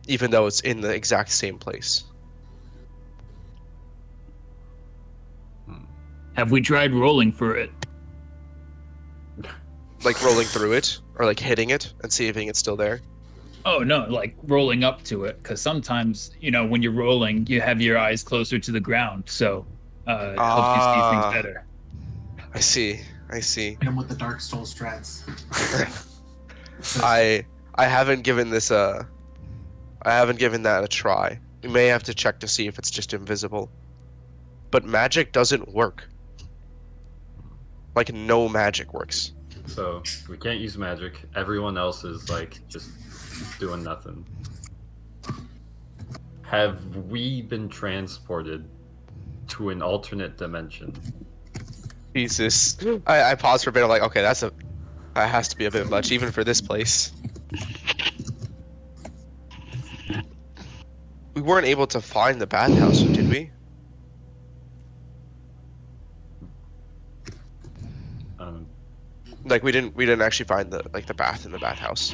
Even though it's in the exact same place. Have we tried rolling for it? Like rolling through it? Or like hitting it and seeing if it's still there? Oh, no, like rolling up to it. Because sometimes, when you're rolling, you have your eyes closer to the ground. So it helps you see things better. I see. Hit him with the Dark Soul strats. I haven't given that a try. We may have to check to see if it's just invisible. But magic doesn't work. Like, no magic works. So we can't use magic. Everyone else is like just doing nothing. Have we been transported to an alternate dimension? Jesus. I paused for a bit. I'm like, okay, that has to be a bit much, even for this place. We weren't able to find the bathhouse, did we? Like we didn't actually find the bath in the bathhouse.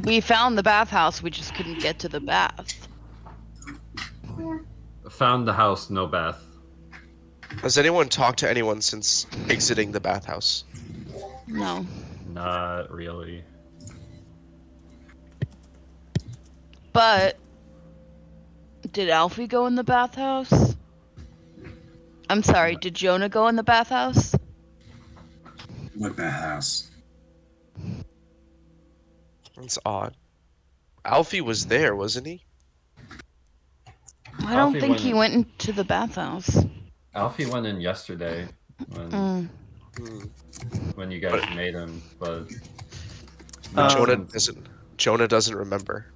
We found the bathhouse, we just couldn't get to the bath. Found the house, no bath. Has anyone talked to anyone since exiting the bathhouse? No. Not really. But did Alfie go in the bathhouse? I'm sorry, did Jonah go in the bathhouse? What bathhouse? That's odd. Alfie was there, wasn't he? I don't think he went into the bathhouse. Alfie went in yesterday when you guys made him, but Jonah doesn't remember.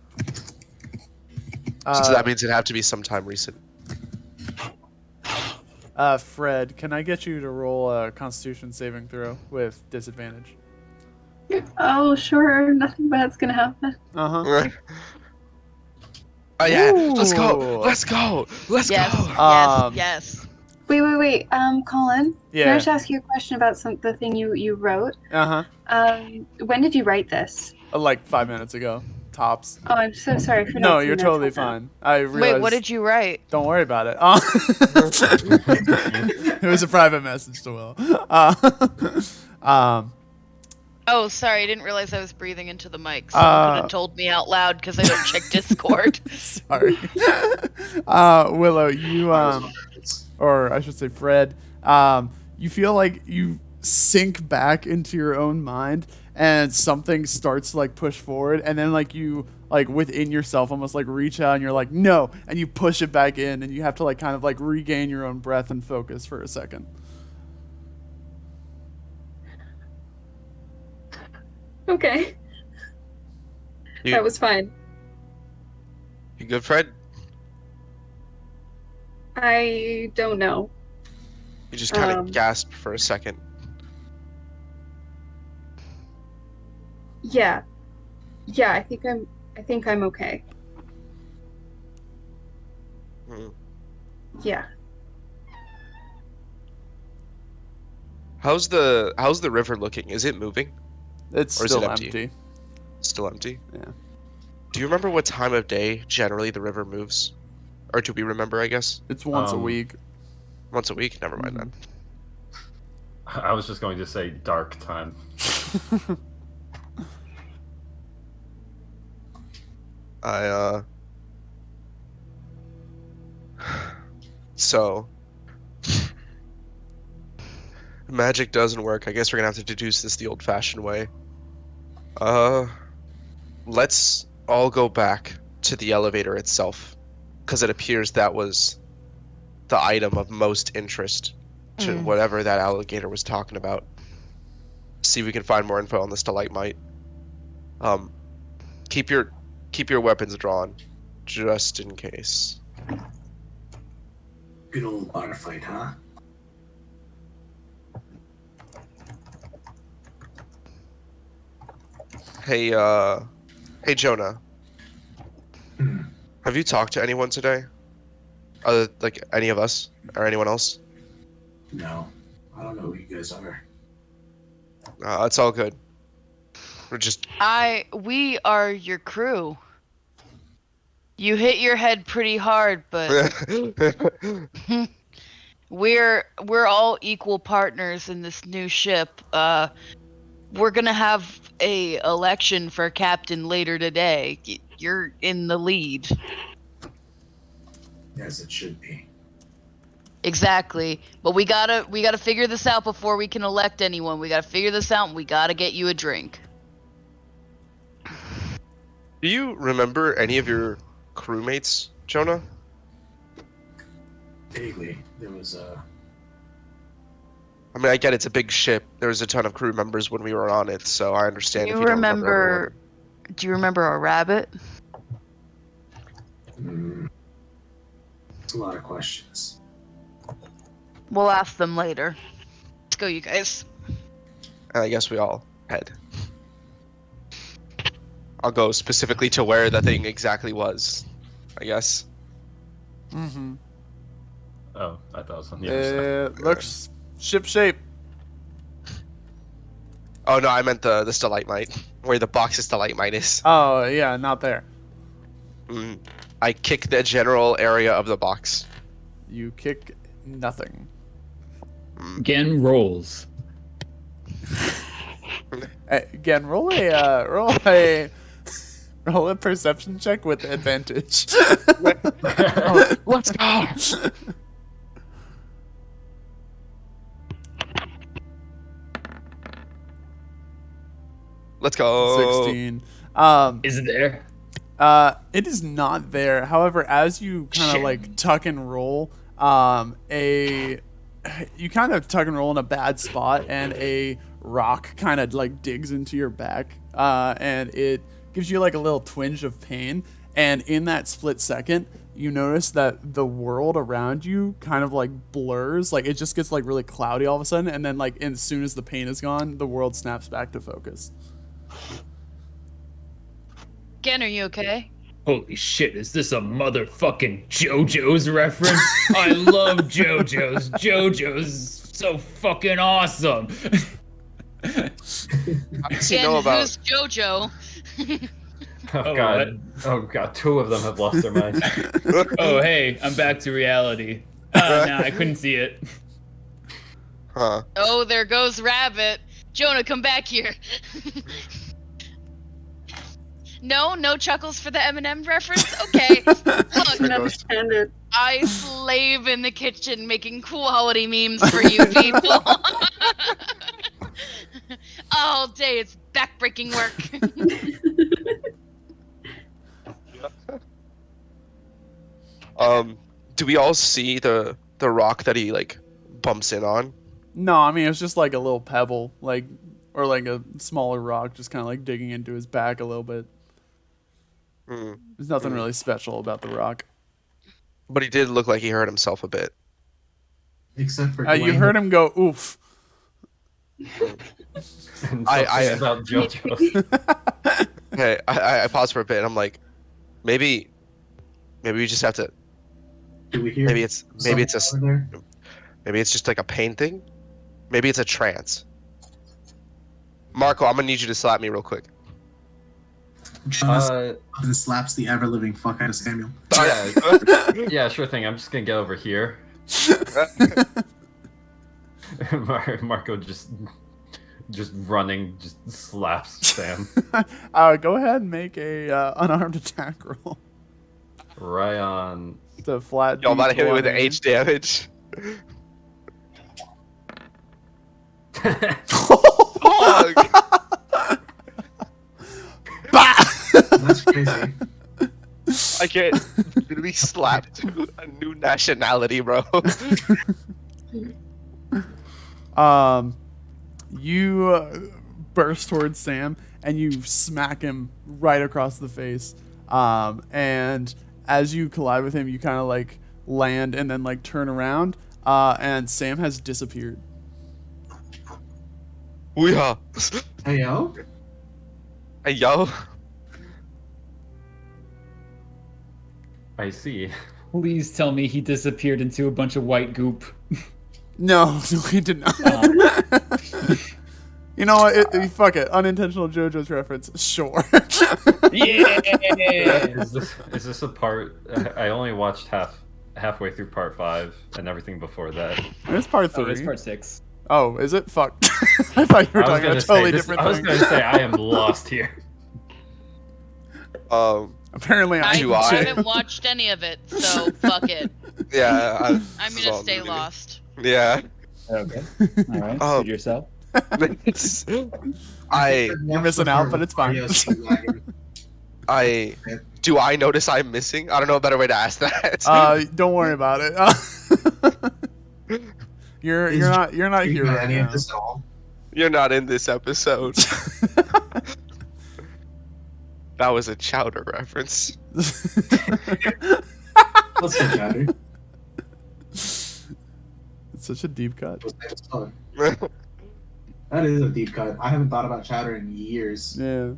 So that means it'd have to be sometime recent. Fred, can I get you to roll a Constitution saving throw with disadvantage? Oh, sure. Nothing bad's gonna happen. Uh-huh. Oh yeah, let's go. Yes, Let's go. yes. Wait. Colin. Yeah. Can I just ask you a question about the thing you wrote? When did you write this? Like 5 minutes ago, tops. Oh, I'm so sorry for No, not you're seeing totally that till now. fine. I realized. Wait, what did you write? Don't worry about it. It was a private message to Will. Oh, sorry, I didn't realize I was breathing into the mic. Someone could have told me out loud because I don't check Discord. Sorry. Willow, you or I should say Fred, you feel like you sink back into your own mind and something starts to like push forward, and then like you like within yourself almost like reach out and you're like no, and you push it back in, and you have to like kind of like regain your own breath and focus for a second. Okay. That was fine. You good, Fred? I don't know. You just kind of gasped for a second. Yeah. I think I'm okay. Hmm. Yeah. How's the river looking? Is it moving? It's or is still it empty? Still empty? Yeah. Do you remember what time of day generally the river moves? Or do we remember, I guess? It's once a week. Once a week? Never mind then. I was just going to say dark time. So magic doesn't work. I guess we're gonna have to deduce this the old-fashioned way. Let's all go back to the elevator itself, because it appears that was the item of most interest to whatever that alligator was talking about. See if we can find more info on the Stalightmite. Keep your weapons drawn, just in case. Good old bar fight, huh? Hey Jonah. Have you talked to anyone today? Like any of us or anyone else? No, I don't know who you guys are. It's all good. We're just. We are your crew. You hit your head pretty hard, but we're all equal partners in this new ship. We're gonna have a election for captain later today. You're in the lead. As it should be. Exactly. But we gotta figure this out before we can elect anyone. We gotta figure this out, and we gotta get you a drink. Do you remember any of your crewmates, Jonah? Vaguely, there was I mean, I get it's a big ship. There was a ton of crew members when we were on it, so I understand. Do if you you don't remember? Do you remember a rabbit? It's a lot of questions. We'll ask them later. Let's go, you guys. And I guess we all head. I'll go specifically to where the thing exactly was, I guess. Mm-hmm. Oh, I thought it was on the other side. It looks ship shape. Oh no, I meant the Stalightmite, where the box of Stalightmite is. Oh yeah, not there. I kick the general area of the box. You kick nothing. Again, rolls. Again, roll a perception check with advantage. Let's go. Let's go. 16. Is it there? It is not there. However, as you kind of like tuck and roll, you kind of tuck and roll in a bad spot, and a rock kind of like digs into your back, and it gives you like a little twinge of pain. And in that split second, you notice that the world around you kind of like blurs, like it just gets like really cloudy all of a sudden, and then like as soon as the pain is gone, the world snaps back to focus. Again, are you okay? Holy shit, is this a motherfucking JoJo's reference? I love JoJo's. JoJo's so fucking awesome. How does he know about? Who's JoJo? Oh god. Oh god, 2 of them have lost their minds. Oh hey, I'm back to reality. Nah, I couldn't see it. Huh. Oh, there goes Rabbit. Jonah, come back here. No chuckles for the Eminem reference? Okay. Look, Understand it. I slave in the kitchen making quality memes for you people. All day, it's backbreaking work. Do we all see the rock that he like bumps in on? No, I mean it's just like a little pebble, like or like a smaller rock, just kind of like digging into his back a little bit. There's nothing really special about the rock. But he did look like he hurt himself a bit. Except for You heard him go oof. I about JoJo's. Okay, I paused for a bit and I'm like, maybe we just have to. Do we hear? Maybe it's just like a pain thing. Maybe it's a trance. Marco, I'm gonna need you to slap me real quick. Jonas slaps the ever living fuck out of Samuel. Yeah, sure thing. I'm just gonna get over here. Marco just running, just slaps Sam. Go ahead and make a unarmed attack roll. Right on. The flat. Y'all about to hit me with the H damage. That's crazy. I can't literally slap to a new nationality, bro. You burst towards Sam and you smack him right across the face. And as you collide with him, you kind of like land and then like turn around. And Sam has disappeared. Weehaw. Hey yo. Hey yo. I see. Please tell me he disappeared into a bunch of white goop. No, he did not. You know what? Fuck it. Unintentional JoJo's reference. Sure. Yeah. Is this a part? I only watched halfway through part 5 and everything before that. It's part 3. It's part 6. Oh, is it? Fuck. I thought you were talking about a totally different thing. I was going to say I am lost here. Apparently I I'm haven't watched any of it, so fuck it. Yeah. I'm gonna stay lost. Yeah. Okay. All right. Suit yourself. You're missing out, but it's fine. Do I notice I'm missing? I don't know a better way to ask that. Don't worry about it. You're not here right now. You're not in this episode. That was a Chowder reference. Let's get Chowder. It's such a deep cut. That is a deep cut. I haven't thought about Chowder in years. Yeah.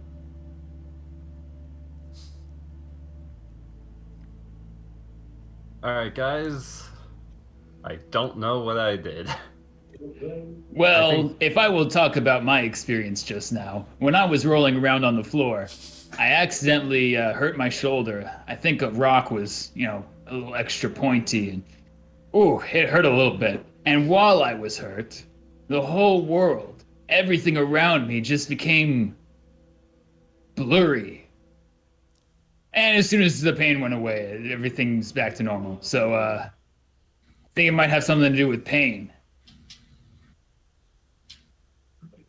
Alright, guys. I don't know what I did. Well, if I will talk about my experience just now, when I was rolling around on the floor, I accidentally hurt my shoulder. I think a rock was, a little extra pointy, and it hurt a little bit. And while I was hurt, the whole world, everything around me just became blurry. And as soon as the pain went away, everything's back to normal. So, I think it might have something to do with pain.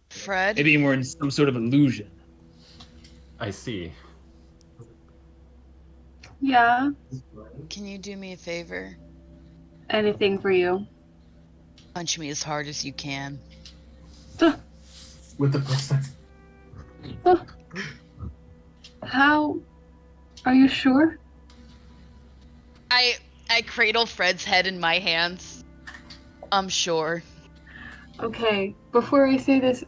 Fred? Maybe we're in some sort of illusion. I see. Yeah. Can you do me a favor? Anything for you. Punch me as hard as you can. With the process. How? Are you sure? I cradle Fred's head in my hands. I'm sure. Okay. Before I say this,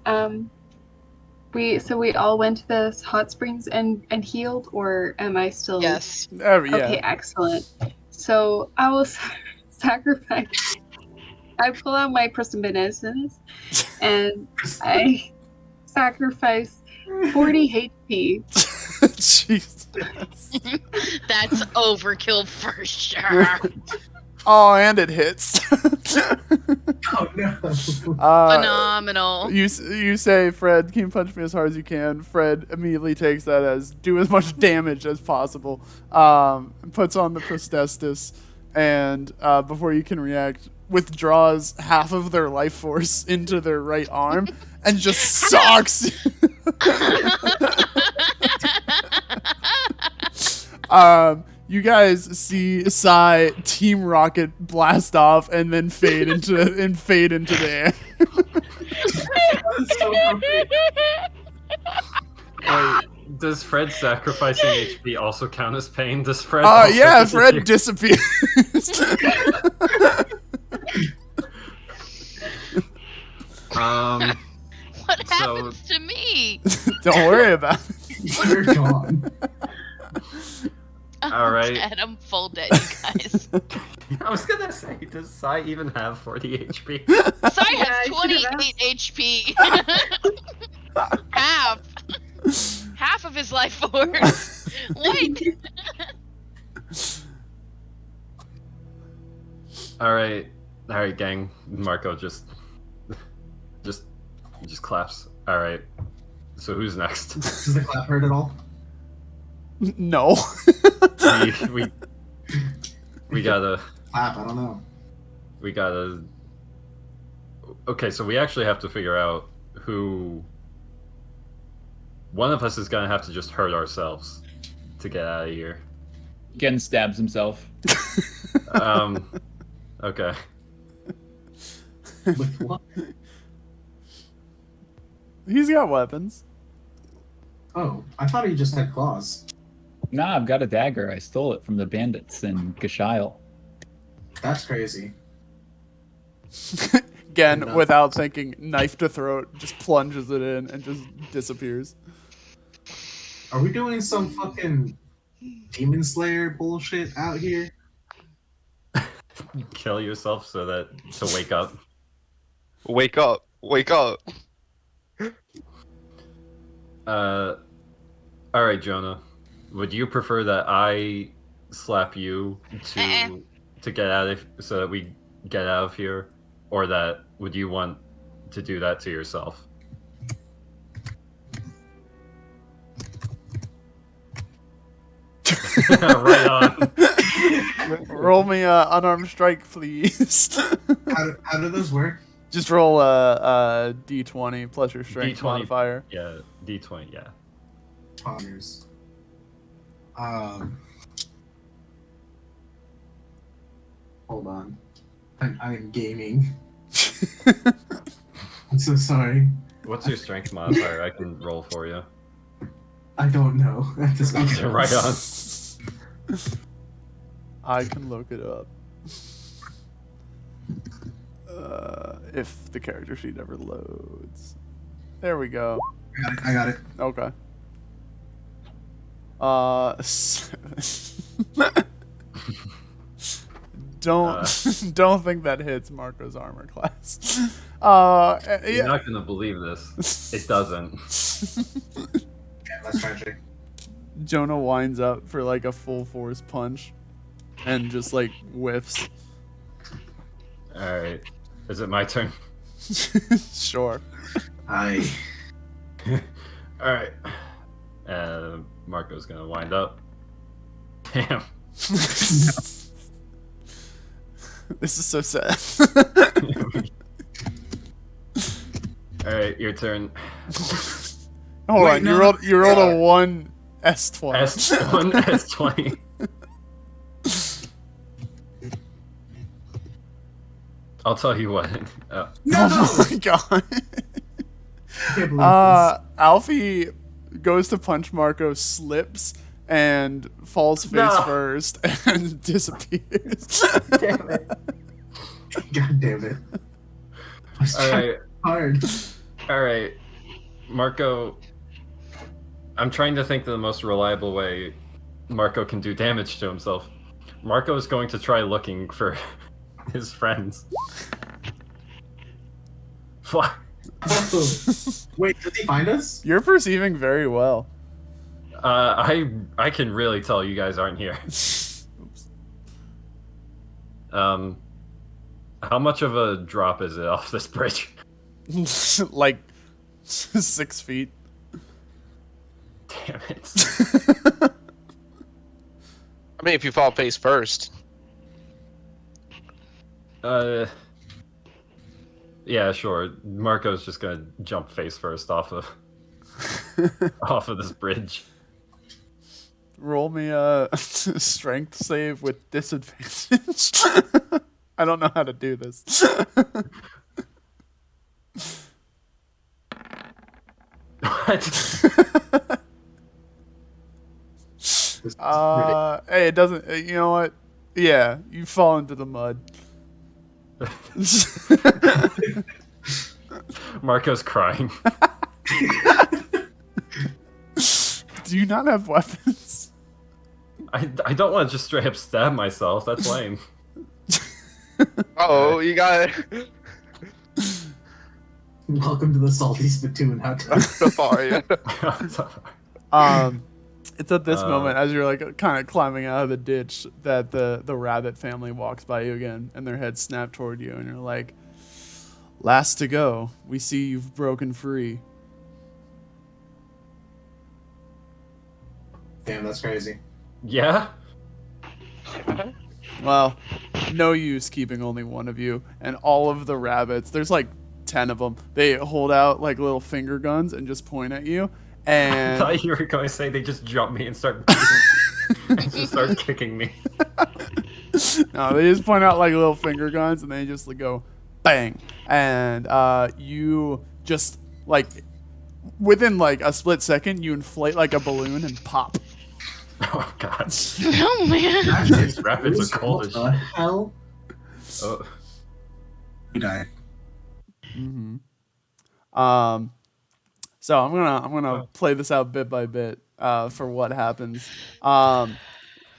we all went to the hot springs and healed, or am I still? Yes. Yeah. Okay, excellent. So I will sacrifice. I pull out my persimmons and I sacrifice 40 HP. Jesus. That's overkill for sure. Oh, and it hits. Oh no. Phenomenal. You say, Fred, can you punch me as hard as you can? Fred immediately takes that as do as much damage as possible. Puts on the prosthesis, and before you can react, withdraws half of their life force into their right arm and just socks. You guys see Sai Team Rocket blast off and then fade into the air. Wait, does Fred sacrificing HP also count as pain? Does Fred? Yeah, Fred disappears. What happens to me? Don't worry about it. You're gone. All right. Dead. I'm full dead, you guys. I was gonna say, does Sai even have 40 HP? Sai has 28 HP. Half of his life force. Wait. All right, gang. Marco just claps. All right. So who's next? Does the clap hurt at all? No. we gotta clap. I don't know. We gotta. Okay, so we actually have to figure out who. One of us is gonna have to just hurt ourselves to get out of here. Ken stabs himself. Okay. With what? He's got weapons. Oh, I thought he just had claws. Nah, I've got a dagger. I stole it from the bandits in Gashile. That's crazy. Again, without thinking, knife to throat, just plunges it in and just disappears. Are we doing some fucking Demon Slayer bullshit out here? Kill yourself to wake up. Wake up! Wake up! All right, Jonah. Would you prefer that I slap you to get out of so that we get out of here, or would you want to do that to yourself? Right on. Roll me a unarmed strike, please. How do those work? Just roll a d20 plus your strength D20, modifier. Yeah, d20. Yeah. Honors. Hold on. I'm gaming. I'm so sorry. What's your strength modifier? I can roll for you. I don't know. At this point. Right on. I can look it up. If the character sheet ever loads. There we go. I got it. Okay. Don't think that hits Marco's armor class. You're not gonna believe this. It doesn't. Yeah, that's tragic. Jonah winds up for like a full force punch and just like whiffs. Alright. Is it my turn? Sure. Aye. Alright. Marco's gonna wind up. Damn. This is so sad. Alright, your turn. Hold on, no. you rolled a 1 S20. S1, S20. I'll tell you what. Oh my god. I can't believe Alfie goes to punch Marco, slips, and falls face first and disappears. Damn it. God damn it. Alright. Hard. Alright. Marco, I'm trying to think of the most reliable way Marco can do damage to himself. Marco is going to try looking for his friends. Wait, did he find us? You're perceiving very well. I can really tell you guys aren't here. How much of a drop is it off this bridge? Like 6 feet. Damn it. I mean, if you fall face first. Yeah, sure. Marco's just gonna jump face first off of this bridge. Roll me a strength save with disadvantage. I don't know how to do this. What? Hey, it doesn't. You know what? Yeah, you fall into the mud. Marco's crying. Do you not have weapons? I don't want to just straight up stab myself. That's lame. Oh, you got it. Welcome to the salty spittoon. How So far, yeah. It's at this moment as you're like kind of climbing out of the ditch that the rabbit family walks by you again, and their heads snap toward you, and you're like, "Last to go. We see you've broken free." Damn, that's crazy. Yeah? Well, no use keeping only one of you, and all of the rabbits. There's like 10 of them. They hold out like little finger guns and just point at you. And I thought you were going to say they just jump me and start beating and just start kicking me. No, they just point out like little finger guns and they just go bang. And you just like within like a split second you inflate like a balloon and pop. Oh god. Oh man. These rabbits are cold as What the shit. hell? Oh. You died. Mm-hmm. So I'm gonna play this out bit by bit for what happens.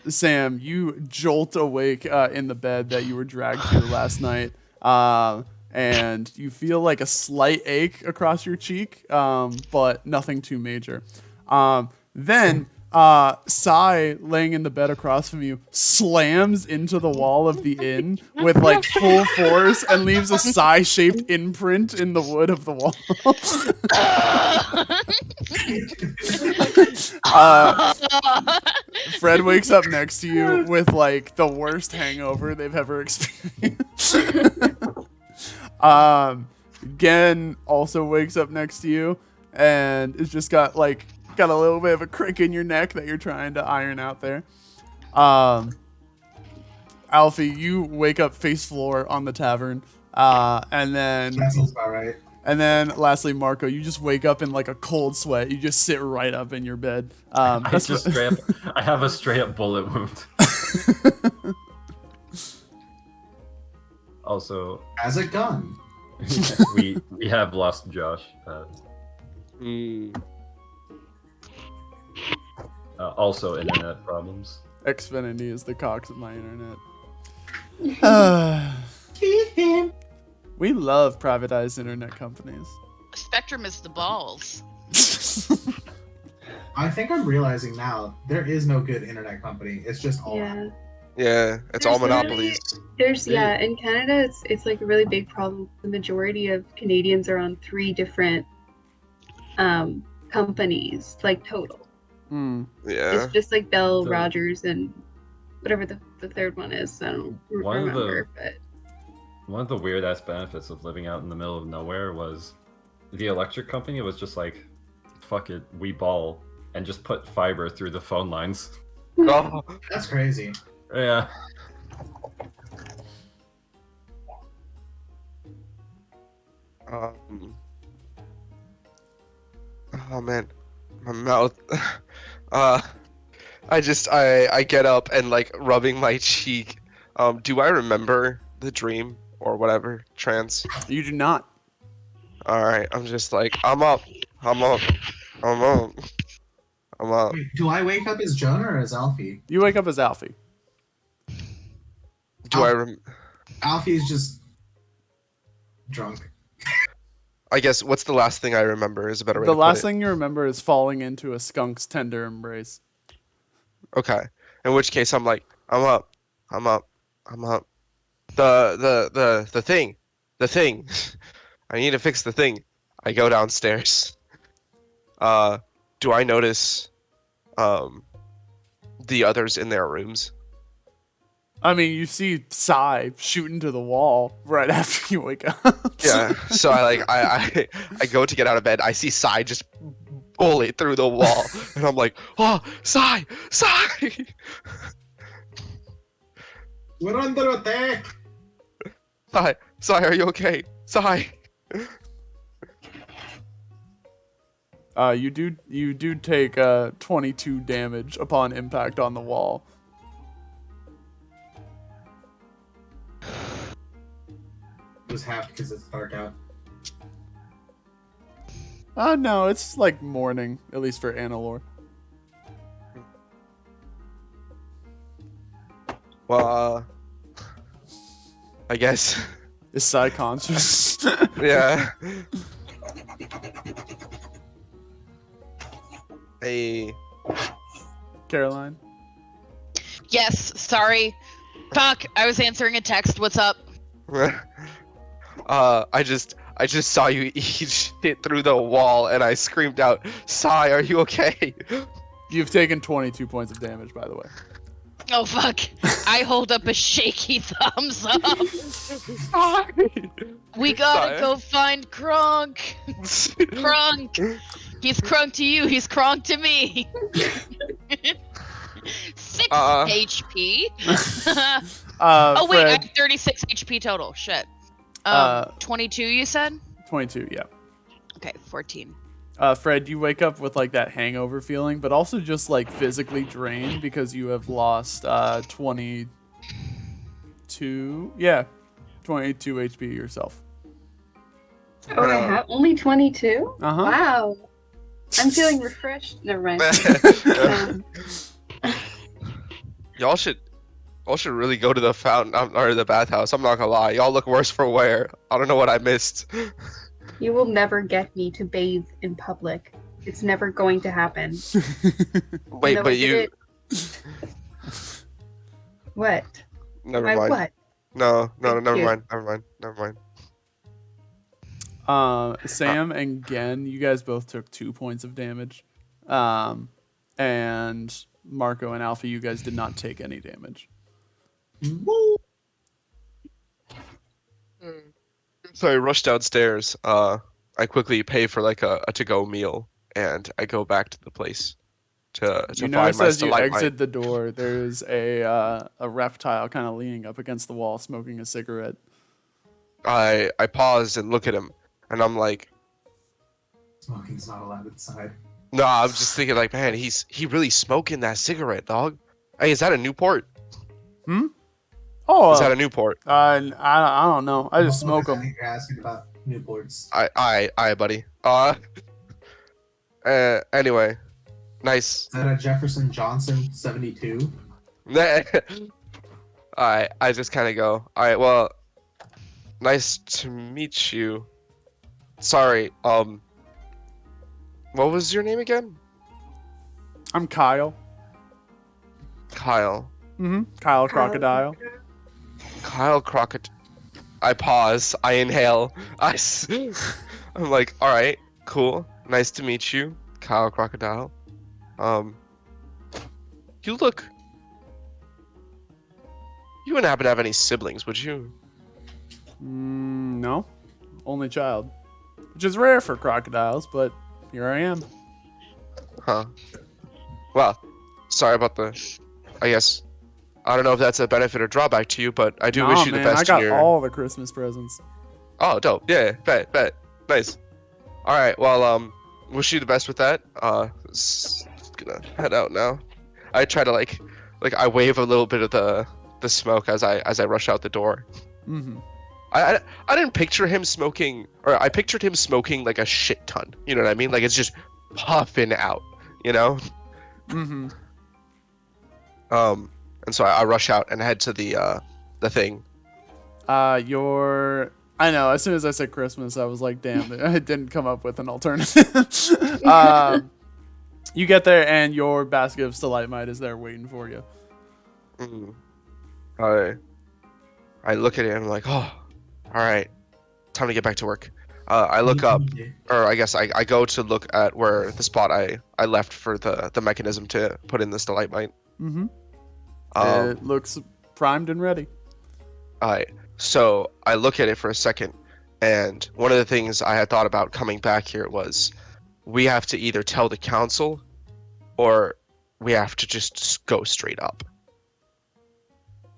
Sam, you jolt awake in the bed that you were dragged to last night, and you feel like a slight ache across your cheek, but nothing too major. Then Sai, laying in the bed across from you, slams into the wall of the inn with like full force and leaves a Sai-shaped imprint in the wood of the wall. Fred wakes up next to you with like the worst hangover they've ever experienced. Gen also wakes up next to you and it's just got a little bit of a crick in your neck that you're trying to iron out there. Alfie, you wake up face floor on the tavern, and then That sounds about right. and then lastly, Marco, you just wake up in like a cold sweat. You just sit right up in your bed. I have a straight up bullet wound. Also, As a gun. we have lost Josh. Also, internet problems. Xfinity is the cox of my internet. We love privatized internet companies. Spectrum is the balls. I think I'm realizing now there is no good internet company. It's just all. Yeah. Yeah, it's all monopolies. There's in Canada it's like a really big problem. The majority of Canadians are on 3 different companies, like total. Yeah. It's just like Bell, So- Rogers, and whatever the third one is. I don't remember, but One of the weird ass benefits of living out in the middle of nowhere was the electric company was just like, fuck it, we ball, and just put fiber through the phone lines. Oh, That's crazy. Yeah. oh man, my mouth. I get up and like rubbing my cheek. Do I remember the dream or whatever trance? You do not. All right, I'm just like I'm up. I'm up. I'm up. I'm up. Wait, do I wake up as Jonah or as Alfie? You wake up as Alfie. Alfie's just drunk. I guess what's the last thing I remember is a better way The to put last it. thing you remember is falling into a skunk's tender embrace. Okay. In which case I'm like, I'm up. I'm up. I'm up. The thing. The thing. I need to fix the thing. I go downstairs. Do I notice the others in their rooms? I mean, you see Psy shoot into the wall right after you wake up. Yeah. So I go to get out of bed. I see Sai just bullet through the wall, and I'm like, oh, Sai. We're under attack. Sai, are you okay? Sai. You do take 22 damage upon impact on the wall. It was half because it's dark out. No, it's like morning, at least for Anilur. Well, I guess. Is Psy conscious? Yeah. Hey. Caroline? Yes, sorry. Fuck, I was answering a text. What's up? I just saw you eat shit through the wall, and I screamed out, "Sai, are you okay?" You've taken 22 points of damage, by the way. Oh fuck. I hold up a shaky thumbs up. We gotta go find Kronk. Kronk. He's Kronk to you, he's Kronk to me. 6 HP. Oh wait, I have 36 HP total. Shit. 22 you said? 22, yeah. Okay, 14. Fred, you wake up with like that hangover feeling, but also just like physically drained because you have lost 22 HP yourself. Oh, I have only 22? Uh-huh. Wow. I'm feeling refreshed. Never mind. Y'all should really go to the fountain or the bathhouse. I'm not gonna lie. Y'all look worse for wear. I don't know what I missed. You will never get me to bathe in public. It's never going to happen. Wait, but you. What? Never My mind. what? No, never you. mind. Never mind. Sam and Gen, you guys both took 2 points of damage. And Marco and Alfie, you guys did not take any damage. So I rush downstairs. I quickly pay for like a to-go meal, and I go back to the place to You find notice my as you Stalightmite. exit the door, there's a reptile kind of leaning up against the wall, smoking a cigarette. I pause and look at him, and I'm like, Smoking's not allowed inside. no, I'm just thinking like, man, he really smoking that cigarette, dog. Hey, is that a Newport? Oh, Is that a Newport? I don't know. I just smoke I them. think you're asking about Newports. Aye, buddy. Anyway, nice. Is that a Jefferson Johnson 72? Alright, I just kind of go, alright, well, nice to meet you. Sorry, what was your name again? I'm Kyle. Kyle. Kyle Crocodile. Kyle Crockett. I pause, I inhale, I'm like, alright, cool, nice to meet you, Kyle Crocodile. You wouldn't happen to have any siblings, would you? No. Only child. Which is rare for crocodiles, but here I am. Huh. Well, sorry about I guess, I don't know if that's a benefit or drawback to you, but I do wish you the best I got in your... all the Christmas presents. Oh, dope. Yeah, bet. Nice. Alright, well, wish you the best with that. Gonna head out now. I try to like I wave a little bit of the smoke as I rush out the door. I didn't picture him smoking, or I pictured him smoking like a shit ton. You know what I mean? Like it's just puffing out. You know? Mm-hmm. And so I rush out and head to the thing. I know, as soon as I said Christmas, I was like, damn, I didn't come up with an alternative. You get there, and your basket of Stalightmite is there waiting for you. I look at it and I'm like, oh, all right, time to get back to work. I look up, or I guess I go to look at where the spot I left for the mechanism to put in the Stalightmite. Mm-hmm. It looks primed and ready. Alright, so I look at it for a second, and one of the things I had thought about coming back here was we have to either tell the council or we have to just go straight up.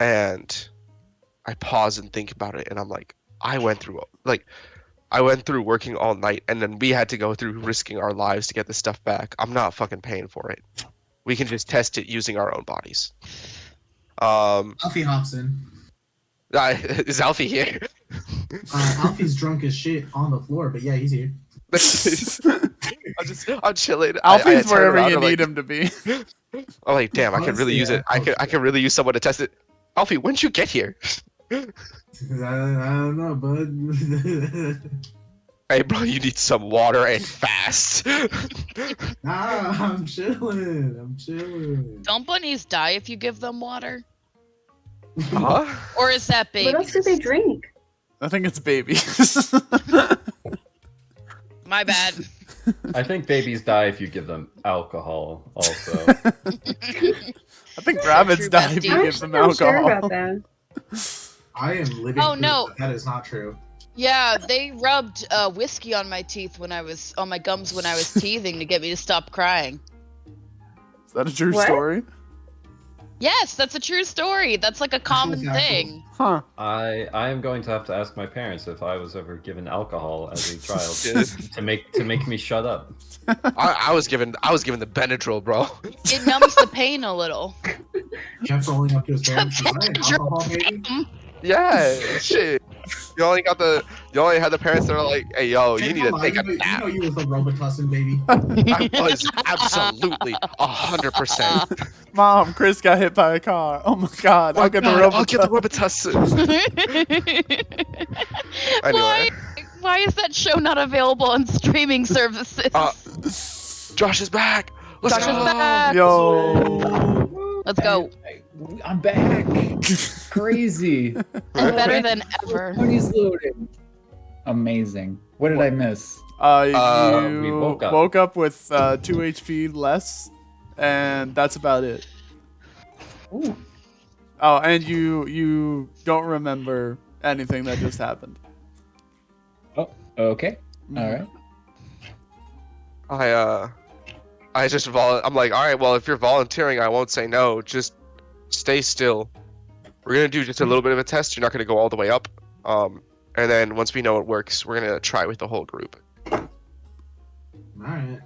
And I pause and think about it, and I'm like, I went through working all night, and then we had to go through risking our lives to get this stuff back. I'm not fucking paying for it. We can just test it using our own bodies. Alfie hops in. Is Alfie here? Alfie's drunk as shit on the floor, but yeah, he's here. I'm chilling. Alfie's wherever you need him to be. I'm like, damn, I could really use it. I could really use someone to test it. Alfie, when'd you get here? I don't know, bud. Hey, bro, you need some water and fast. Nah, I'm chilling. Don't bunnies die if you give them water? Huh? Or is that baby? What else do they drink? I think it's baby. My bad. I think babies die if you give them alcohol, also. I think rabbits die if you give them alcohol. Sure about that. I am living. Oh, no. That is not true. Yeah, they rubbed whiskey on my teeth on my gums when I was teething to get me to stop crying. Is that a true What? story? Yes, that's a true story. That's like a common thing. Huh. I am going to have to ask my parents if I was ever given alcohol as a child to make me shut up. I was given the Benadryl, bro. It numbs the pain a little. Jeff rolling up to his parents. Alcohol, baby. Yeah, shit. You only had the parents that are like, hey, yo, you need to take a nap. You know you was a Robitussin, baby. I was absolutely 100%. Mom, Chris got hit by a car. Oh my god, I'll get the Robitussin. Anyway. Why is that show not available on streaming services? Josh is back. Josh is back. Yo. Let's go. I'm back. Crazy. And better than ever. Money's loaded. Amazing. What did I miss? You we woke up with 2 HP less, and that's about it. Ooh. Oh, and you don't remember anything that just happened. Oh, okay. All right. I just I'm like, all right, well, if you're volunteering, I won't say no. Just stay still. We're gonna do just a little bit of a test. You're not gonna go all the way up. And then once we know it works, we're gonna try with the whole group. Alright.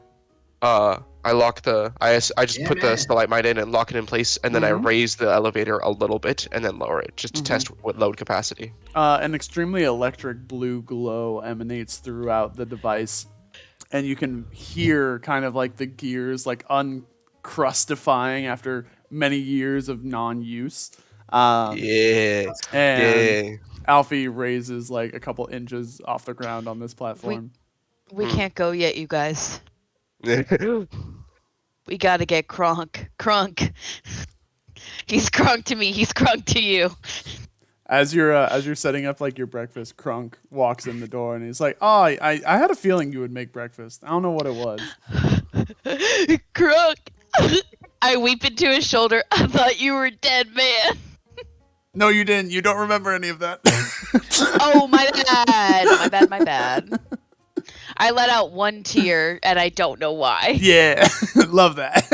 I lock I just put the Stalightmite in and lock it in place, and then I raise the elevator a little bit and then lower it just to test with load capacity. An extremely electric blue glow emanates throughout the device, and you can hear kind of like the gears like uncrustifying after many years of non-use. And Alfie raises like a couple inches off the ground on this platform. We can't go yet, you guys. We gotta get Kronk. Kronk. He's Kronk to me. He's Kronk to you. As you're setting up like your breakfast, Kronk walks in the door and he's like, "Oh, I had a feeling you would make breakfast. I don't know what it was." Kronk. I weep into his shoulder. I thought you were dead, man. No, you didn't. You don't remember any of that. Oh, my bad. My bad. I let out one tear, and I don't know why. Yeah, love that.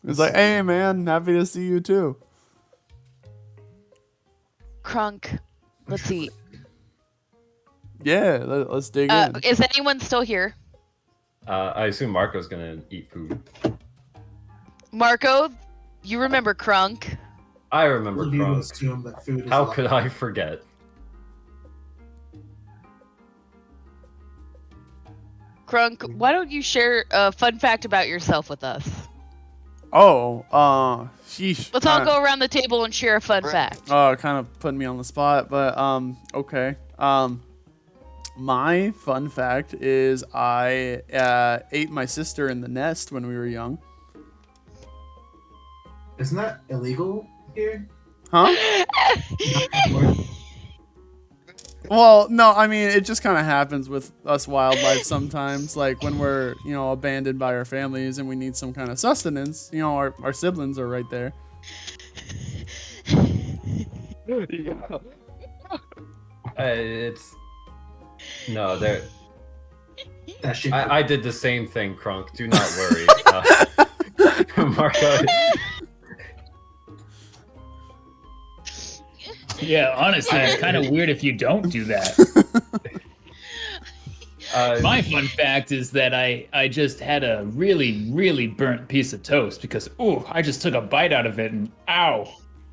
It's like, hey, man, happy to see you too. Krunk, let's eat. Yeah, let's dig in. Is anyone still here? I assume Marco's gonna eat food. Marco, you remember Krunk? I remember All of you Crunk. assume that food is How life. could I forget? Crunk, why don't you share a fun fact about yourself with us? Oh, sheesh. Let's all go around the table and share a fun fact. Oh, kind of putting me on the spot, but okay. My fun fact is I ate my sister in the nest when we were young. Isn't that illegal here? Huh? Well, no, I mean, it just kind of happens with us wildlife sometimes. Like when we're, abandoned by our families and we need some kind of sustenance, our siblings are right there. It's no, there. That shit. I did the same thing, Crunk. Do not worry, Marco. Yeah, honestly, it's kind of weird if you don't do that. My fun fact is that I just had a really, really burnt piece of toast because, I just took a bite out of it and, ow,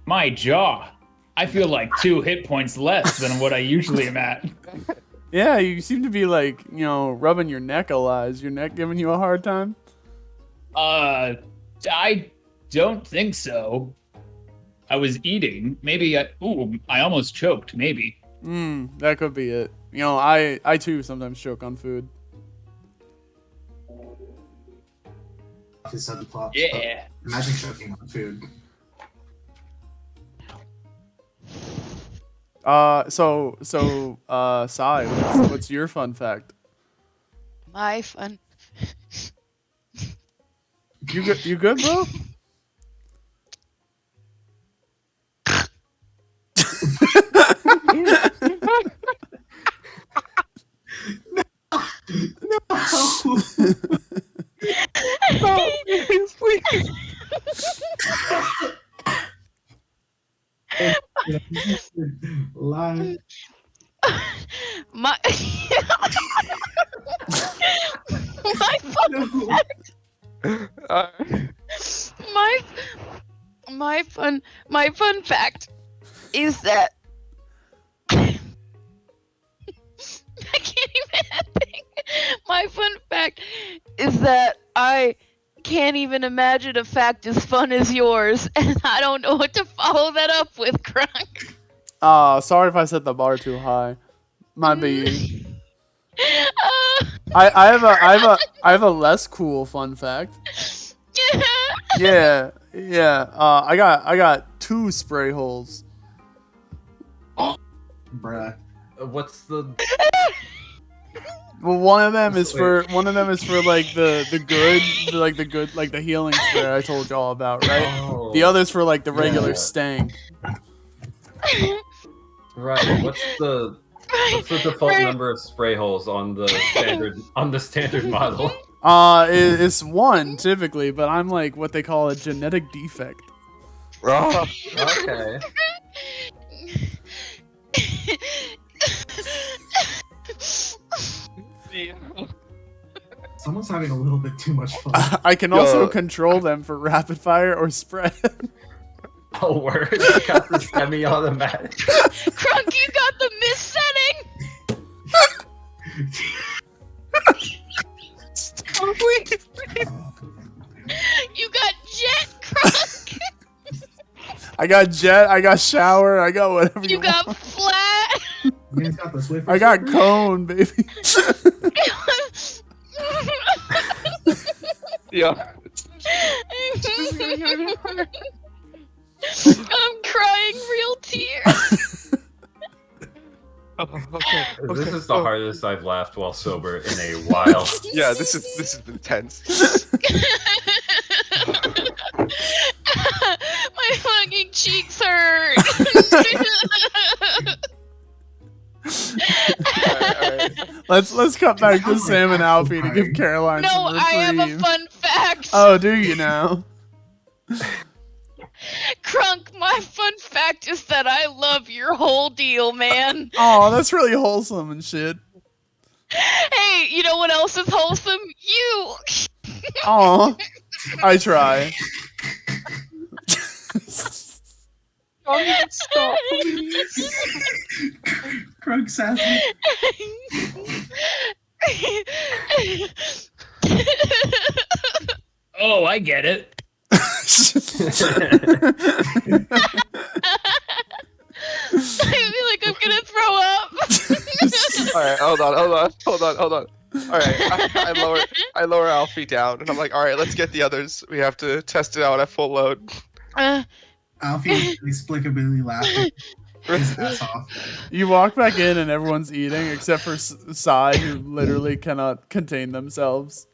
my jaw. I feel like 2 hit points less than what I usually am at. Yeah, you seem to be like, rubbing your neck a lot. Is your neck giving you a hard time? I don't think so. I was eating. Maybe I almost choked, maybe. That could be it. I too sometimes choke on food. Yeah. Imagine choking on food. Sai, what's your fun fact? My fun. You good, bro? No, please. Live. My my fun fact. My fun fact is that I can't even think. My fun fact is that I can't even imagine a fact as fun as yours, and I don't know what to follow that up with, Crunk. Sorry if I set the bar too high. My bad. I have a less cool fun fact. Yeah. I got 2 spray holes. Bruh. What's the? Well, one of them is for like the healing spray I told y'all about, right? Oh, The other's for like the regular stank. Right. What's the default number of spray holes on the standard model? It's 1 typically, but I'm like what they call a genetic defect. Oh. Okay. Someone's having a little bit too much fun. I can also control them for rapid fire or spread. Oh, word! I got the semi-automatic. Crunk, you got the missetting. Oh, please. You got jet, Crunk. I got jet. I got shower. I got whatever You got want. flat. Man's got the Swiffer I got Swiffer. cone, baby. Yeah. I'm crying real tears. Okay. This is the hardest I've laughed while sober in a while. Yeah, this is intense. My fucking cheeks hurt. Let's cut back to Sam and Alfie to give Caroline No, some reprieve. I have a fun fact. Oh, do you now? Crunk, my fun fact is that I love your whole deal, man. Oh, that's really wholesome and shit. Hey, you know what else is wholesome? You. Aw, I try. Stop, please. Krug sassy. Oh, I get it. I feel like I'm gonna throw up. All right, hold on. All right, I lower Alfie down, and I'm like, all right, let's get the others. We have to test it out at full load. Alfie is inexplicably laughing his ass off. You walk back in and everyone's eating except for Sai, who literally cannot contain themselves.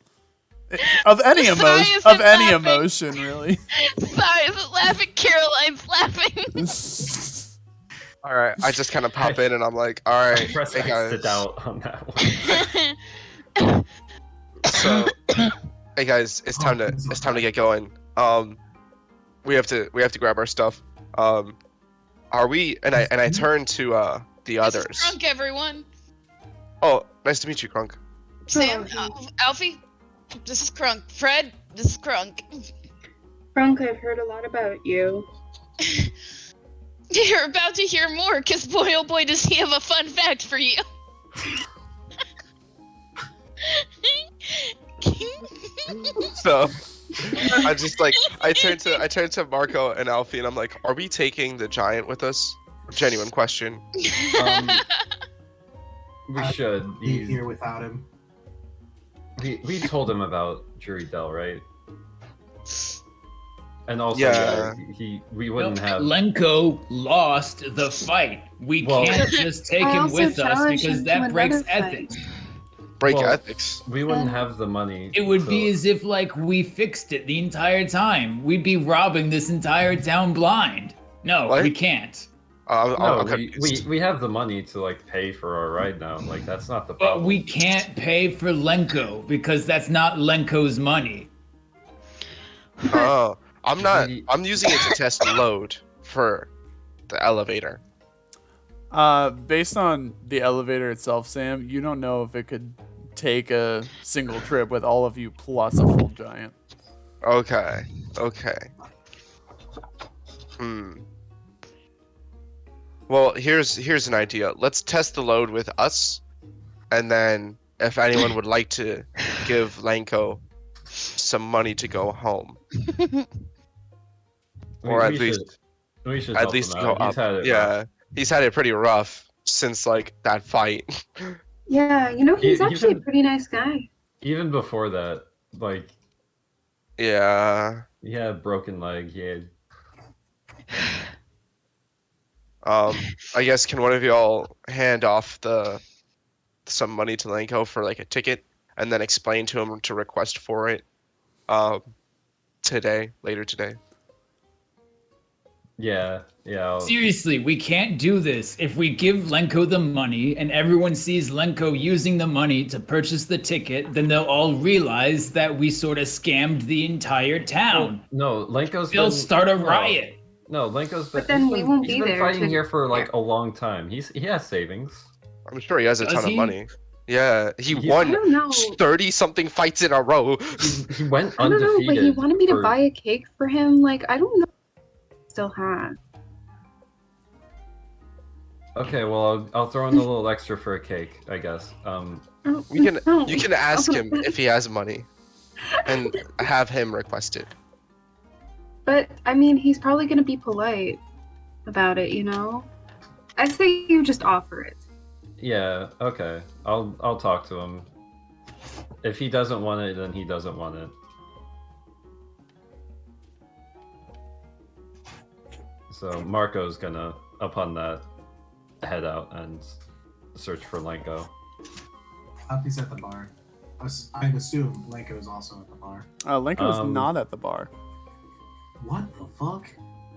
Of any emotion, emotion, really. Sai isn't laughing. Caroline's laughing. All right, I just kind of pop in, and I'm like, all right, Press hey X guys. to doubt on that one. So, hey guys, it's time to get going. We have to grab our stuff. Are we? And I turn to the others. This is Crunk, everyone. Oh, nice to meet you, Crunk. Sam, Alfie, this is Crunk. Fred, this is Crunk. Crunk, I've heard a lot about you. You're about to hear more, because boy oh boy does he have a fun fact for you. So, I just like I turn to Marco and Alfie, and I'm like, are we taking the giant with us? Genuine question. We should. Be here without him. We told him about Jury Dell, right? And also, Yeah. we wouldn't have. Lenko lost the fight. We can't just take him with us because that breaks ethics. Ethics. We wouldn't have the money. It would be as if like we fixed it the entire time. We'd be robbing this entire town blind. No, we can't. No, we have the money to like pay for our ride now. Like that's not the problem. But we can't pay for Lenko because that's not Lenko's money. Oh, I'm not. I'm using it to test load for the elevator. Based on the elevator itself, Sam, you don't know if it could take a single trip with all of you plus a full giant. Okay. Well, here's an idea. Let's test the load with us, and then if anyone would like to give Lenko some money to go home, or at least go up. Yeah, he's had it pretty rough since like that fight. Yeah, he's actually a pretty nice guy. Even before that, like. Yeah. He had a broken leg. He had. I guess can one of y'all hand off some money to Lenko for like a ticket, and then explain to him to request for it, later today. Yeah. Seriously, we can't do this. If we give Lenko the money and everyone sees Lenko using the money to purchase the ticket, then they'll all realize that we sort of scammed the entire town. No, They'll start a riot. No, Lenko's been. But then we won't he's be been there fighting to- here for like a long time. He has savings. I'm sure he has a Does ton he? of money. Yeah, he I won don't know. 30-something fights in a row. He went I don't know, undefeated. but he wanted me to for- buy a cake for him. Like, I don't know. Still have. Okay, well I'll throw in a little extra for a cake, I guess. You can ask him if he has money, and have him request it. But I mean, he's probably gonna be polite about it, I'd say you just offer it. Yeah. Okay. I'll talk to him. If he doesn't want it, then he doesn't want it. So Marco's gonna, upon that, head out and search for Lenko. Alfie's at the bar. I assume Lenko is also at the bar. Lenko's not at the bar. What the fuck?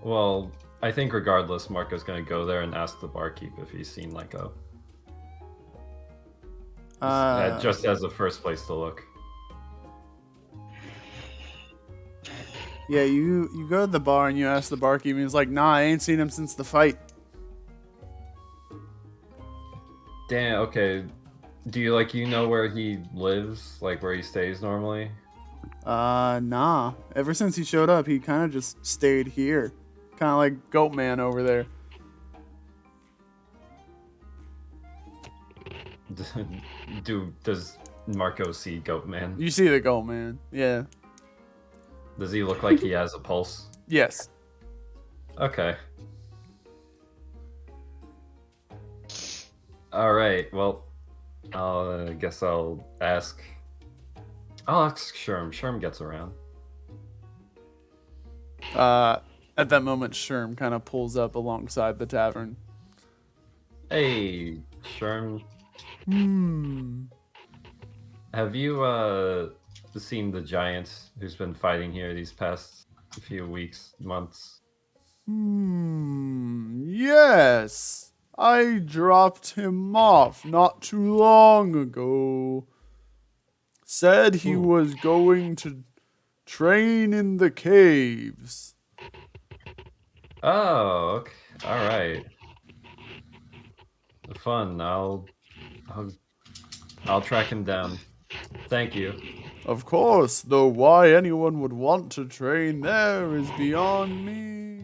Well, I think regardless, Marco's gonna go there and ask the barkeep if he's seen Lenko. Just as the first place to look. Yeah, you go to the bar and you ask the barkeep, and he's like, "Nah, I ain't seen him since the fight." Damn. Okay. Do you know where he lives? Like where he stays normally? Nah. Ever since he showed up, he kind of just stayed here. kind of like Goat Man over there. Does Marco see Goat Man? You see the Goat Man, yeah. Does he look like he has a pulse? Yes. Okay. All right. Well, I guess I'll ask. I'll ask Sherm. Sherm gets around. At that moment, Sherm kind of pulls up alongside the tavern. Hey, Sherm. Have you seen the giant who's been fighting here these past few weeks, months? Yes. I dropped him off not too long ago. Said he was going to train in the caves. Oh, okay. All right. Fun. I'll track him down. Thank you. Of course, though why anyone would want to train there is beyond me.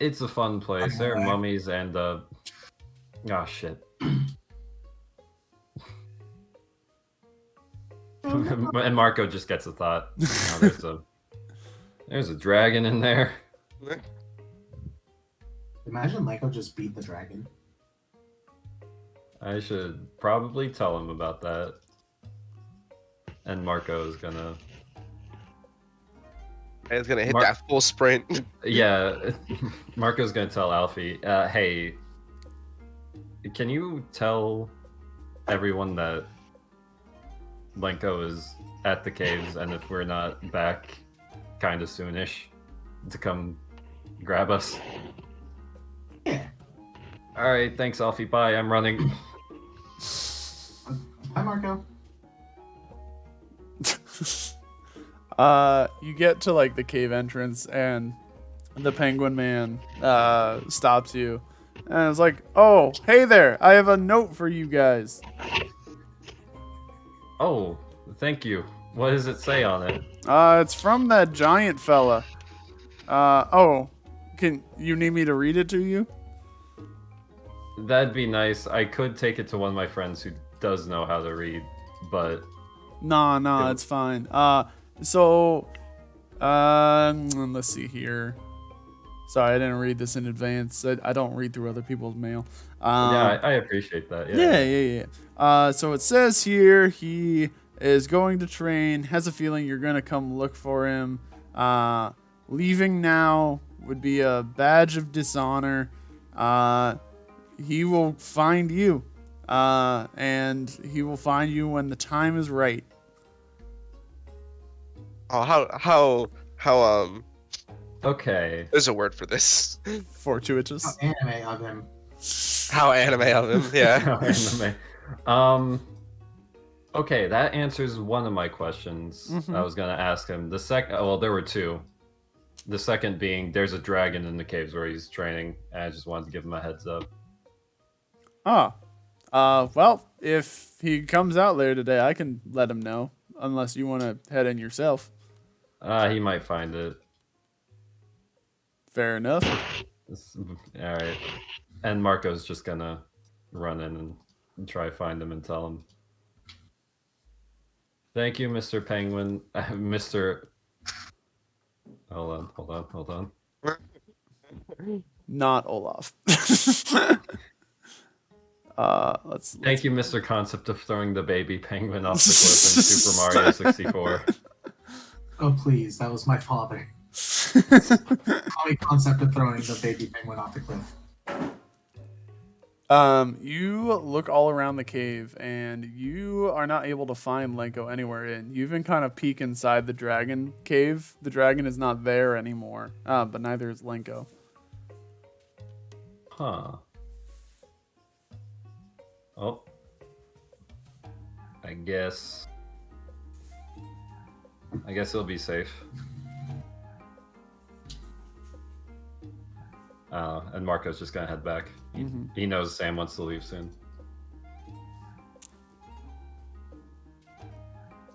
It's a fun place. There are mummies and oh shit. And Marco just gets a thought. Oh, there's a dragon in there. Imagine Nico just beat the dragon. I should probably tell him about that. And Marco is gonna... He's gonna hit that full sprint. Yeah, Marco's gonna tell Alfie, hey, can you tell everyone that Lenko is at the caves, and if we're not back kind of soonish, to come grab us? Yeah. Alright, thanks Alfie, bye, I'm running. Hi, Marco. You get to like the cave entrance and the penguin man stops you and it's like, oh, hey there, I have a note for you guys. Oh, thank you. What does it say on it? It's from that giant fella. Oh, can you need me to read it to you? That'd be nice. I could take it to one of my friends who does know how to read, but... Nah, it's fine. Let's see here. Sorry, I didn't read this in advance. I don't read through other people's mail. Yeah, I appreciate that. Yeah. So it says here he is going to train, has a feeling you're going to come look for him. Leaving now would be a badge of dishonor. He will find you. And he will find you when the time is right. Oh, how okay. There's a word for this. Fortuitous. How anime of him. How anime of him, yeah. How anime. Okay, that answers one of my questions. Mhm. I was gonna ask him. The second, well, there were two. The second being, there's a dragon in the caves where he's training, and I just wanted to give him a heads up. Well, if he comes out later today, I can let him know. Unless you want to head in yourself. He might find it. Fair enough. Alright. And Marco's just gonna run in and try to find him and tell him. Thank you, Mr. Penguin. Mr. Hold on. Not Olaf. Let's Thank you, Mr. Concept of throwing the baby penguin off the cliff in Super Mario 64. Oh, please, that was my father. Call me Concept of throwing the baby penguin off the cliff. You look all around the cave, and you are not able to find Lenko anywhere in. You even kind of peek inside the dragon cave. The dragon is not there anymore, but neither is Lenko. Huh. Oh. I guess he'll be safe. And Marco's just gonna head back. Mm-hmm. He knows Sam wants to leave soon.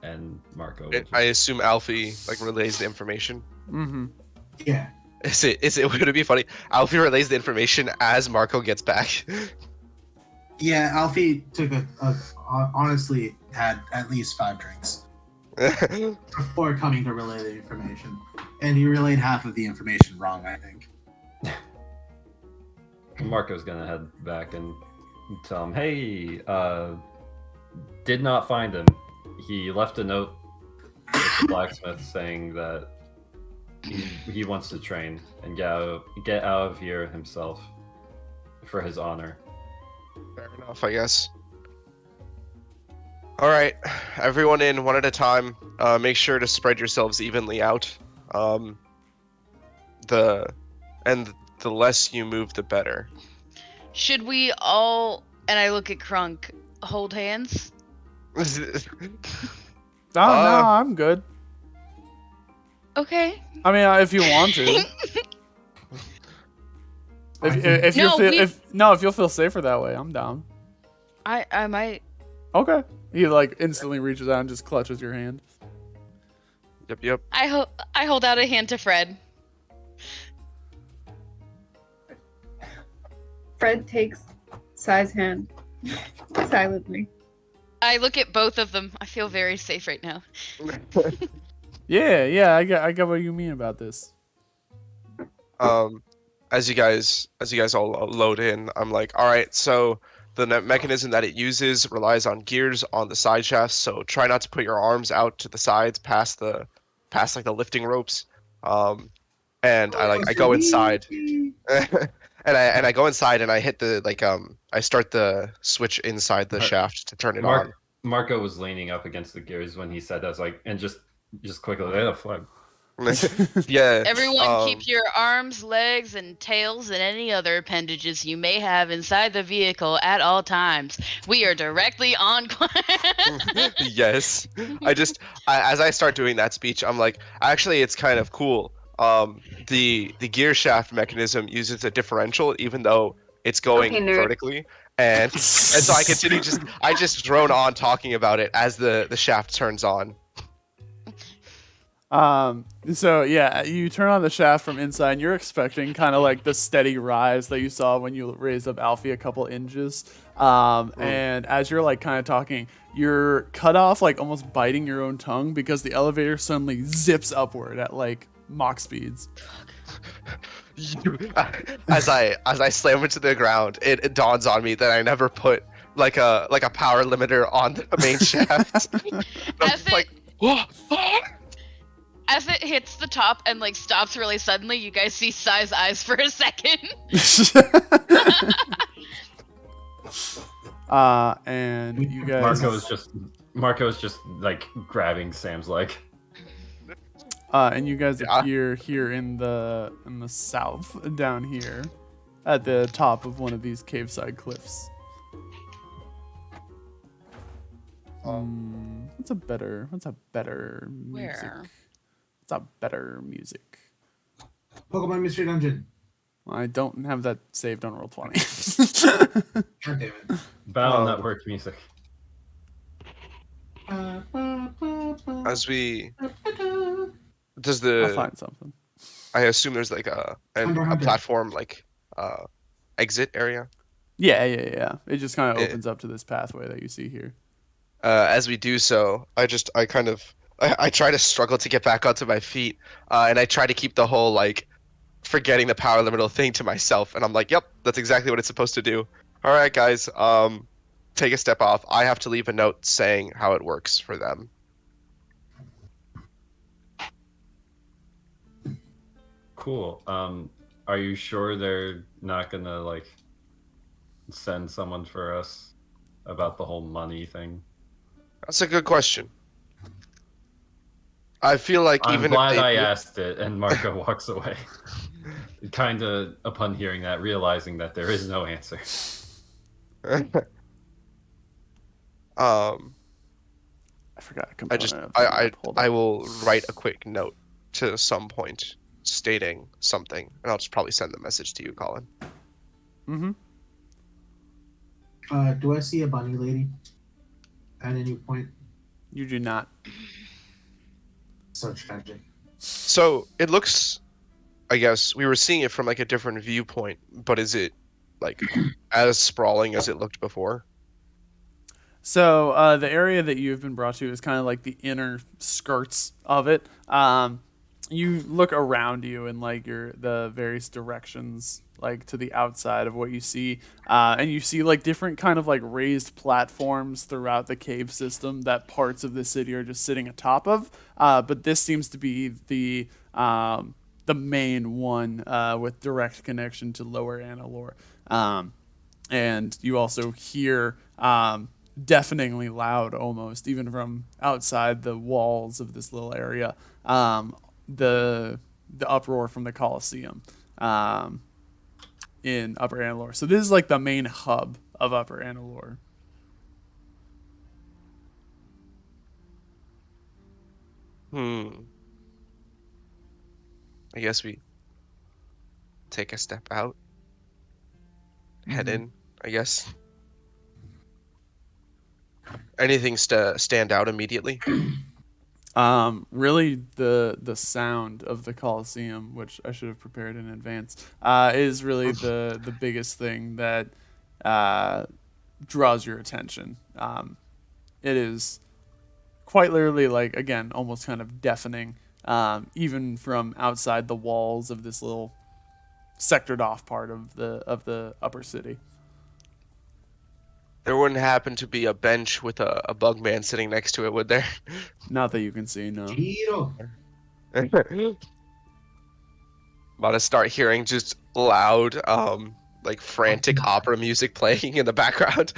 And Marco will I assume Alfie like relays the information. Mm-hmm. Yeah. Is it would it be funny? Alfie relays the information as Marco gets back. Yeah, Alfie took honestly had at least 5 drinks before coming to relay the information, and he relayed half of the information wrong, I think. Marco's gonna head back and tell him, hey, did not find him. He left a note with the blacksmith saying that he wants to train and get out of here himself for his honor. Fair enough, I guess. All right, everyone in one at a time. Make sure to spread yourselves evenly out. The less you move, the better. Should we all, and I look at Crunk, hold hands? Oh, no, I'm good. Okay. I mean, if you want to. if you'll feel safer that way, I'm down. I might. Okay. He like instantly reaches out and just clutches your hand. Yep. I hold out a hand to Fred. Fred takes Sai's hand silently. I look at both of them. I feel very safe right now. Yeah, I get what you mean about this. As you guys all load in, I'm like, all right, so the mechanism that it uses relies on gears on the side shafts, so try not to put your arms out to the sides past like the lifting ropes. And I go inside. And I go inside and I hit the I start the switch inside the shaft to turn it on. Marco was leaning up against the gears when he said that. I was like, and just quickly, they have flag. Yeah. Everyone keep your arms, legs, and tails and any other appendages you may have inside the vehicle at all times. We are directly on plan. Yes. As I start doing that speech, I'm like, actually, it's kind of cool. The gear shaft mechanism uses a differential, even though it's going vertically, and so I continue I just drone on talking about it as the shaft turns on. So yeah, you turn on the shaft from inside and you're expecting kind of like the steady rise that you saw when you raised up Alfie a couple inches. And as you're like kind of talking, you're cut off, like almost biting your own tongue because the elevator suddenly zips upward at like Mach speeds. As I slam into the ground, it dawns on me that I never put like a power limiter on the main shaft. As it hits the top and like stops really suddenly, you guys see Sai's eyes for a second. And you guys. Marco is just like grabbing Sam's leg. And you guys appear here in the south, down here, at the top of one of these cave-side cliffs. What's a better music? Where? What's a better music? Pokemon Mystery Dungeon. I don't have that saved on Roll20. God damn it. Battle Network music. As we I'll find something. I assume there's like a platform like exit area. Yeah. It just kind of opens up to this pathway that you see here. As we do so, I try to struggle to get back onto my feet, and I try to keep the whole like forgetting the power limiter thing to myself, and I'm like, yep, that's exactly what it's supposed to do. All right, guys, take a step off. I have to leave a note saying how it works for them. Cool. Are you sure they're not gonna like send someone for us about the whole money thing? That's a good question. I feel like I'm even glad if I asked it, and Marco walks away. Kind of upon hearing that, realizing that there is no answer. I forgot a component. I will write a quick note to some point stating something, and I'll just probably send the message to you, Colin. Mm-hmm. Do I see a bunny lady at any point? You do not. So tragic. So it looks I guess we were seeing it from like a different viewpoint, but is it like as sprawling as it looked before? So the area that you've been brought to is kind of like the inner skirts of it. You look around you in like the various directions, like to the outside of what you see, and you see like different kind of like raised platforms throughout the cave system that parts of the city are just sitting atop of. But this seems to be the main one with direct connection to Lower Anilur. And you also hear deafeningly loud, almost even from outside the walls of this little area, the uproar from the Colosseum in Upper Anilur. So this is like the main hub of Upper Anilur. I guess we take a step out, head in, I guess. Anything stand out immediately? Really, the sound of the Colosseum, which I should have prepared in advance, is really the biggest thing that draws your attention. It is quite literally, like, again, almost kind of deafening, even from outside the walls of this little sectored off part of the upper city. There wouldn't happen to be a bench with a bug man sitting next to it, would there? Not that you can see, no. About to start hearing just loud, like frantic opera music playing in the background.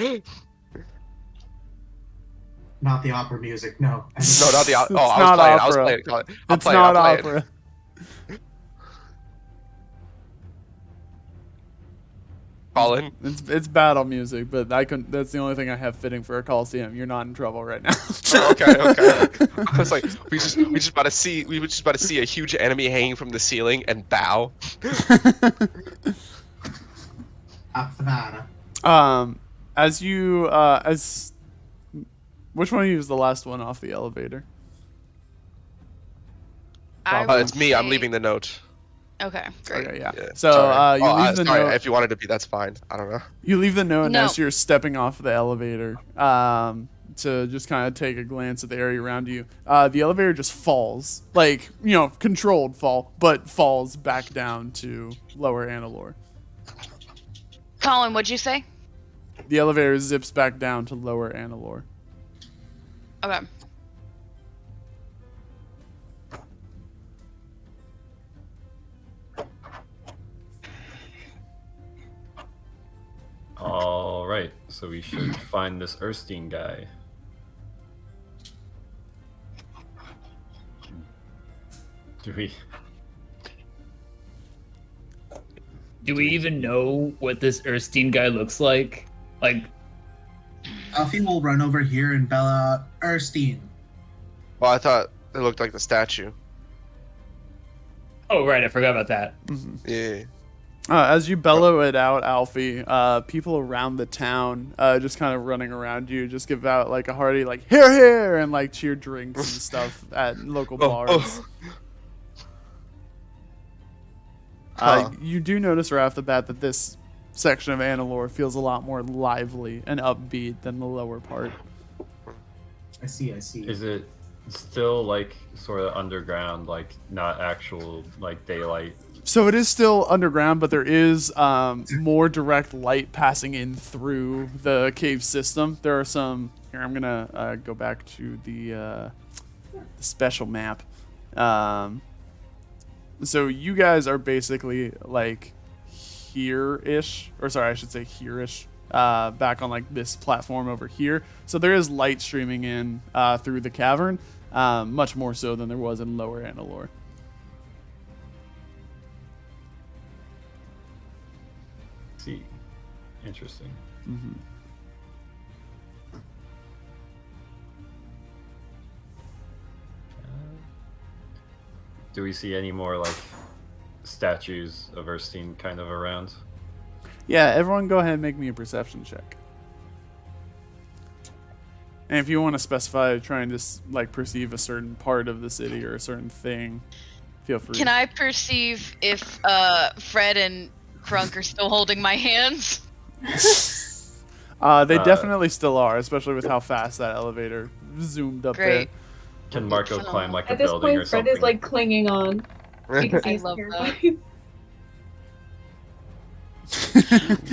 Not the opera music, no. No, not the opera. Oh, I was playing. It's not opera. Colin? It's battle music, but that's the only thing I have fitting for a Coliseum. You're not in trouble right now. Okay. I was like, we just about to see a huge enemy hanging from the ceiling and bow. Which one of you is the last one off the elevator? It's me. I'm leaving the note. Okay, great. Okay, yeah. So you leave the note. If you wanted to be, that's fine. I don't know. You leave the note as you're stepping off the elevator to just kind of take a glance at the area around you. The elevator just falls, like, controlled fall, but falls back down to Lower Anilur. Colin, what'd you say? The elevator zips back down to Lower Anilur. Okay. All right, so we should find this Erskine guy. Do we even know what this Erskine guy looks like? Like, Alfie will run over here and bell out, Erskine. Well, I thought it looked like the statue. Oh, right, I forgot about that. Mm-hmm. Yeah. As you bellow it out, Alfie, people around the town just kind of running around you just give out like a hearty like "Hear, hear!" and like cheer drinks and stuff at local bars. You do notice right off the bat that this section of Anilur feels a lot more lively and upbeat than the lower part. I see. Is it still like sort of underground, like not actual like daylight? So it is still underground, but there is more direct light passing in through the cave system. There are some. Here, I'm gonna go back to the special map. So you guys are basically like here-ish, or sorry, I should say here-ish, back on like this platform over here. So there is light streaming in through the cavern, much more so than there was in Lower Anilur. See, interesting. Mm-hmm. Do we see any more like statues of Erskine kind of around? Yeah, everyone go ahead and make me a perception check. And if you want to specify trying to like perceive a certain part of the city or a certain thing, feel free. Can I perceive if Fred and Crunk are still holding my hands? They definitely still are, especially with how fast that elevator zoomed up Great. Can Marco climb like a At this building or point, Fred something? is like clinging on. Because I he's love terrified.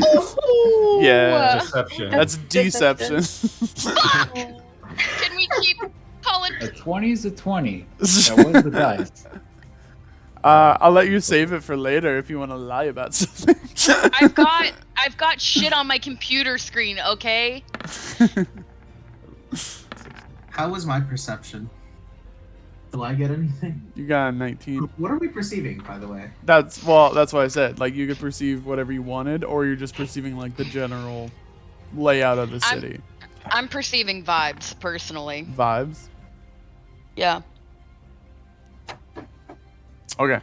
Oh, Yeah. Deception. That's deception. Can we keep Colin? A 20's a 20. That was the dice. I'll let you save it for later if you want to lie about something. I've got shit on my computer screen. Okay. How was my perception? Will I get anything? You got a 19. What are we perceiving, by the way? That's what I said. Like, you could perceive whatever you wanted, or you're just perceiving like the general layout of the city. I'm perceiving vibes personally. Vibes. Yeah. Okay.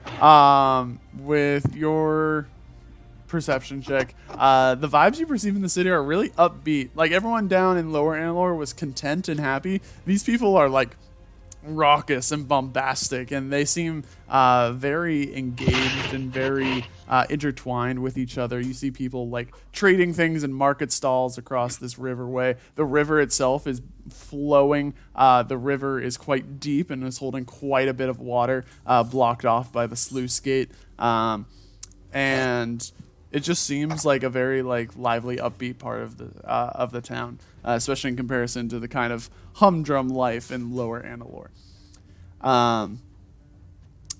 With your perception check, the vibes you perceive in the city are really upbeat. Like, everyone down in Lower Anilur was content and happy. These people are like raucous and bombastic, and they seem very engaged and very intertwined with each other. You see people like trading things in market stalls across this riverway. The river itself is flowing. The river is quite deep and is holding quite a bit of water, blocked off by the sluice gate. And it just seems like a very like lively, upbeat part of the town, especially in comparison to the kind of humdrum life in Lower Anilur.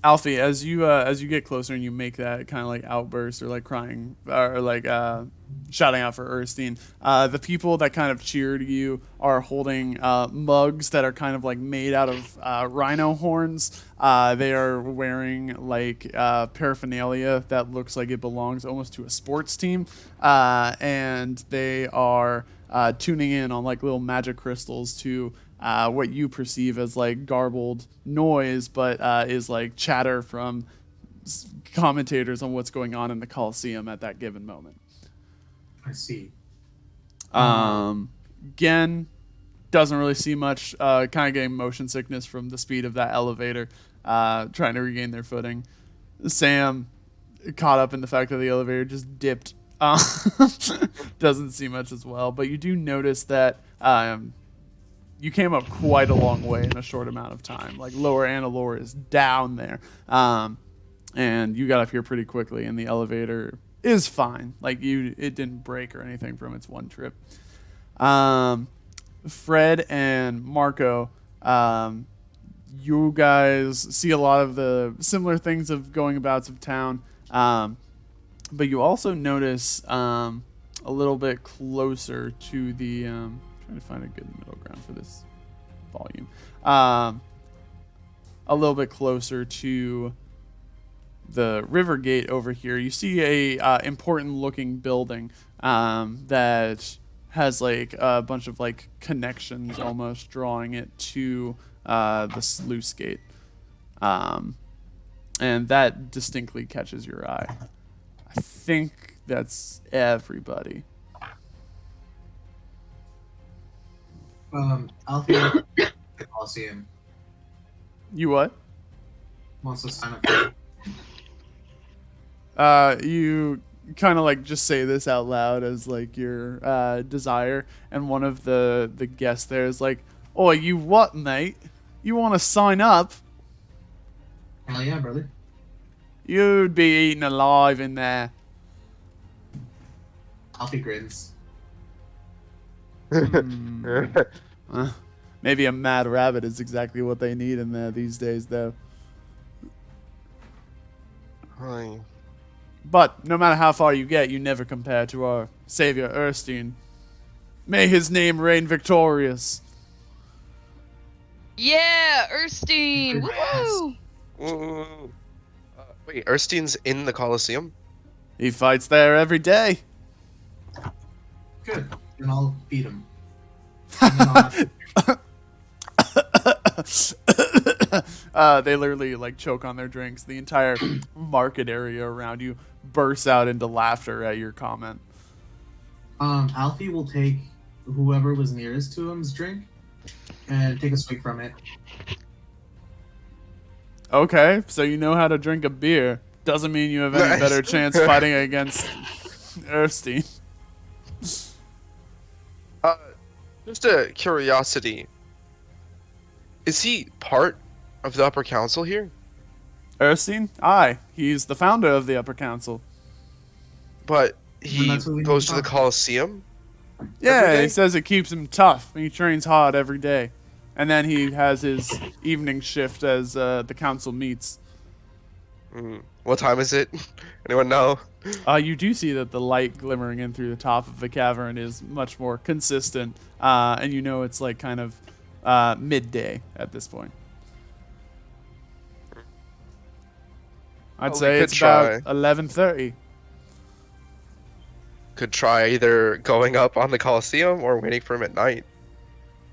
Alfie, as you get closer and you make that kind of like outburst or like crying or like shouting out for Erstein, the people that kind of cheered you are holding mugs that are kind of like made out of rhino horns. They are wearing like paraphernalia that looks like it belongs almost to a sports team, and they are tuning in on like little magic crystals to what you perceive as like garbled noise, but is like chatter from commentators on what's going on in the Coliseum at that given moment. I see. Gen doesn't really see much, kind of getting motion sickness from the speed of that elevator, trying to regain their footing. Sam, caught up in the fact that the elevator just dipped, doesn't see much as well, but you do notice that you came up quite a long way in a short amount of time. Like, Lower Anilur is down there. And you got up here pretty quickly, and the elevator is fine. Like, it didn't break or anything from its one trip. Fred and Marco, you guys see a lot of the similar things of going abouts of town. But you also notice a little bit closer to the... trying to find a good middle ground for this volume. A little bit closer to the river gate over here, you see a important looking building that has like a bunch of like connections almost drawing it to the sluice gate. And that distinctly catches your eye. I think that's everybody. Alfie, the Coliseum. You what? Wants to sign up. You kind of like just say this out loud as like your desire, and one of the guests there is like, "Oh, you what, mate? You want to sign up? Oh yeah, brother. You'd be eaten alive in there." Alfie grins. Maybe a mad rabbit is exactly what they need in there these days, though. Hi. But no matter how far you get, you never compare to our savior Erstein. May his name reign victorious. Yeah, Erstein. Woohoo! Wait, Erstein's in the Coliseum? He fights there every day. Good. Then I'll beat him. They literally like choke on their drinks. The entire market area around you bursts out into laughter at your comment. Alfie will take whoever was nearest to him's drink and take a swig from it. Okay, so you know how to drink a beer. Doesn't mean you have any Nice. better chance fighting against Erstein. Just a curiosity. Is he part of the upper council here? Erstein? Aye, he's the founder of the Upper Council. But he that's what we goes to the thought. Colosseum? Yeah, Every he day? says it keeps him tough. He trains hard every day. And then he has his evening shift as the council meets. What time is it? Anyone know? You do see that the light glimmering in through the top of the cavern is much more consistent. And you know it's like kind of midday at this point. I'd Well, we say could it's about try. 11:30. Could try either going up on the Colosseum or waiting for him at night.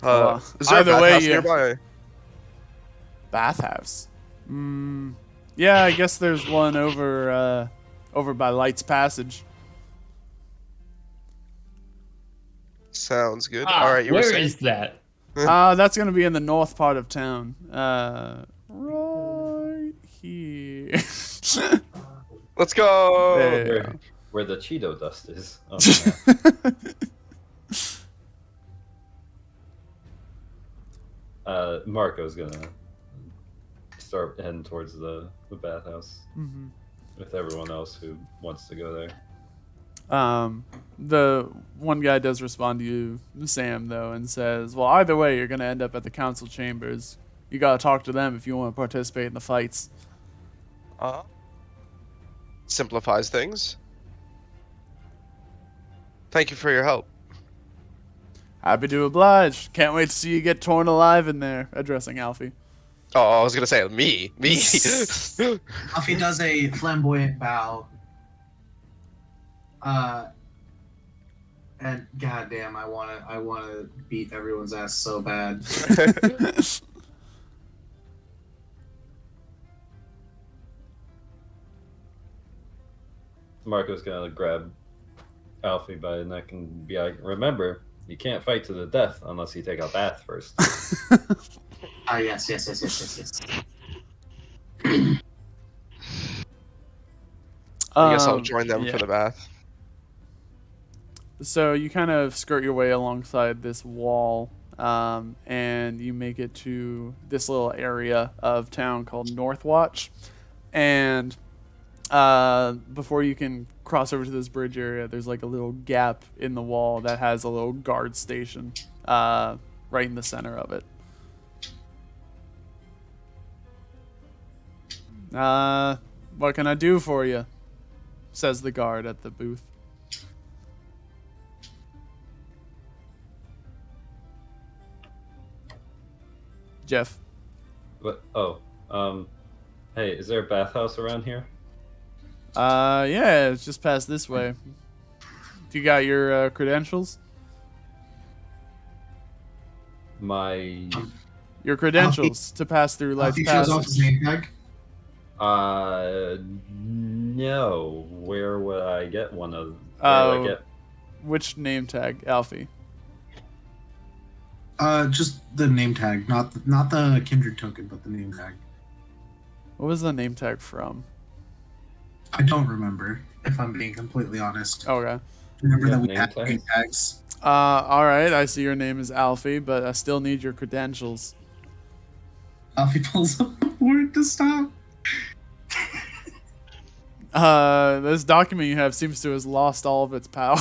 Well, Is there either a way, bathhouse yeah. nearby? Bathhouse. Yeah, I guess there's one over by Light's Passage. Sounds good. Ah, All right, you were where saying? is that? That's gonna be in the north part of town. Right here. Let's go. There you go. Where the Cheeto dust is. Marco's gonna start heading towards the bathhouse with everyone else who wants to go there. The one guy does respond to you, Sam, though, and says, well, either way, you're gonna end up at the council chambers. You gotta talk to them if you want to participate in the fights. Simplifies things. Thank you for your help. Happy to oblige. Can't wait to see you get torn alive in there. Addressing Alfie. Oh, I was gonna say me. Alfie does a flamboyant bow. And goddamn, I wanna beat everyone's ass so bad. Marco's gonna grab Alfie by the neck and be like, remember, you can't fight to the death unless you take a bath first. Yes. I guess I'll join them yeah. for the bath. So you kind of skirt your way alongside this wall, and you make it to this little area of town called Northwatch. And before you can cross over to this bridge area, there's like a little gap in the wall that has a little guard station right in the center of it. What can I do for you? Says the guard at the booth. Jeff. What? Oh, hey, is there a bathhouse around here? Yeah, it's just past this way. You got your credentials? Your credentials to pass through Light's Alfie shows off his Passage. name tag. No. Where would I get one of? Where would I get? Which name tag, Alfie? Just the name tag, not the kindred token, but the name tag. What was the name tag from? I don't remember, if I'm being completely honest. Okay. Remember You that have we name had tags? name tags. Alright, I see your name is Alfie, but I still need your credentials. Alfie pulls up the board to stop. This document you have seems to have lost all of its power.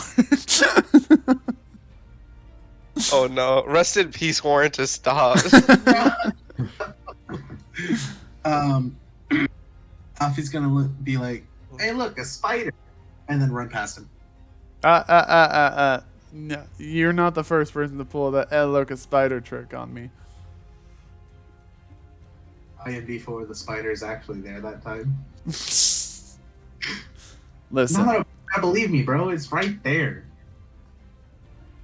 Oh no! Rest in peace, warrant to stop. Alfie's gonna be like, "Hey, look, a spider," and then run past him. No, you're not the first person to pull that look a spider trick on me. IMD for the spider is actually there that time. Listen, No, believe me, bro. It's right there.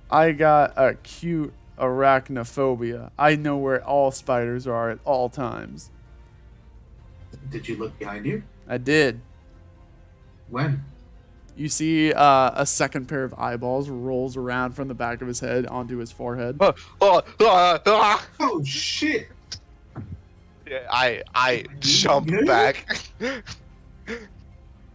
I got acute arachnophobia. I know where all spiders are at all times. Did you look behind you? I did. When? You see a second pair of eyeballs rolls around from the back of his head onto his forehead. Oh shit! Yeah, I jump back.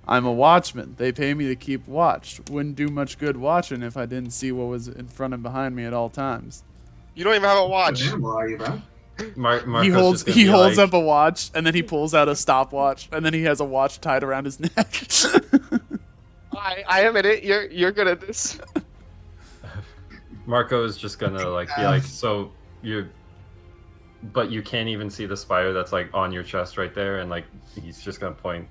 I'm a watchman. They pay me to keep watch. Wouldn't do much good watching if I didn't see what was in front and behind me at all times. You don't even have a watch. What animal are you, bro? He holds up a watch, and then he pulls out a stopwatch, and then he has a watch tied around his neck. I am in it. You're good at this. Marco is just gonna be like, so but you can't even see the spider that's like on your chest right there, and like he's just gonna point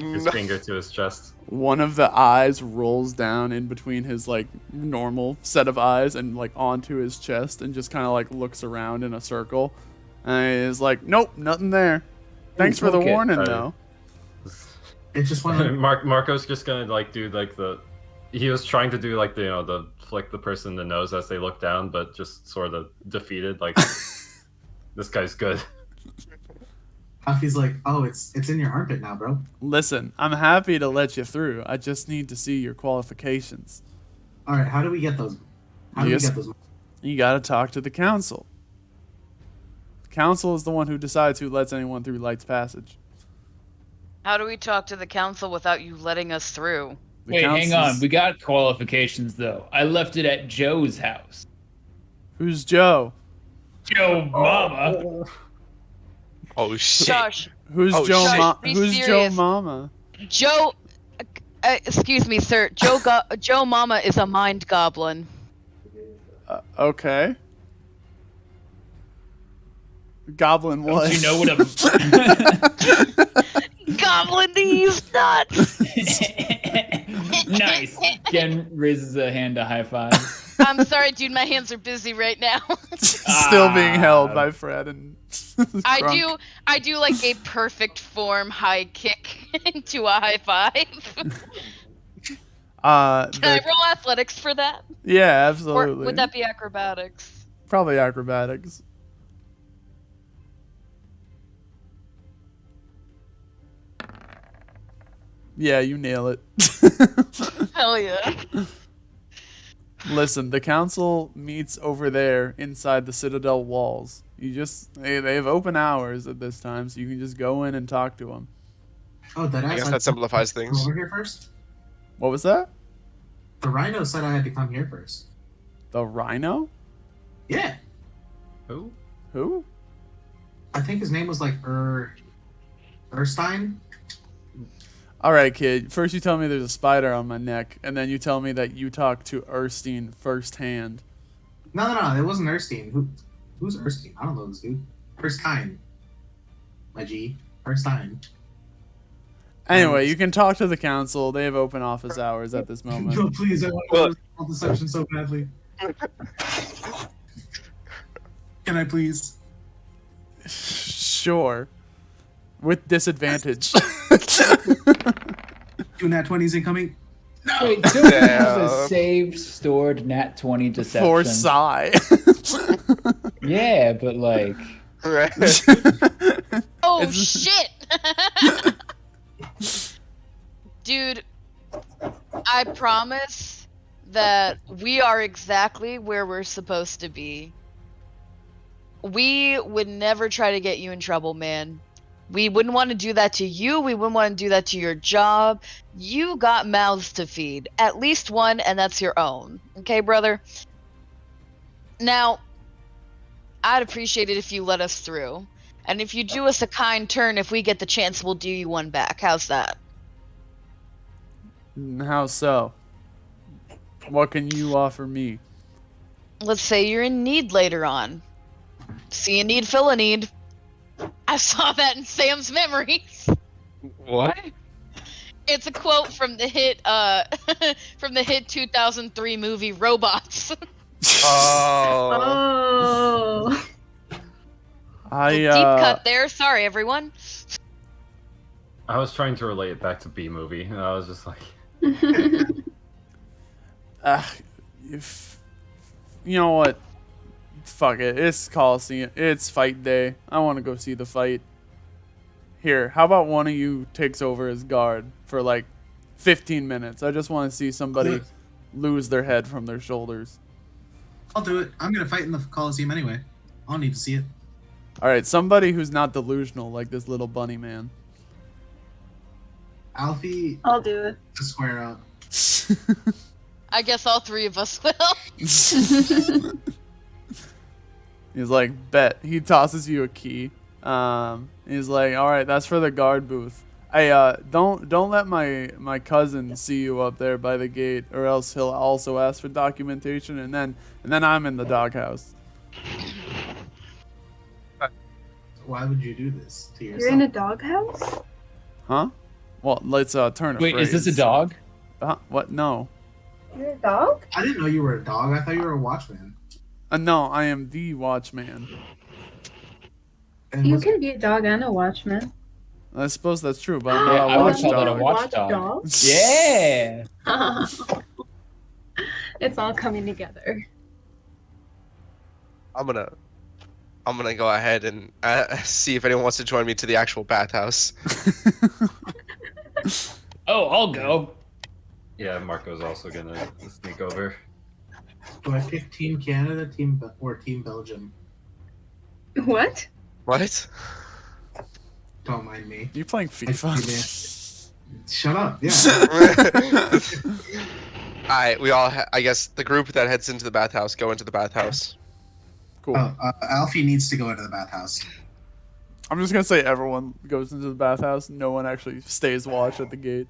his finger to his chest. One of the eyes rolls down in between his like normal set of eyes and like onto his chest, and just kind of like looks around in a circle, and he's like, "Nope, nothing there. Thanks for the warning, though." It's just one of Marco's just gonna do he was trying to do the flick the person in the nose as they look down, but just sort of defeated. Like this guy's good. Alfie's like, oh, it's in your armpit now, bro. Listen, I'm happy to let you through. I just need to see your qualifications. All right, how do we get those? You gotta talk to the council. The council is the one who decides who lets anyone through Light's Passage. How do we talk to the council without you letting us through? Wait, hang on. We got qualifications, though. I left it at Joe's house. Who's Joe? Joe Mama. Oh, shit. Josh. Who's Joe? Who's Joe Mama? Joe. Excuse me, sir. Joe Mama is a mind goblin. Okay. Goblin what? Don't you know what a... Goblin these nuts! Nice. Jen raises a hand to high five. I'm sorry, dude. My hands are busy right now. Still being held by Fred and I do like a perfect form high kick into a high five. Can I roll athletics for that? Yeah, absolutely. Or would that be acrobatics? Probably acrobatics. Yeah, you nail it. Hell yeah. Listen, the council meets over there inside the Citadel walls. They have open hours at this time, so you can just go in and talk to them. Oh, I guess that simplifies things. Over here first? What was that? The rhino said I had to come here first. The rhino? Yeah. Who? I think his name was like Erstein. All right, kid. First you tell me there's a spider on my neck, and then you tell me that you talked to Erstein firsthand. No. It wasn't Erstein. Who's Erstein? I don't know this dude. Erstein. My G. Erstein. Anyway, you can talk to the council. They have open office hours at this moment. No, please. I want to deception so badly. Can I please? Sure. With disadvantage. 2 nat 20s incoming. No. Wait, don't you have a saved, stored nat 20 deception? For Psy. Yeah, but like... Oh, shit! Dude, I promise that we are exactly where we're supposed to be. We would never try to get you in trouble, man. We wouldn't want to do that to you. We wouldn't want to do that to your job. You got mouths to feed. At least one, and that's your own. Okay, brother? Now, I'd appreciate it if you let us through. And if you do us a kind turn, if we get the chance, we'll do you one back. How's that? How so? What can you offer me? Let's say you're in need later on. See a need, fill a need. I saw that in Sam's memories. What? It's a quote from the hit from the hit 2003 movie Robots. Oh. Deep cut there. Sorry, everyone. I was trying to relate it back to B movie, and I was just like, if you know what, fuck it. It's Coliseum. It's fight day. I want to go see the fight. Here, how about one of you takes over as guard for like 15 minutes? I just want to see somebody lose their head from their shoulders. I'll do it. I'm gonna fight in the Coliseum anyway. I'll need to see it. All right, somebody who's not delusional like this little bunny man. Alfie, I'll do it. to square up. I guess all three of us will. He's like, bet. He tosses you a key. He's like, all right, that's for the guard booth. Hey, don't let my cousin see you up there by the gate, or else he'll also ask for documentation, and then I'm in the doghouse. Why would you do this to yourself? You're in a doghouse? Huh? Well, let's turn a Wait, is this a phrase. dog? What? No. You're a dog? I didn't know you were a dog. I thought you were a watchman. No, I am the watchman. And You what's- can be a dog and a watchman. I suppose that's true, but I'm Yeah, not I a would watchdog. call that a watchdog. Yeah. It's all coming together. I'm gonna go ahead and see if anyone wants to join me to the actual bathhouse. Oh, I'll go. Yeah, Marco's also gonna sneak over. Do I pick Team Canada, or Team Belgium? What? What? Don't mind me. You playing FIFA? Shut up. Yeah. Alright, we all. I guess the group that heads into the bathhouse go into the bathhouse. Cool. Alfie needs to go into the bathhouse. I'm just gonna say everyone goes into the bathhouse. No one actually stays watch at the gate.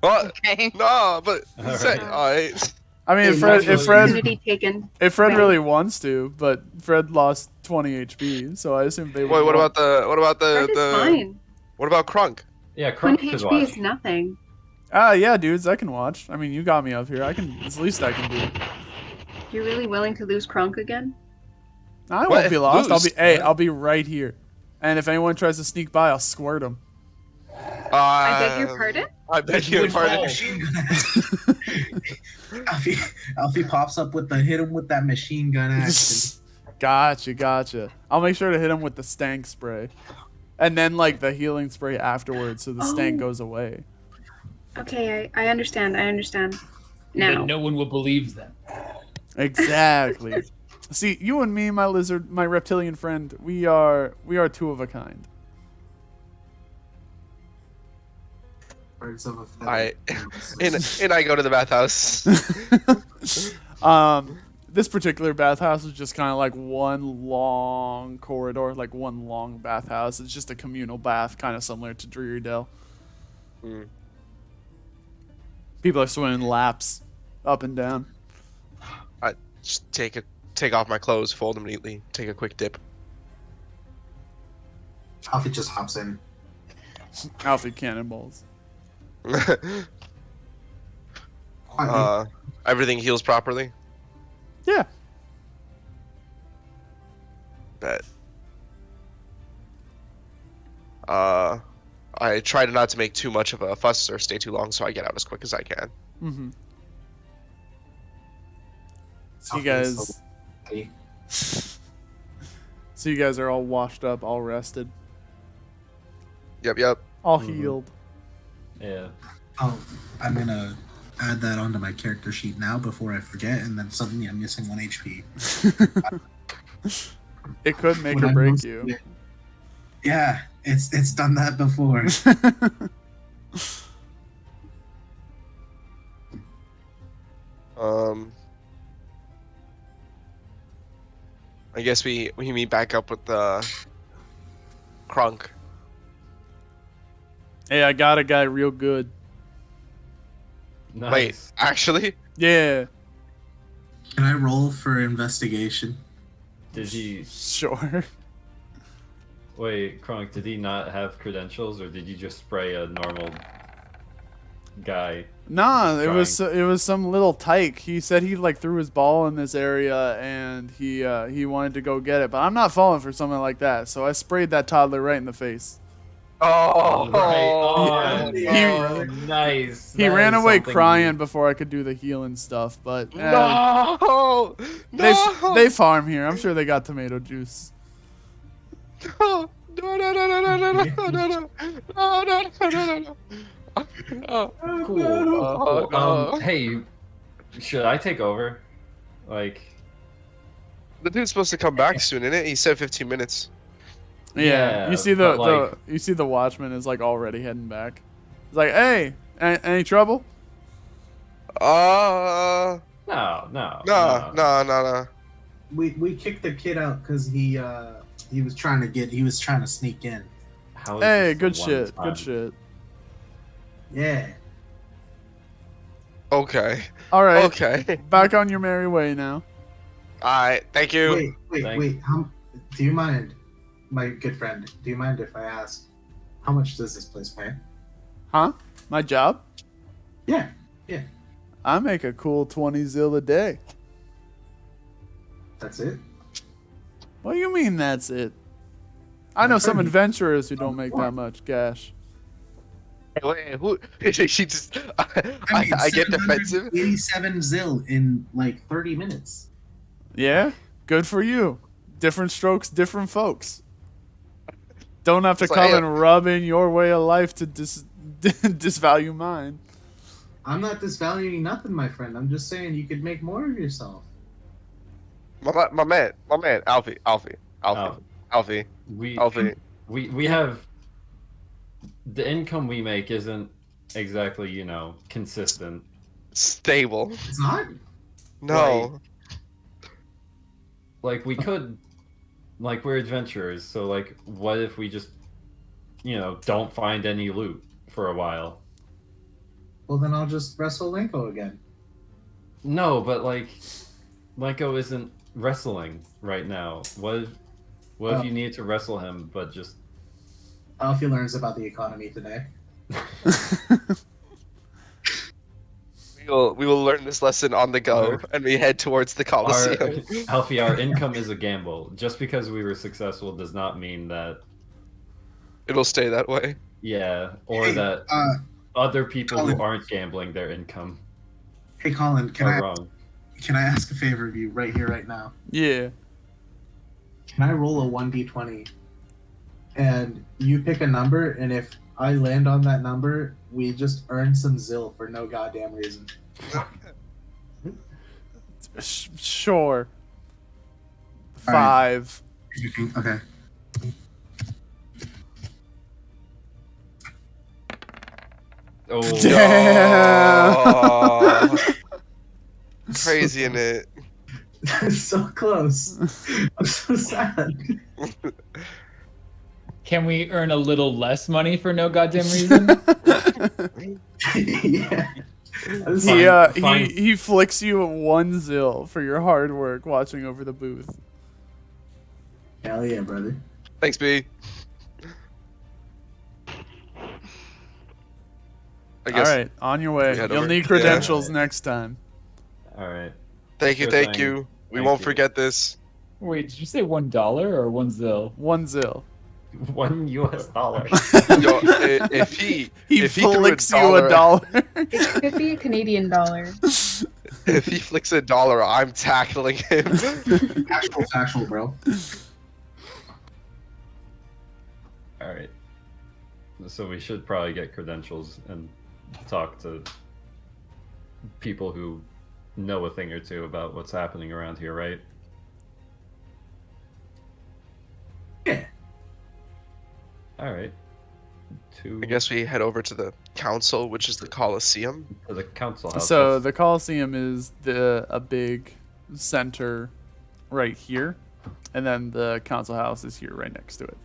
What? Okay. No, but All say, right. alright. I mean, Hey, if Fred Opportunity taken. Fred really wants to, but Fred lost 20 HP, so I assume they would. Wait, what about That is the fine. what about Crunk? Yeah, 20 Crunk could HP watch. is nothing. Yeah, dudes, I can watch. I mean, you got me up here. I can. It's the least I can do. You're really willing to lose Kronk again? I What won't if be lost. lose? I'll be right here. And if anyone tries to sneak by, I'll squirt them. I beg your pardon? I beg your Which pardon. hole? Alfie pops up with the hit him with that machine gun action. Gotcha. I'll make sure to hit him with the stank spray, and then like the healing spray afterwards, so the stank Oh. goes away. Okay, I understand. Now. Then no one will believe them. Exactly. See, you and me, my reptilian friend, we are two of a kind. Birds of a feather. I and I go to the bathhouse. This particular bathhouse is just kind of like one long corridor, like one long bathhouse. It's just a communal bath, kind of similar to Dreardale. Hmm. People are swimming laps up and down. I just take off my clothes, fold them neatly, take a quick dip. Alfie just hops in. Alfie cannonballs. Quietly. Everything heals properly. Yeah. Bet. I try not to make too much of a fuss or stay too long, so I get out as quick as I can. Mm-hmm. So you Alfie is guys, so- so you guys are all washed up, all rested, Yep. all Mhm. healed. Yeah. Oh, I'm gonna add that onto my character sheet now before I forget, and then suddenly I'm missing 1 HP. It could make When or I'm break most- you. Yeah, it's done that before. I guess we meet back up with the Crunk. Hey, I got a guy real good. Nice. Wait, actually? Yeah, Can I roll for investigation? Did he? sure. Wait, Kronk, did he not have credentials, or did you just spray a normal guy? Nah, it was some little tyke. He said he like threw his ball in this area and he wanted to go get it, but I'm not falling for something like that. So I sprayed that toddler right in the face. Oh, Right. He- Nice. He That ran is away something crying before I could do the healing stuff, but No! they farm here. I'm sure they got tomato juice. No! Cool. no. Hey, should I take over? Like, The dude's supposed to come back soon, isn't it? He said 15 minutes. Yeah, you see you see the watchman is like already heading back. He's like, "Hey, any trouble?" No. We kicked the kid out because he was trying to sneak in. Hey, good shit. Good shit. Yeah. Okay. All right. Okay. Back on your merry way now. All right. Thank you. Wait. Do you mind, my good friend? Do you mind if I ask, how much does this place pay? Huh? My job? Yeah. I make a cool 20 zil a day. That's it? What do you mean that's it? I know some adventurers who don't make that much cash. Hey, wait, who? She just. I get defensive. 87 zil in like 30 minutes. Yeah? Good for you. Different strokes, different folks. Don't have to come and rub in your way of life to disvalue mine. I'm not disvaluing nothing, my friend. I'm just saying you could make more of yourself. My man, Alfie. We have the income we make isn't exactly, consistent. Stable. It's not? No. Like we could, like we're adventurers, so like what if we just, don't find any loot for a while? Well, then I'll just wrestle Linko again. No, but like, Linko isn't wrestling right now. What if you need to wrestle him, but just... Alfie learns about the economy today. We will learn this lesson on the go, and we head towards the Coliseum. Alfie, our income is a gamble. Just because we were successful does not mean that... It'll stay that way. Yeah, or that other people Colin, who aren't gambling their income. Hey, Colin, can I ask a favor of you right here, right now? Yeah. Can I roll a 1d20? And you pick a number, and if I land on that number, we just earn some zil for no goddamn reason. Sure. All 5. Right. Okay. Oh. Damn. Crazy, in it? That's so close. I'm so sad. Can we earn a little less money for no goddamn reason? Yeah. He flicks you 1 zil for your hard work watching over the booth. Hell yeah, brother. Thanks, B. All right, on your way. You'll need credentials next time. All right. Thank you. We won't forget this. Wait, did you say $1 or 1 zil? 1 zil. $1 Yo, if he flicks you a dollar. It could be a Canadian dollar. If he flicks a dollar, I'm tackling him. Actual, bro. All right. So we should probably get credentials and talk to people who know a thing or two about what's happening around here, right? Yeah. All right. I guess we head over to the council, which is the Coliseum. To the council house. So the Coliseum is a big center right here, and then the council house is here right next to it.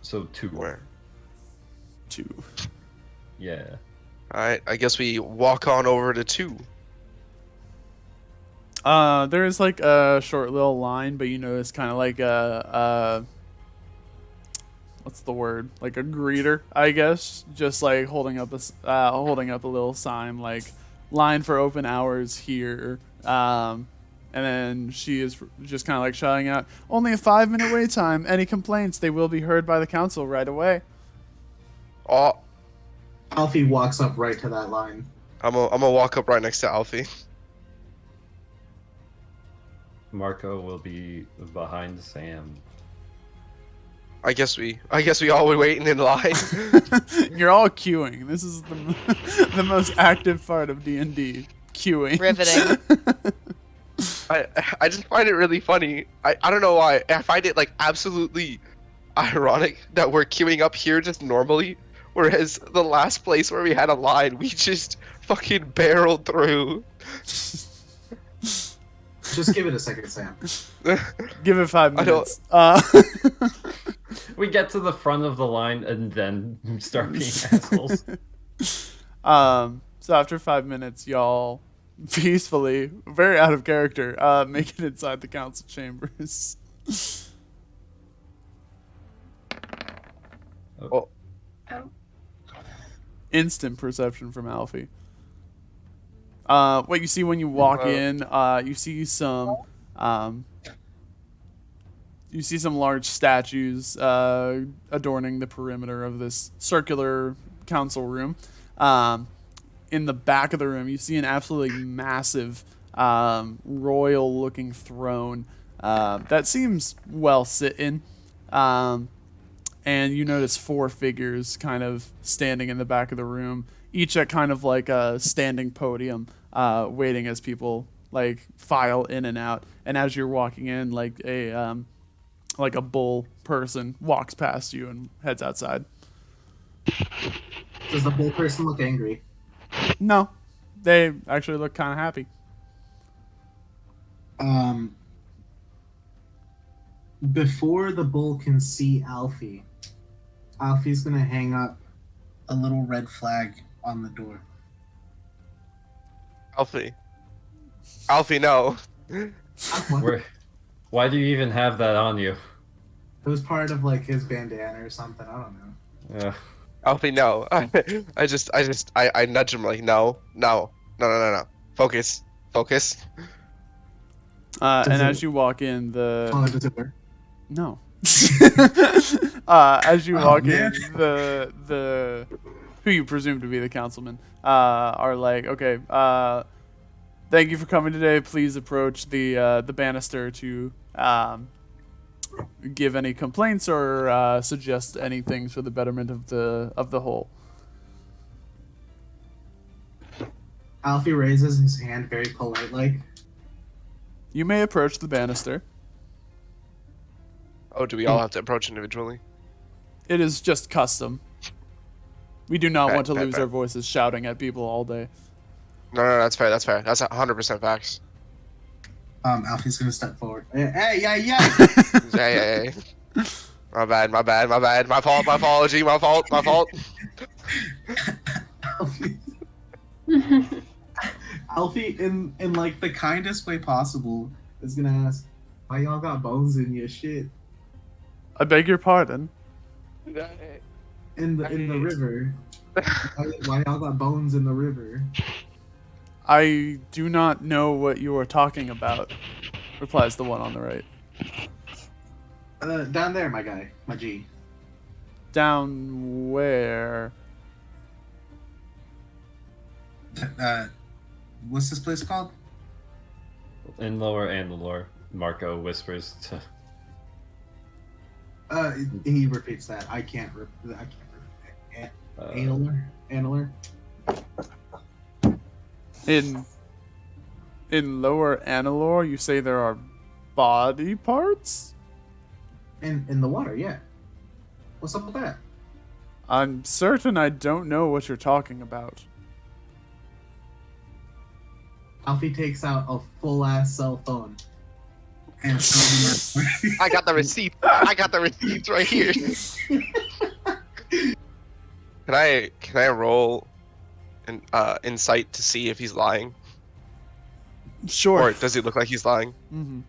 So 2. Where? 2. Yeah. Alright, I guess we walk on over to 2. There's like a short little line, but it's kind of like a what's the word? Like a greeter, I guess. Just like holding up a little sign like line for open hours here. And then she is just kind of like shouting out, only a 5-minute wait time. Any complaints, they will be heard by the council right away. Oh. Alfie walks up right to that line. I'm gonna walk up right next to Alfie. Marco will be behind Sam. I guess we all were waiting in line. You're all queuing. This is the most active part of D&D. Queuing. Riveting. I just find it really funny. I don't know why. I find it like absolutely ironic that we're queuing up here just normally, whereas the last place where we had a line, we just fucking barreled through. Just give it a second, Sam. Give it 5 minutes. We get to the front of the line and then start being assholes. So after 5 minutes, y'all peacefully, very out of character, make it inside the council chambers. Oh. Instant perception from Alfie. What you see when you walk in, you see some large statues adorning the perimeter of this circular council room. In the back of the room, you see an absolutely massive royal-looking throne that seems well sit in. And you notice 4 figures kind of standing in the back of the room, each at kind of like a standing podium, waiting as people like file in and out. And as you're walking in, like a bull person walks past you and heads outside. Does the bull person look angry? No, they actually look kind of happy. Before the bull can see Alfie, Alfie's gonna hang up a little red flag on the door. Alfie, no. Why do you even have that on you? It was part of like his bandana or something. I don't know. Yeah. Alfie, no. I nudge him like, no. Focus. And as you walk in, does it work? No. As you walk in, the who you presume to be the councilman are like, okay, thank you for coming today. Please approach the banister to give any complaints or suggest any things for the betterment of the whole. Alfie raises his hand very polite like. You may approach the banister. Oh, do we all have to approach individually? It is just custom. We do not want to lose our voices shouting at people all day. No, that's fair. That's 100% facts. Alfie's gonna step forward. Hey. Yeah. My bad. My fault. My apology. My fault. Alfie, in like the kindest way possible, is gonna ask, "Why y'all got bones in your shit?" I beg your pardon. In the river. Why y'all got bones in the river? I do not know what you are talking about, replies the one on the right. Down there, my guy, my G. Down where? What's this place called? In Lower Anilur, Marco whispers to. He repeats that. I can't. Anilur. In Lower Anilur, you say there are body parts? In the water, yeah. What's up with that? I'm certain I don't know what you're talking about. Alfie takes out a full-ass cell phone. And I got the receipt. I got the receipts right here. Can I roll an insight to see if he's lying? Sure. Or does it look like he's lying? Mm-hmm.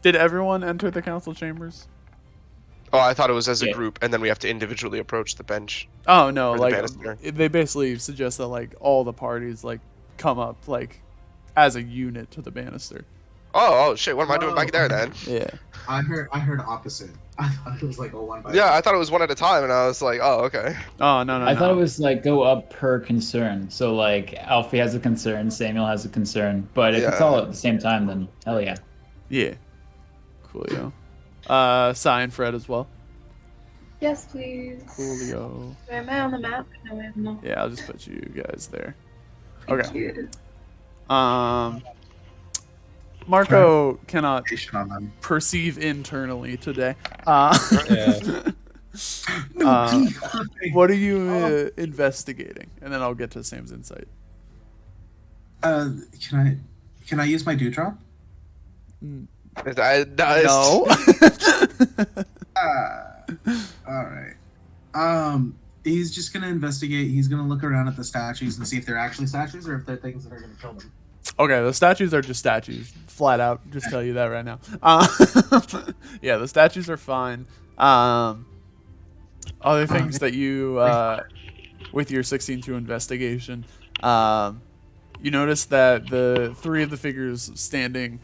Did everyone enter the council chambers? Oh, I thought it was as a group, and then we have to individually approach the bench. Oh no, like banister. They basically suggest that like all the parties like come up like as a unit to the banister. Oh shit! What am I doing back there then? Yeah. I heard opposite. I thought it was like a one by. Yeah, I thought it was one at a time, and I was like, oh okay. Oh no. I thought it was like go up per concern. So like Alfie has a concern, Samuel has a concern, but if it's all at the same time, then hell yeah. Yeah. Coolio. Cy and Fred as well. Yes, please. Coolio. Am I on the map? No, I'm not. Yeah, I'll just put you guys there. Thank Okay. you. Marco cannot on them. perceive internally today. No, what are you investigating? And then I'll get to Sam's insight. Can I use my dewdrop? No. All right. He's just gonna investigate. He's gonna look around at the statues and see if they're actually statues or if they're things that are gonna kill them. Okay, the statues are just statues. Flat out, just tell you that right now. Yeah, the statues are fine. Other things that you, with your 16-2 investigation, you notice that the 3 of the figures standing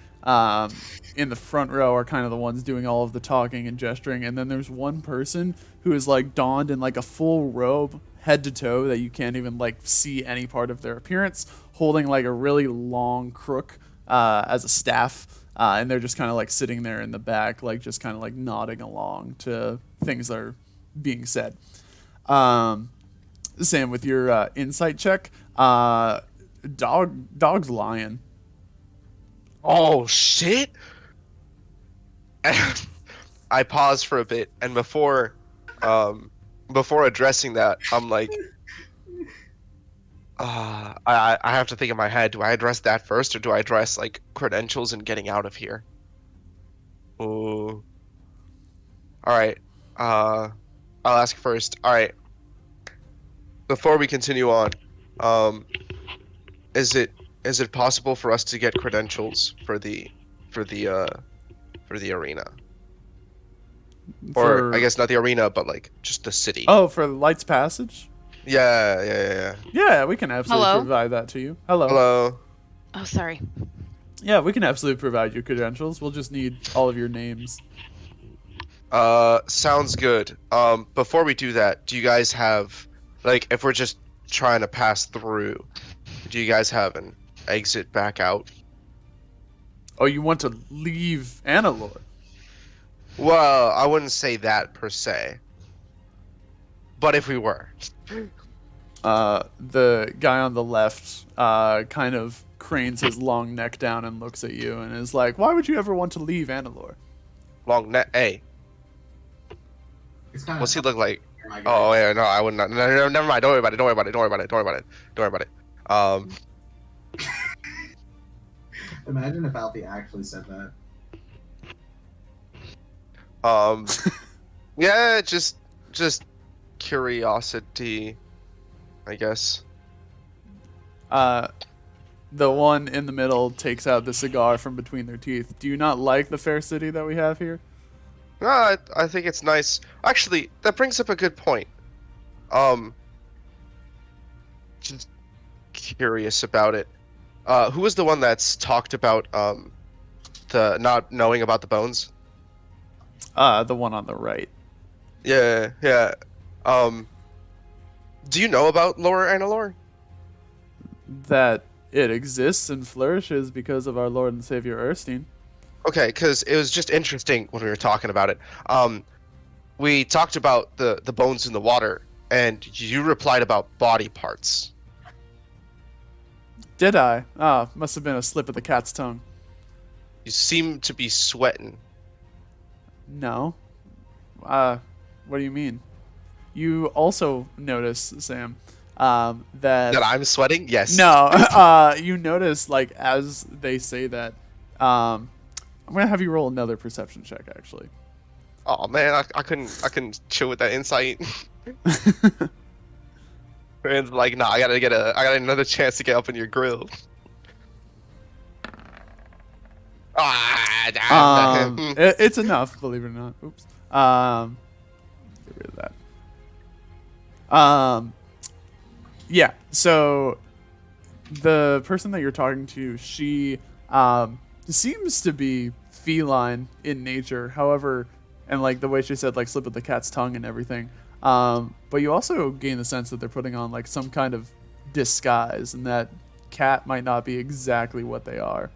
in the front row are kind of the ones doing all of the talking and gesturing, and then there's one person who is like donned in like a full robe, head to toe, that you can't even like see any part of their appearance, holding like a really long crook as a staff, and they're just kind of like sitting there in the back, like just kind of like nodding along to things that are being said. Sam, with your insight check, dog's lying. Oh shit! I pause for a bit, and before addressing that, I'm like, I have to think in my head. Do I address that first, or do I address like credentials and getting out of here? Ooh. All right. I'll ask first. All right. Before we continue on, is it possible for us to get credentials for the arena? Or I guess not the arena, but like just the city. Oh, for Light's Passage? Yeah. Yeah, we can absolutely Hello? provide that to you. Hello. Hello. Oh, sorry. Yeah, we can absolutely provide you credentials. We'll just need all of your names. Sounds good. Before we do that, do you guys have, like, if we're just trying to pass through, do you guys have an exit back out? Oh, you want to leave Anilur? Well, I wouldn't say that per se. But if we were. The guy on the left kind of cranes his long neck down and looks at you and is like, why would you ever want to leave Anilur? Long neck? Hey. What's he look like? Oh, yeah, no, I would not. No, never mind. Don't worry about it. Imagine if Alfie actually said that. Yeah, just curiosity, I guess. The one in the middle takes out the cigar from between their teeth. Do you not like the fair city that we have here? No, I think it's nice. Actually, that brings up a good point. Just curious about it. Who was the one that's talked about the not knowing about the bones? The one on the right. Yeah. Do you know about Lower Anilur? That it exists and flourishes because of our Lord and Savior Erskine. Okay, because it was just interesting when we were talking about it. We talked about the bones in the water, and you replied about body parts. Did I? Ah, must have been a slip of the cat's tongue. You seem to be sweating. No. What do you mean? You also notice, Sam, that I'm sweating? Yes. No, you notice, like, as they say that, I'm gonna have you roll another perception check, actually. Oh man, I couldn't chill with that insight. Man's like, nah, I got another chance to get up in your grill. It's enough, believe it or not. Oops. Get rid of that. Yeah. So the person that you're talking to, she seems to be feline in nature. However, and like the way she said, like slip of the cat's tongue and everything. But you also gain the sense that they're putting on like some kind of disguise, and that cat might not be exactly what they are.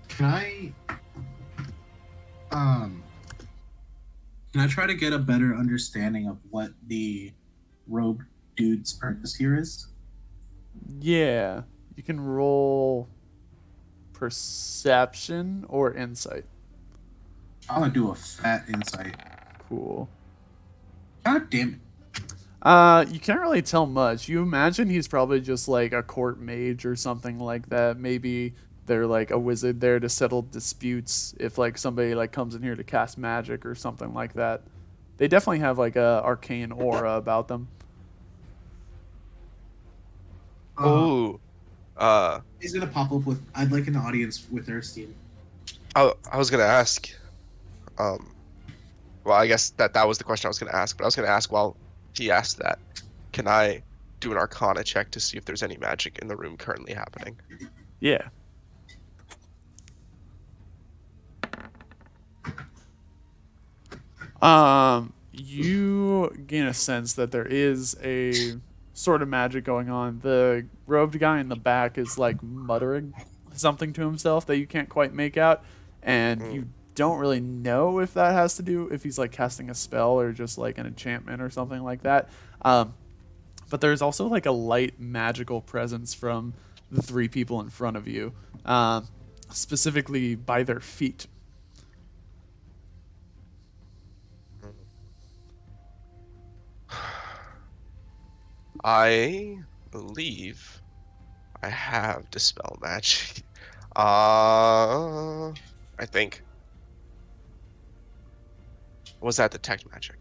Can I try to get a better understanding of what the rogue dude's purpose here is? Yeah, you can roll perception or insight? I'm gonna do a fat insight. Cool. God damn it. You can't really tell much. You imagine he's probably just like a court mage or something like that. Maybe they're like a wizard there to settle disputes if like somebody like comes in here to cast magic or something like that. They definitely have like a arcane aura about them. Oh, He's gonna pop up with. I'd like an audience with Erskine. I was gonna ask. Well, I guess that was the question I was gonna ask, but I was gonna ask while he asked that, can I do an Arcana check to see if there's any magic in the room currently happening? Yeah. You gain a sense that there is a sort of magic going on. The robed guy in the back is like muttering something to himself that you can't quite make out, and you don't really know if that has to do if he's like casting a spell or just like an enchantment or something like that. But there's also like a light magical presence from the three people in front of you, specifically by their feet. I believe I have Dispel Magic. I think. Was that Detect Magic?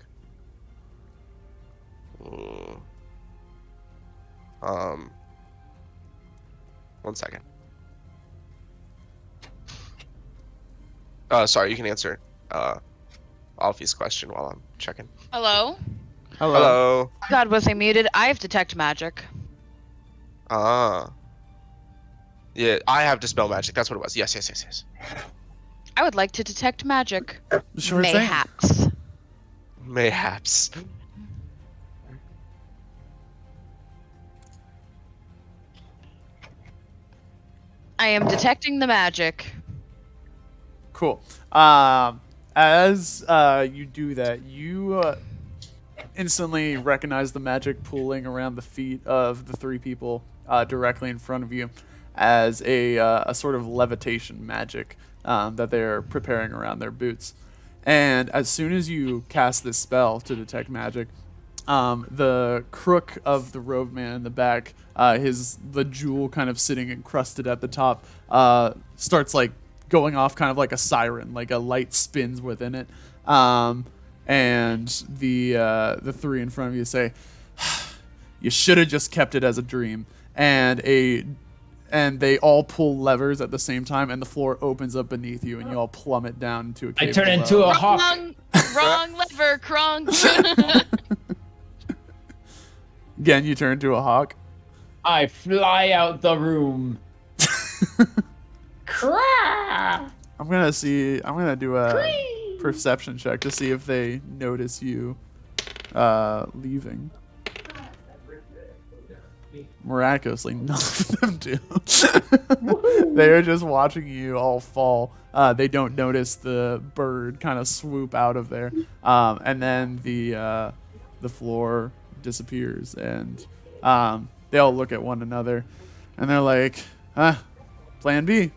One second. Sorry, you can answer Alfie's question while I'm checking. Hello? Hello. God, was I muted? I have detect magic. Yeah, I have Dispel Magic. That's what it was. Yes. I would like to detect magic. Sure thing. Mayhaps. Mayhaps. I am detecting the magic. Cool. As you do that, you instantly recognize the magic pooling around the feet of the three people directly in front of you as a sort of levitation magic that they're preparing around their boots. And as soon as you cast this spell to detect magic, the crook of the robed man in the back, the jewel kind of sitting encrusted at the top, starts like going off kind of like a siren, like a light spins within it. And the three in front of you say, "You should have just kept it as a dream." And they all pull levers at the same time, and the floor opens up beneath you, and you all plummet down into a cave. I turn below. into a hawk. Wrong lever, Kronk. Again, you turn into a hawk. I fly out the room. Cry. I'm gonna do a perception check to see if they notice you leaving. Miraculously, none of them do. They are just watching you all fall. They don't notice the bird kind of swoop out of there, and then the floor disappears, and they all look at one another, and they're like, "Plan B."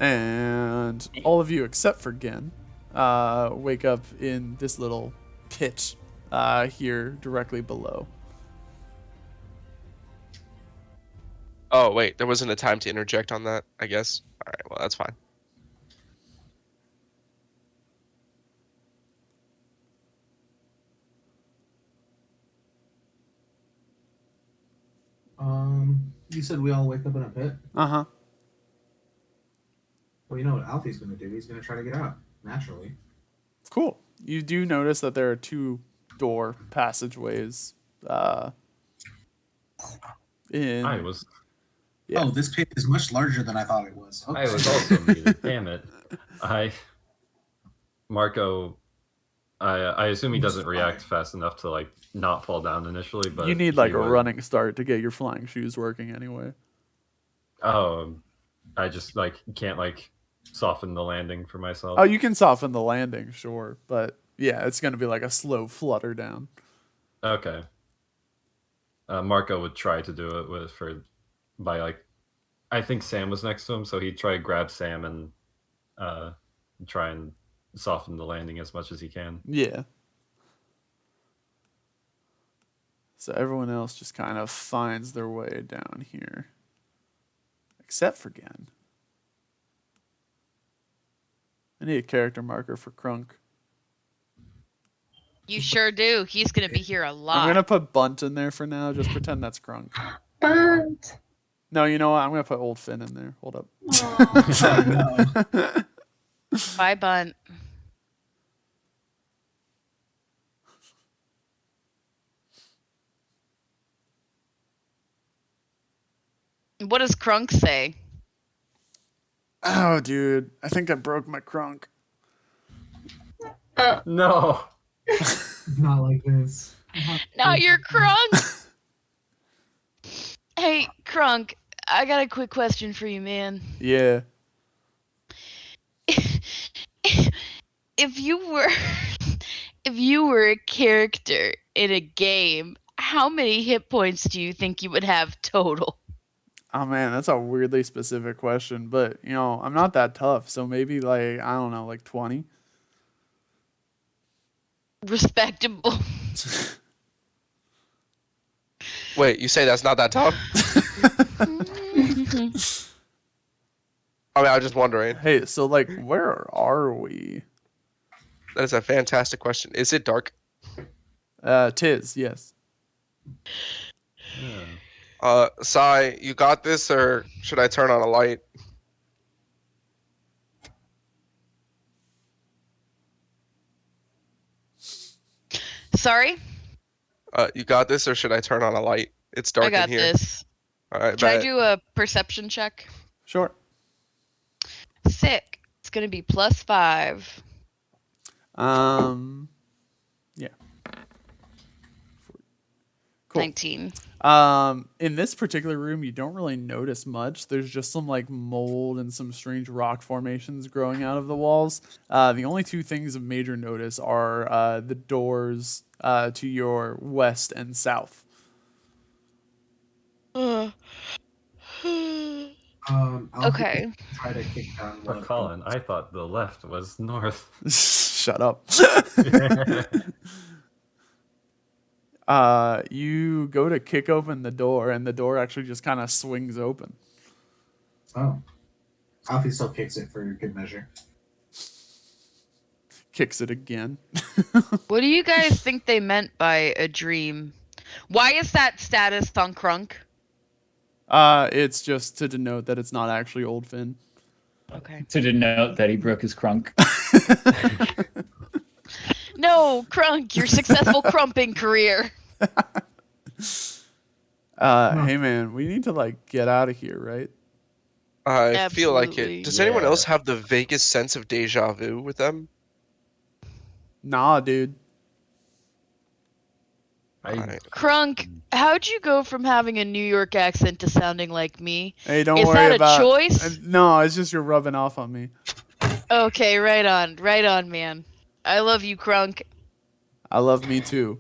And all of you except for Gin wake up in this little pit here directly below. Oh, wait, there wasn't a time to interject on that, I guess. All right, well, that's fine. You said we all wake up in a pit? Uh-huh. Well, you know what Alfie's gonna do? He's gonna try to get out, naturally. Cool. You do notice that there are two door passageways in... Yeah. Oh, this pit is much larger than I thought it was. Okay. I was also muted. Damn it. Marco, I assume he doesn't react fast enough to like not fall down initially, but you need like a running start to get your flying shoes working anyway. Oh, I just like can't like soften the landing for myself. Oh, you can soften the landing, sure, but yeah, it's gonna be like a slow flutter down. Okay. Marco would try to do it by like, I think Sam was next to him, so he'd try to grab Sam and try and soften the landing as much as he can. Yeah. So everyone else just kind of finds their way down here. Except for Gen. I need a character marker for Crunk. You sure do. He's gonna be here a lot. I'm gonna put Bunt in there for now. Just pretend that's Crunk. Bunt. No, you know what? I'm gonna put Old Finn in there. Hold up. Bye, Bunt. What does Crunk say? Oh, dude. I think I broke my Crunk. No. Not like this. Now you're Crunk. Hey, Crunk, I got a quick question for you, man. Yeah. If you were a character in a game, how many hit points do you think you would have total? Oh man, that's a weirdly specific question, but you know, I'm not that tough, so maybe like I don't know, like 20. Respectable. Wait, you say that's not that tough? I mean, I was just wondering. Hey, so like, where are we? That is a fantastic question. Is it dark? Tis, yes. Sai, you got this, or should I turn on a light? Sorry? You got this, or should I turn on a light? It's dark I got in here. this. All right, Can I bet. do a perception check? Sure. Sick. It's gonna be +5. Yeah. Cool. 19. In this particular room, you don't really notice much. There's just some like mold and some strange rock formations growing out of the walls. The only two things of major notice are the doors to your west and south. Alfie Okay. Try to kick down one But of Colin, I thought the left was north. Shut up. You go to kick open the door, and the door actually just kind of swings open. Oh. Alfie still kicks it for good measure. Kicks it again. What do you guys think they meant by a dream? Why is that status on Crunk? It's just to denote that it's not actually Old Finn. Okay. To denote that he broke his Crunk. No, Crunk, your successful crumping career. Hey man, we need to like get out of here, right? I feel like Absolutely. it. Does anyone Yeah. else have the vaguest sense of deja vu with them? Nah, dude. Alright. Crunk, how'd you go from having a New York accent to sounding like me? Hey, don't Is worry that a about. choice? No, it's just you're rubbing off on me. Okay, right on, man. I love you, Crunk. I love me too.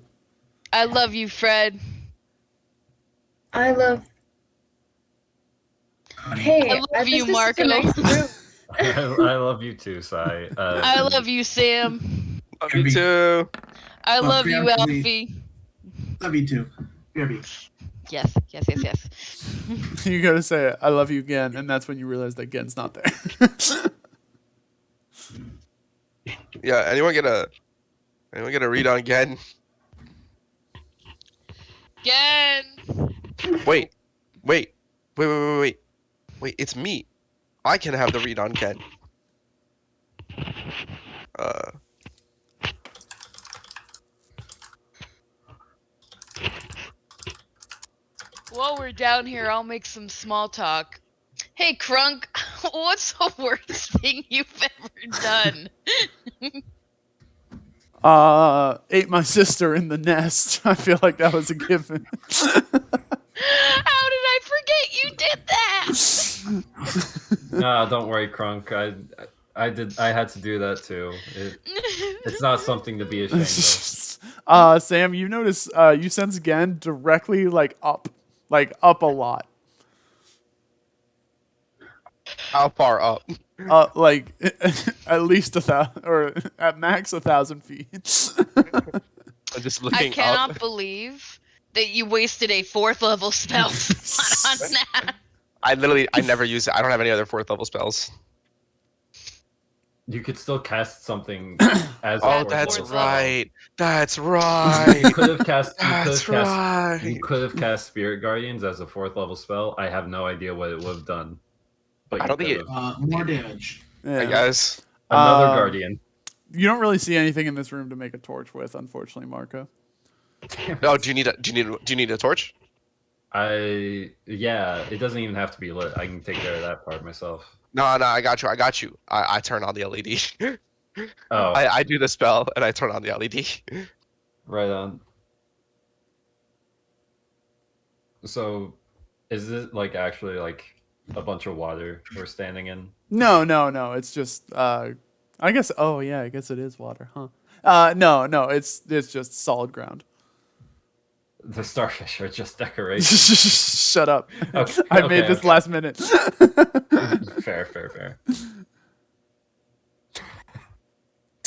I love you, Fred. I love. Hey, I love you, this is Marco. a nice room. I love you too, Sai. I love you, Sam. Love you too. I Oh, love you, BRB. Alfie. Love you too. BRB. Yes. You gotta say I love you again, and that's when you realize that Gen's not there. Yeah. Anyone get a read on Gen? Again. Wait. It's me. I can have the read on Gen. While we're down here, I'll make some small talk. Hey, Crunk, what's the worst thing you've ever done? Ate my sister in the nest. I feel like that was a given. How did I forget you did that? No, don't worry, Crunk. I had to do that too. It's not something to be ashamed of. Sam, you notice you sense again directly like up a lot. How far up? Like at least 1,000 or at max 1,000 feet. I'm just I looking cannot up. believe that you wasted a 4th level spell slot on that. I never use it. I don't have any other 4th level spells. You could still cast something as. Oh, a fourth that's level spell. right. That's right. You could have cast. That's right. You could have cast Spirit Guardians as a 4th level spell. I have no idea what it would have done. But I don't think it. More damage. Yeah. I guess. Another Guardian. You don't really see anything in this room to make a torch with, unfortunately, Marco. Oh, do you need a torch? Yeah, it doesn't even have to be lit. I can take care of that part myself. No, I got you. I turn on the LED. Oh. I do the spell and I turn on the LED. Right on. So, is it like actually like a bunch of water we're standing in? No. It's just I guess. Oh yeah, I guess it is water, huh? No. It's just solid ground. The starfish are just decorations. Shut up. Okay, I made this last minute. Fair.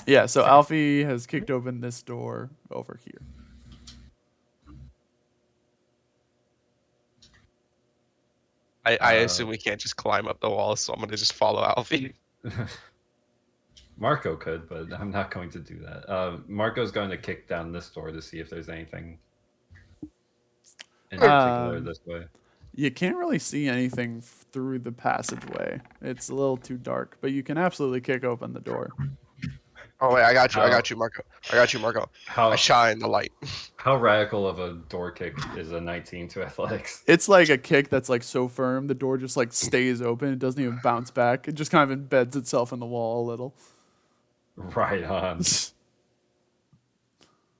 Yeah, so Alfie has kicked open this door over here. I assume we can't just climb up the wall, so I'm gonna just follow Alfie. Marco could, but I'm not going to do that. Marco's going to kick down this door to see if there's anything in particular this way. You can't really see anything through the passageway. It's a little too dark, but you can absolutely kick open the door. Oh wait, I got you, Marco. I shine the light. How radical of a door kick is a 19 to athletics? It's like a kick that's like so firm, the door just like stays open. It doesn't even bounce back. It just kind of embeds itself in the wall a little. Right on.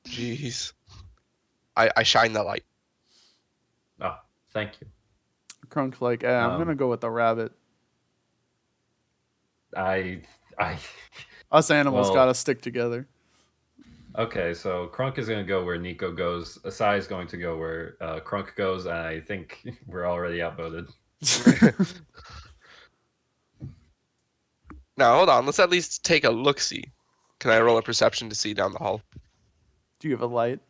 Jeez. I shine the light. Oh, thank you. Crunk's like, I'm gonna go with the rabbit. Us animals gotta stick together. Okay, so Crunk is gonna go where Nico goes. Asai is going to go where Crunk goes, and I think we're already outvoted. Now hold on. Let's at least take a look. See, can I roll a perception to see down the hall? Do you have a light?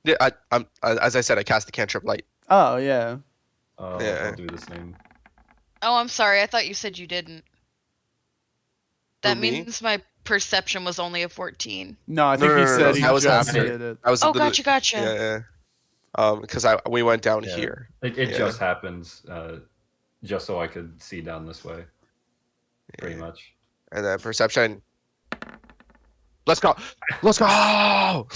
Yeah, I'm. As I said, I cast the cantrip light. Oh yeah. Yeah. I'll do the same. Oh, I'm sorry. I thought you said you didn't. That For me? means my perception was only a 14. No, I think he said he just did it. I was Oh, literally- gotcha. Yeah. Because we went down here. It just happens, just so I could see down this way. Pretty much. And then perception. Let's go. Let's go.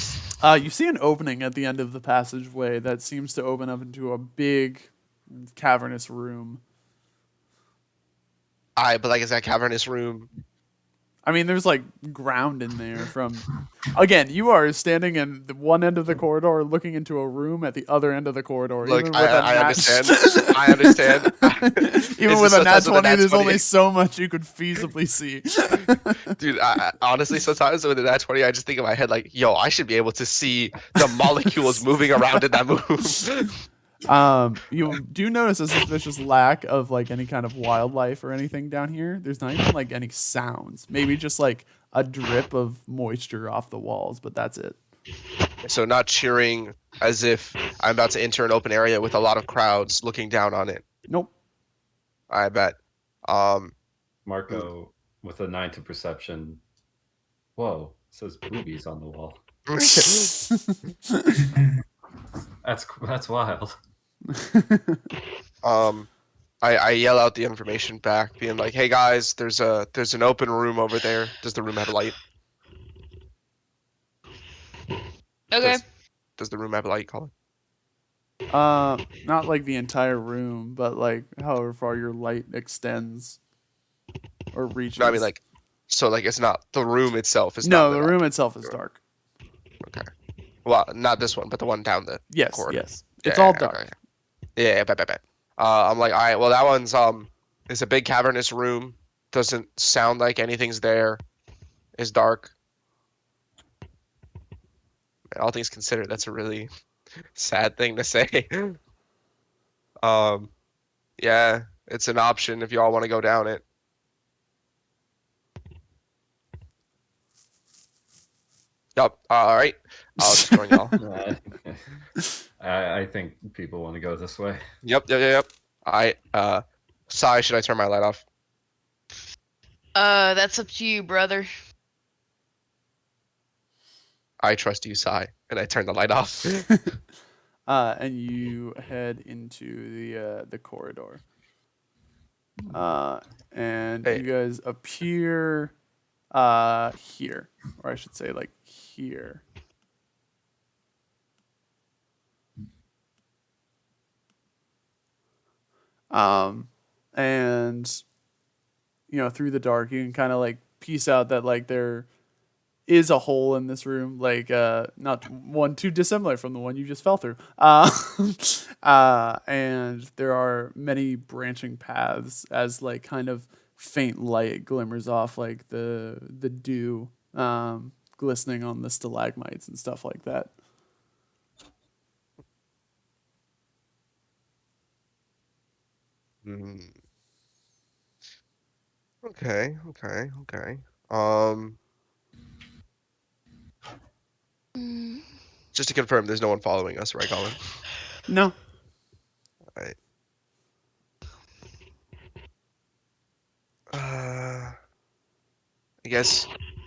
You see an opening at the end of the passageway that seems to open up into a big cavernous room. But like, is that cavernous room? I mean, there's like ground in there from. Again, you are standing in the one end of the corridor, looking into a room at the other end of the corridor. Look, even with I a understand. nat- I understand. Even with a nat 20, there's only so much you could feasibly see. Dude, honestly, sometimes with a nat 20, I just think in my head like, yo, I should be able to see the molecules moving around in that room. You do notice a suspicious lack of like any kind of wildlife or anything down here. There's not even like any sounds. Maybe just like a drip of moisture off the walls, but that's it. So not cheering as if I'm about to enter an open area with a lot of crowds looking down on it. Nope. I bet. Marco with a 9 to perception. Whoa, it says boobies on the wall. That's wild. I yell out the information back, being like, "Hey guys, there's an open room over there. Does the room have a light?" Okay. Does the room have a light, Colin? Not like the entire room, but like however far your light extends or reaches. No, I mean like, so like it's not the room itself is no, not the lit room up. itself is dark. Okay. Well, not this one, but the one down the Yes, corridor. yes. It's all dark. Okay. Yeah, bet. I'm like, all right. Well, that one's it's a big cavernous room. Doesn't sound like anything's there. It's dark. All things considered, that's a really sad thing to say. Yeah, it's an option if y'all want to go down it. Yup. All right. I'll just join y'all. I think people want to go this way. Yep. Sai, should I turn my light off? That's up to you, brother. I trust you, Sai, and I turn the light off. And you head into the corridor. And Hey. you guys appear here, or I should say like here. And through the dark you can kind of like piece out that like there is a hole in this room, like not one too dissimilar from the one you just fell through. And there are many branching paths as like kind of faint light glimmers off like the dew glistening on the stalagmites and stuff like that. Okay. Just to confirm, there's no one following us, right, Colin? No. All right. I guess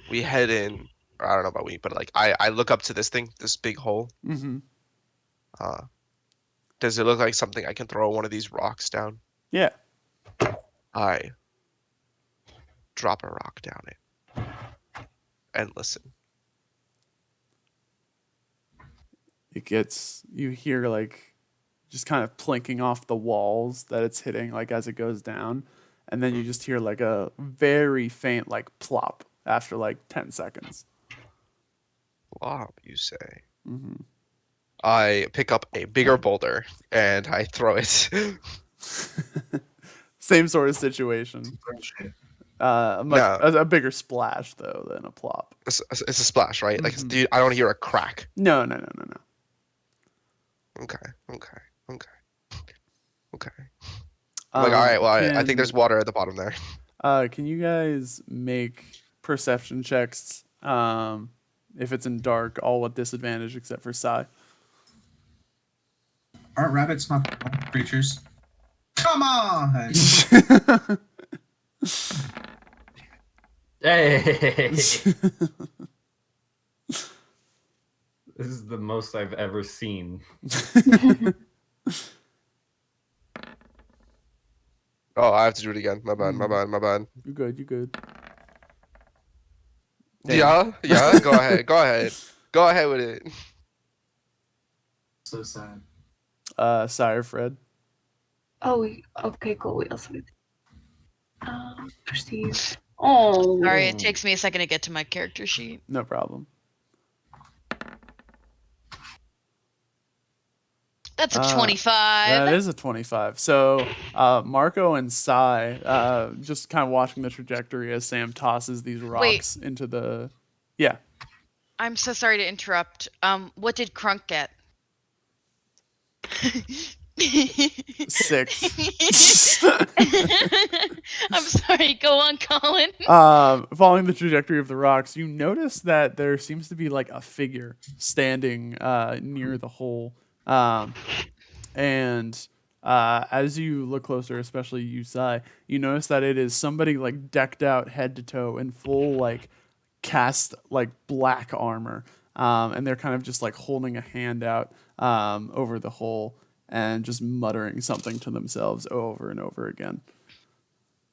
we head in. Or I don't know about we, but like I look up to this thing, this big hole. Mm-hmm. Does it look like something I can throw one of these rocks down? Yeah. I drop a rock down it and listen. You hear like just kind of plinking off the walls that it's hitting like as it goes down, and then you just hear like a very faint like plop after like 10 seconds. Plop, you say? Mm-hmm. I pick up a bigger boulder and I throw it. Same sort of situation. A bigger splash though than a plop. It's a splash, right? Like, dude, I don't hear a crack. No. Okay. Like, all right, well, I think there's water at the bottom there. Can you guys make perception checks? If it's in dark, all with disadvantage except for Sai. Aren't rabbits not creatures? Come on! Hey! This is the most I've ever seen. Oh, I have to do it again. My bad. You good. Damn. Yeah. Go ahead. Go ahead with it. So sad. Sire Fred. Oh, okay, cool. We also perceive. Oh. Sorry, it takes me a second to get to my character sheet. No problem. That's a 25. That is a 25. So Marco and Sai just kind of watching the trajectory as Sam tosses these rocks into the... Yeah. I'm so sorry to interrupt. What did Crunk get? 6. I'm sorry. Go on, Colin. Following the trajectory of the rocks, you notice that there seems to be like a figure standing near the hole. And as you look closer, especially you, Sai, you notice that it is somebody like decked out head to toe in full like cast like black armor. And they're kind of just like holding a hand out over the hole and just muttering something to themselves over and over again.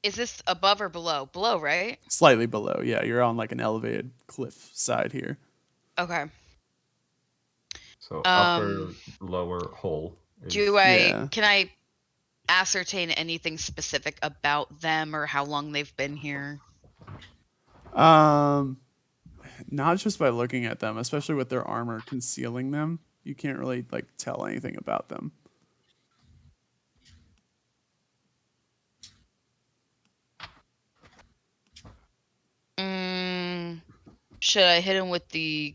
Is this above or below? Below, right? Slightly below, yeah. You're on like an elevated cliff side here. Okay. So upper, lower hole. Can I ascertain anything specific about them or how long they've been here? Not just by looking at them, especially with their armor concealing them. You can't really like tell anything about them. Should I hit him with the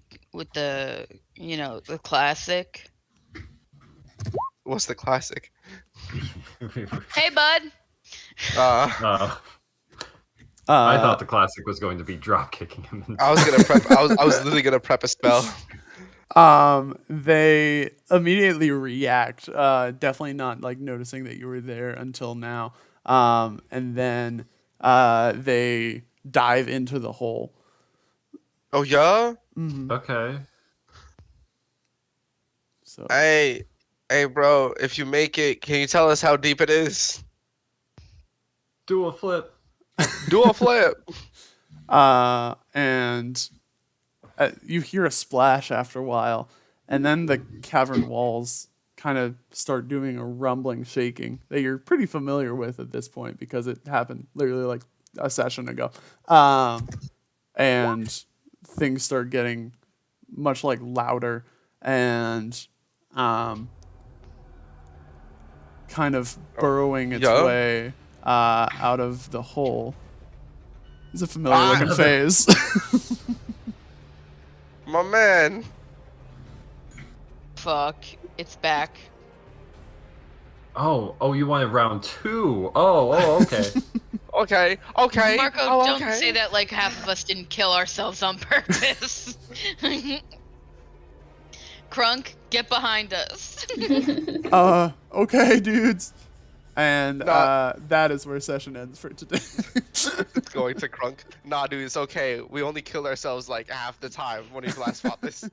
You know, the classic. What's the classic? Hey, bud. I thought the classic was going to be drop kicking him. I was gonna prep. I was literally gonna prep a spell. They immediately react, definitely not like noticing that you were there until now. And then they dive into the hole. Oh yeah. Mm-hmm. Okay. So Hey, bro, if you make it, can you tell us how deep it is? Do a flip. Do a flip. And you hear a splash after a while, and then the cavern walls kind of start doing a rumbling shaking that you're pretty familiar with at this point because it happened literally like a session ago. And things start getting much like louder and kind of burrowing its way out of the hole. It's a familiar looking phase. My man. Fuck. It's back. Oh, you wanted round 2. Oh, okay. okay. Marco, don't say that like half of us didn't kill ourselves on purpose. Crunk, get behind us. Okay, dudes. And that is where session ends for today. It's going to Crunk. Nah, dude, it's okay. We only killed ourselves like half the time when we last fought this.